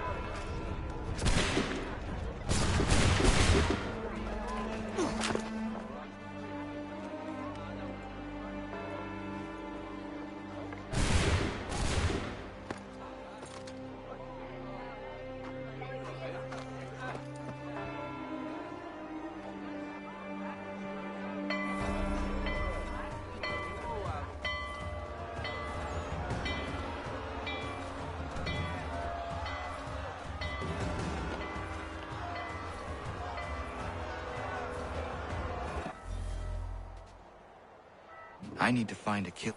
Speaker 14: I need to find a kill.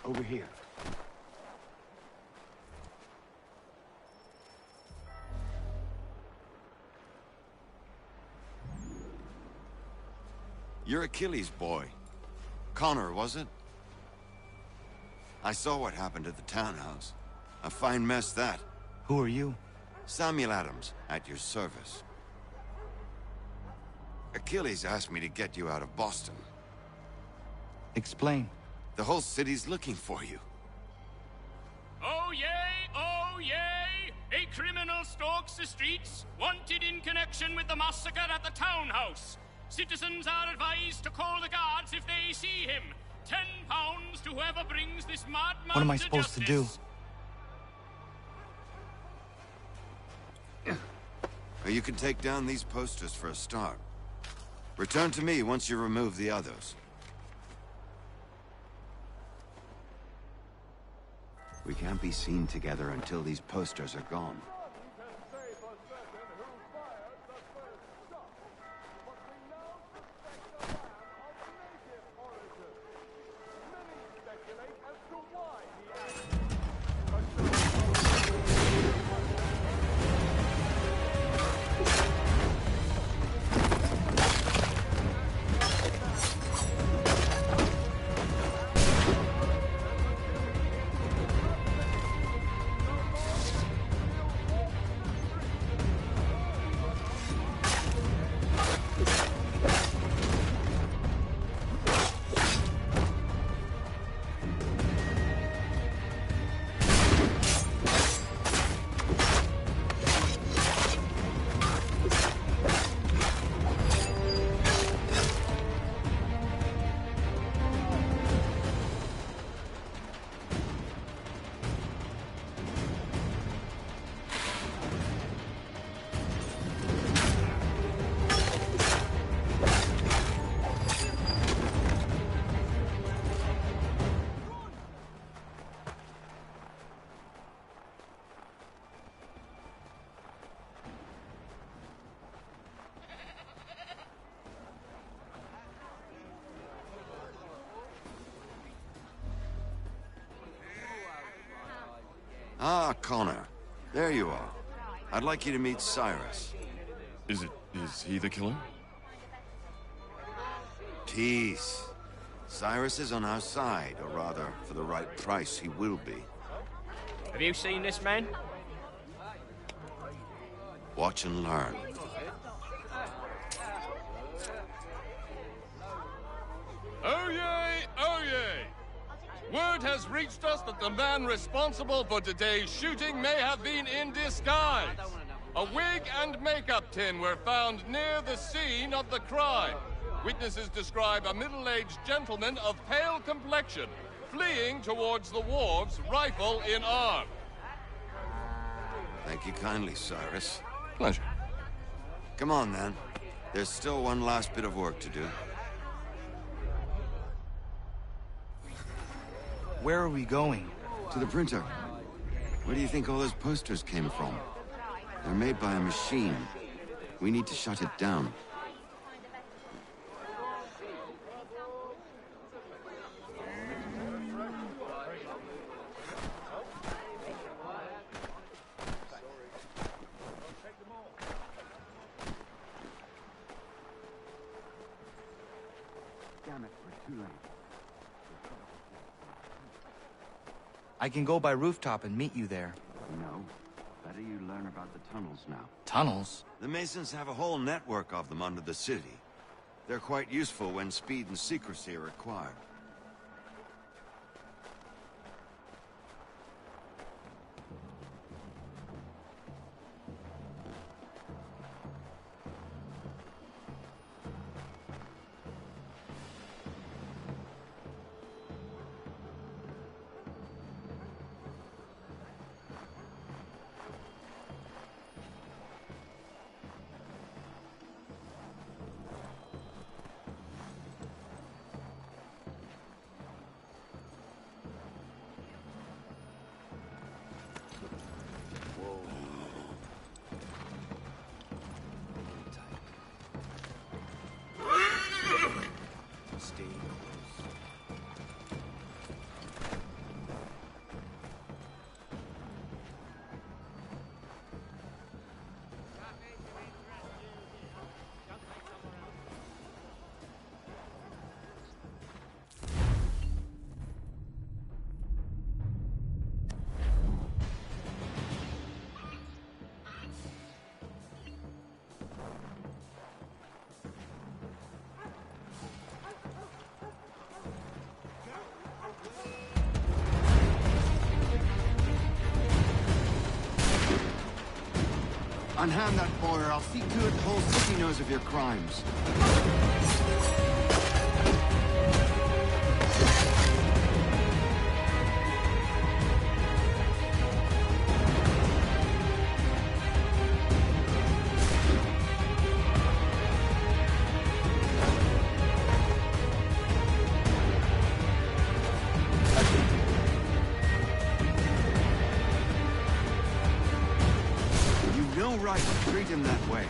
Speaker 17: Over here.
Speaker 18: You're Achilles' boy. Connor, was it? I saw what happened at the townhouse. A fine mess, that.
Speaker 14: Who are you?
Speaker 18: Samuel Adams, at your service. Achilles asked me to get you out of Boston.
Speaker 14: Explain.
Speaker 18: The whole city's looking for you.
Speaker 12: Oh yay, oh yay! A criminal stalks the streets, wanted in connection with the massacre at the townhouse. Citizens are advised to call the guards if they see him. £10 to whoever brings this madman
Speaker 6: What am I
Speaker 12: to
Speaker 6: supposed
Speaker 12: justice.
Speaker 6: to do?
Speaker 18: Or you can take down these posters for a start. Return to me once you remove the others. We can't be seen together until these posters are gone. Ah, Connor. There you are. I'd like you to meet Cyrus.
Speaker 13: Is he the killer?
Speaker 18: Peace. Cyrus is on our side, or rather, for the right price, he will be.
Speaker 12: Have you seen this man?
Speaker 18: Watch and learn.
Speaker 17: Oh yay, oh yay! Word has reached us that the man responsible for today's shooting may have been in disguise. A wig and makeup tin were found near the scene of the crime. Witnesses describe a middle-aged gentleman of pale complexion fleeing towards the wharves, rifle in arm.
Speaker 18: Thank you kindly, Cyrus.
Speaker 13: Pleasure.
Speaker 18: Come on, then. There's still one last bit of work to do.
Speaker 6: Where are we going?
Speaker 18: To the printer. Where do you think all those posters came from? They're made by a machine. We need to shut it down.
Speaker 14: Damn it, we're too late.
Speaker 6: I can go by rooftop and meet you there.
Speaker 14: No. Better you learn about the tunnels now.
Speaker 6: Tunnels?
Speaker 18: The Masons have a whole network of them under the city. They're quite useful when speed and secrecy are required. Unhand that boy, or I'll see to it the whole city knows of your crimes. no right to treat him that way.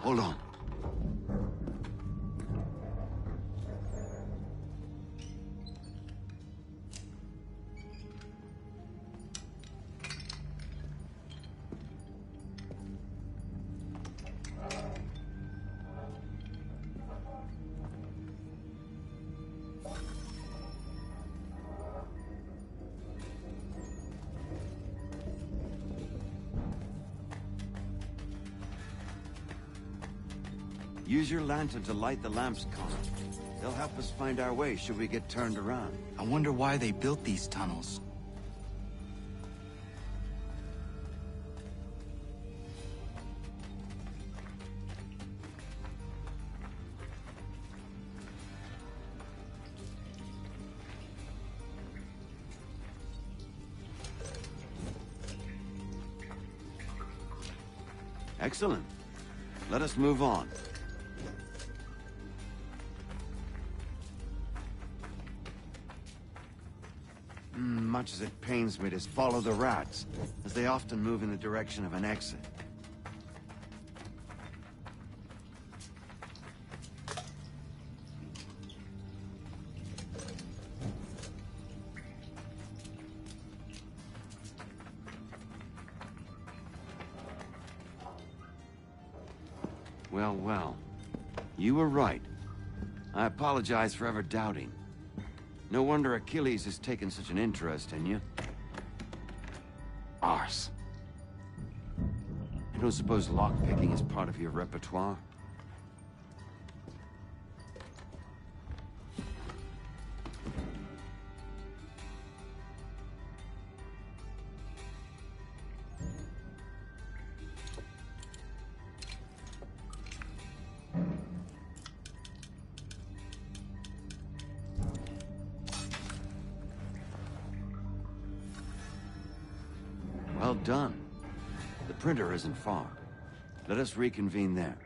Speaker 18: Hold on. Use your lantern to light the lamps, Connor. They'll help us find our way should we get turned around.
Speaker 14: I wonder why they built these tunnels.
Speaker 18: Excellent. Let us move on. Much as it pains me to follow the rats, as they often move in the direction of an exit. Well, well. You were right. I apologize for ever doubting. No wonder Achilles has taken such an interest in you. Arse. I don't suppose lockpicking is part of your repertoire? Well done. The printer isn't far. Let us reconvene there.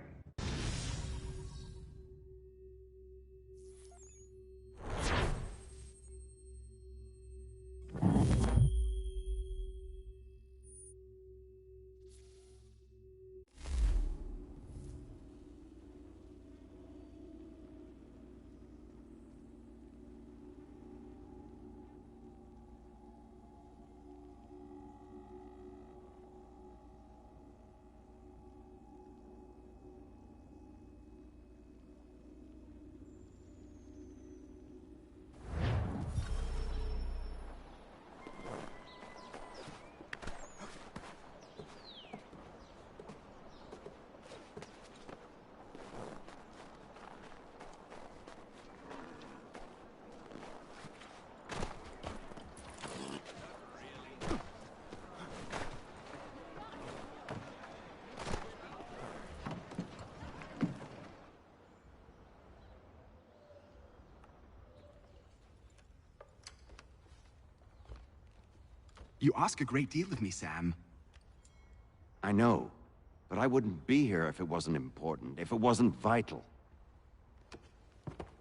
Speaker 1: You ask a great deal of me, Sam.
Speaker 18: I know, but I wouldn't be here if it wasn't important, if it wasn't vital.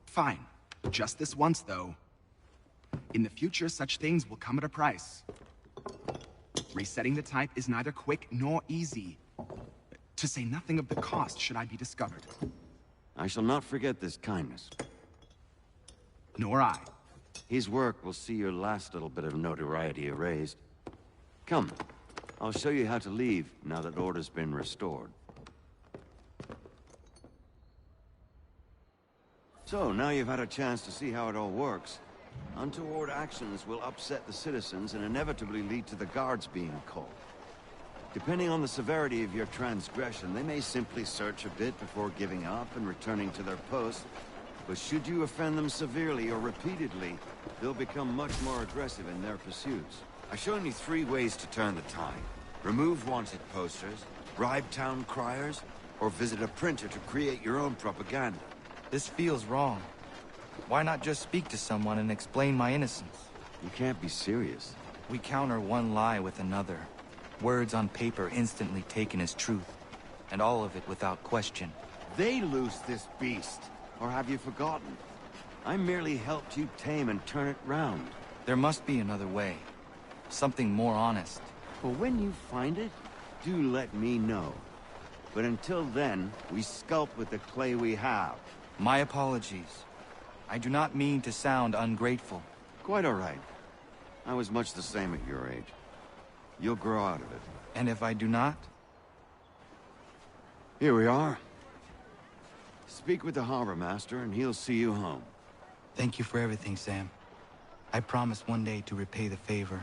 Speaker 1: Fine. Just this once, though. In the future, such things will come at a price. Resetting the type is neither quick nor easy. To say nothing of the cost should I be discovered.
Speaker 18: I shall not forget this kindness.
Speaker 1: Nor I.
Speaker 18: His work will see your last little bit of notoriety erased. Come, I'll show you how to leave now that order's been restored. So, now you've had a chance to see how it all works. Untoward actions will upset the citizens and inevitably lead to the guards being called. Depending on the severity of your transgression, they may simply search a bit before giving up and returning to their post. But should you offend them severely or repeatedly, they'll become much more aggressive in their pursuits. I've shown you 3 ways to turn the tide. Remove wanted posters, bribe town criers, or visit a printer to create your own propaganda.
Speaker 6: This feels wrong. Why not just speak to someone and explain my innocence?
Speaker 18: You can't be serious.
Speaker 6: We counter one lie with another. Words on paper instantly taken as truth. And all of it without question.
Speaker 18: They loose this beast. Or have you forgotten? I merely helped you tame and turn it round.
Speaker 6: There must be another way. Something more honest.
Speaker 18: Well, when you find it, do let me know. But until then, we sculpt with the clay we have.
Speaker 6: My apologies. I do not mean to sound ungrateful.
Speaker 18: Quite all right. I was much the same at your age. You'll grow out of it.
Speaker 6: And if I do not?
Speaker 18: Here we are. Speak with the harbor master, and he'll see you home.
Speaker 6: Thank you for everything, Sam. I promise one day to repay the favor.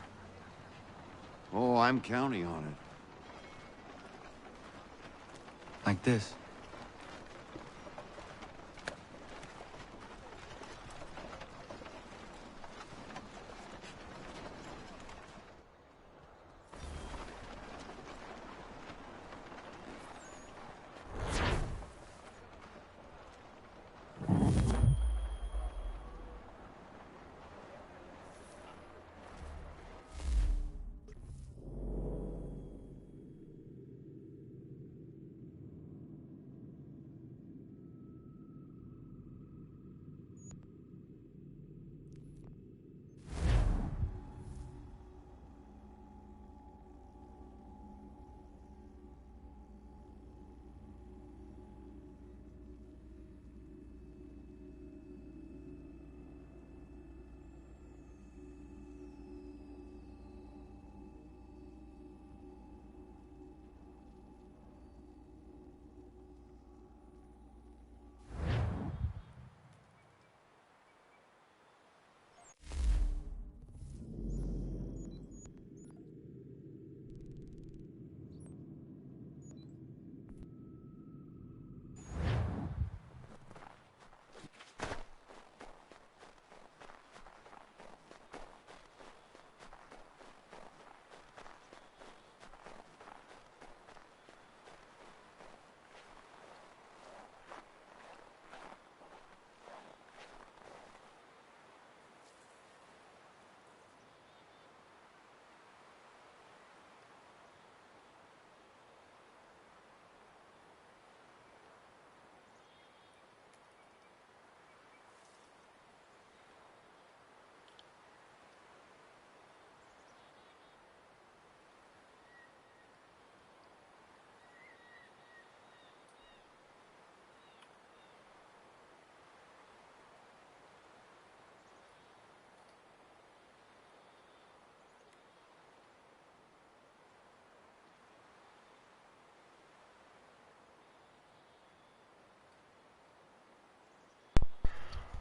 Speaker 18: Oh, I'm counting on it.
Speaker 6: Like this.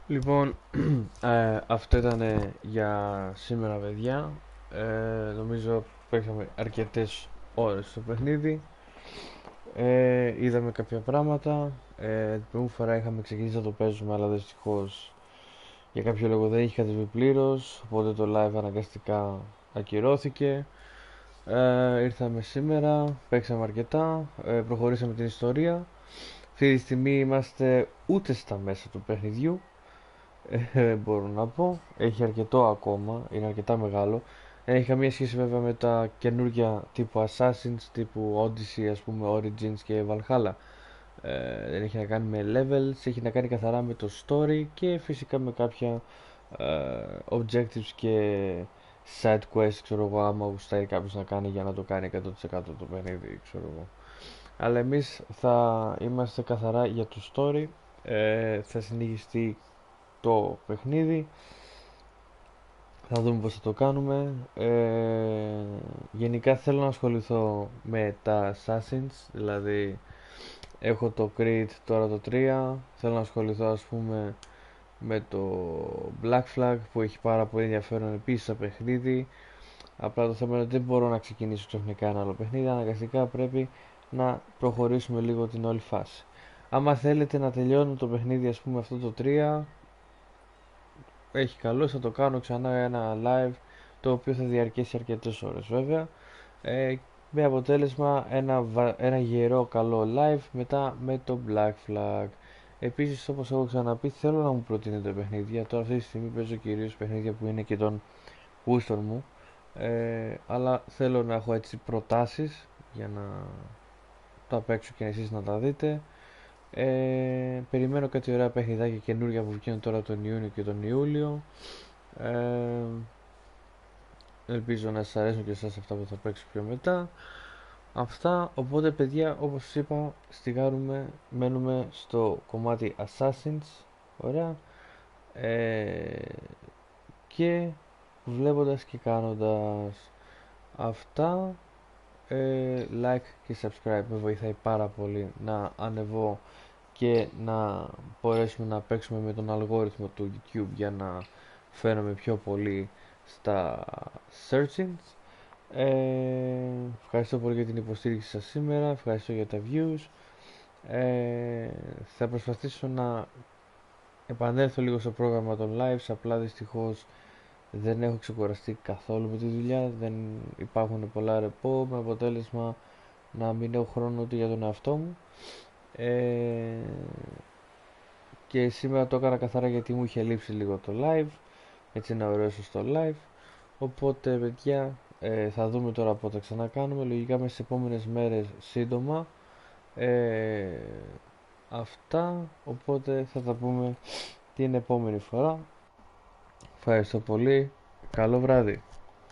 Speaker 2: Λοιπόν, αυτό ήταν για σήμερα, παιδιά. Νομίζω παίξαμε αρκετές ώρες στο παιχνίδι. Είδαμε κάποια πράγματα. Την προηγούμενη φορά είχαμε ξεκινήσει να το παίζουμε, αλλά δυστυχώς για κάποιο λόγο δεν είχε κατεβεί πλήρως, οπότε το live αναγκαστικά ακυρώθηκε. Ήρθαμε σήμερα, παίξαμε αρκετά, προχωρήσαμε την ιστορία. Αυτή τη στιγμή είμαστε ούτε στα μέσα του παιχνιδιού, μπορώ να πω. Έχει αρκετό ακόμα, είναι αρκετά μεγάλο. Δεν έχει καμία σχέση βέβαια με τα καινούργια τύπου Assassins, τύπου Odyssey, ας πούμε, Origins και Valhalla. Δεν έχει να κάνει με levels, έχει να κάνει καθαρά με το story και φυσικά με κάποια objectives και side quests, ξέρω εγώ, άμα γουστάει κάποιος να κάνει για να το κάνει 100% το παιχνίδι, ξέρω εγώ. Αλλά εμείς θα είμαστε καθαρά για το story, θα συνεχιστεί το παιχνίδι, θα δούμε πώς θα το κάνουμε. Γενικά θέλω να ασχοληθώ με τα Assassins, δηλαδή έχω το Creed τώρα το 3, θέλω να ασχοληθώ ας πούμε με το Black Flag που έχει πάρα πολύ ενδιαφέρον επίσης σαν παιχνίδι. Απλά το θέμα είναι ότι δεν μπορώ να ξεκινήσω ξαφνικά ένα άλλο παιχνίδι, αναγκαστικά πρέπει να προχωρήσουμε λίγο την όλη φάση. Άμα θέλετε να τελειώνω το παιχνίδι ας πούμε αυτό το 3, έχει καλό, θα το κάνω ξανά ένα live το οποίο θα διαρκέσει αρκετές ώρες βέβαια, με αποτέλεσμα ένα γερό καλό live μετά με το Black Flag. Επίσης, όπως έχω ξαναπεί, θέλω να μου προτείνετε παιχνίδια. Τώρα αυτή τη στιγμή παίζω κυρίως παιχνίδια που είναι και των γούστων μου, αλλά θέλω να έχω έτσι προτάσεις για να τα παίξω και εσείς να τα δείτε. Περιμένω κάτι ωραία παιχνιδάκια καινούργια που βγαίνουν τώρα τον Ιούνιο και τον Ιούλιο. Ελπίζω να σας αρέσουν και εσάς αυτά που θα παίξω πιο μετά. Αυτά, οπότε παιδιά, όπως είπα, μένουμε στο κομμάτι Assassins. Ωραία. Και βλέποντας και κάνοντας αυτά, like και subscribe με βοηθάει πάρα πολύ να ανεβώ και να μπορέσουμε να παίξουμε με τον αλγόριθμο του YouTube για να φαίνομαι πιο πολύ στα searchings. Ευχαριστώ πολύ για την υποστήριξη σας σήμερα, ευχαριστώ για τα views. Θα προσπαθήσω να επανέλθω λίγο στο πρόγραμμα των lives, απλά δυστυχώς δεν έχω ξεκουραστεί καθόλου με τη δουλειά, δεν υπάρχουν πολλά ρεπό, με αποτέλεσμα να μην έχω χρόνο ούτε για τον εαυτό μου. Και σήμερα το έκανα καθαρά γιατί μου είχε λείψει λίγο το live, έτσι να ωραιώσω στο live. Οπότε παιδιά, θα δούμε τώρα πότε ξανακάνουμε, λογικά μέσα στις επόμενες μέρες σύντομα. Αυτά, οπότε θα τα πούμε την επόμενη φορά. Ευχαριστώ πολύ, καλό βράδυ.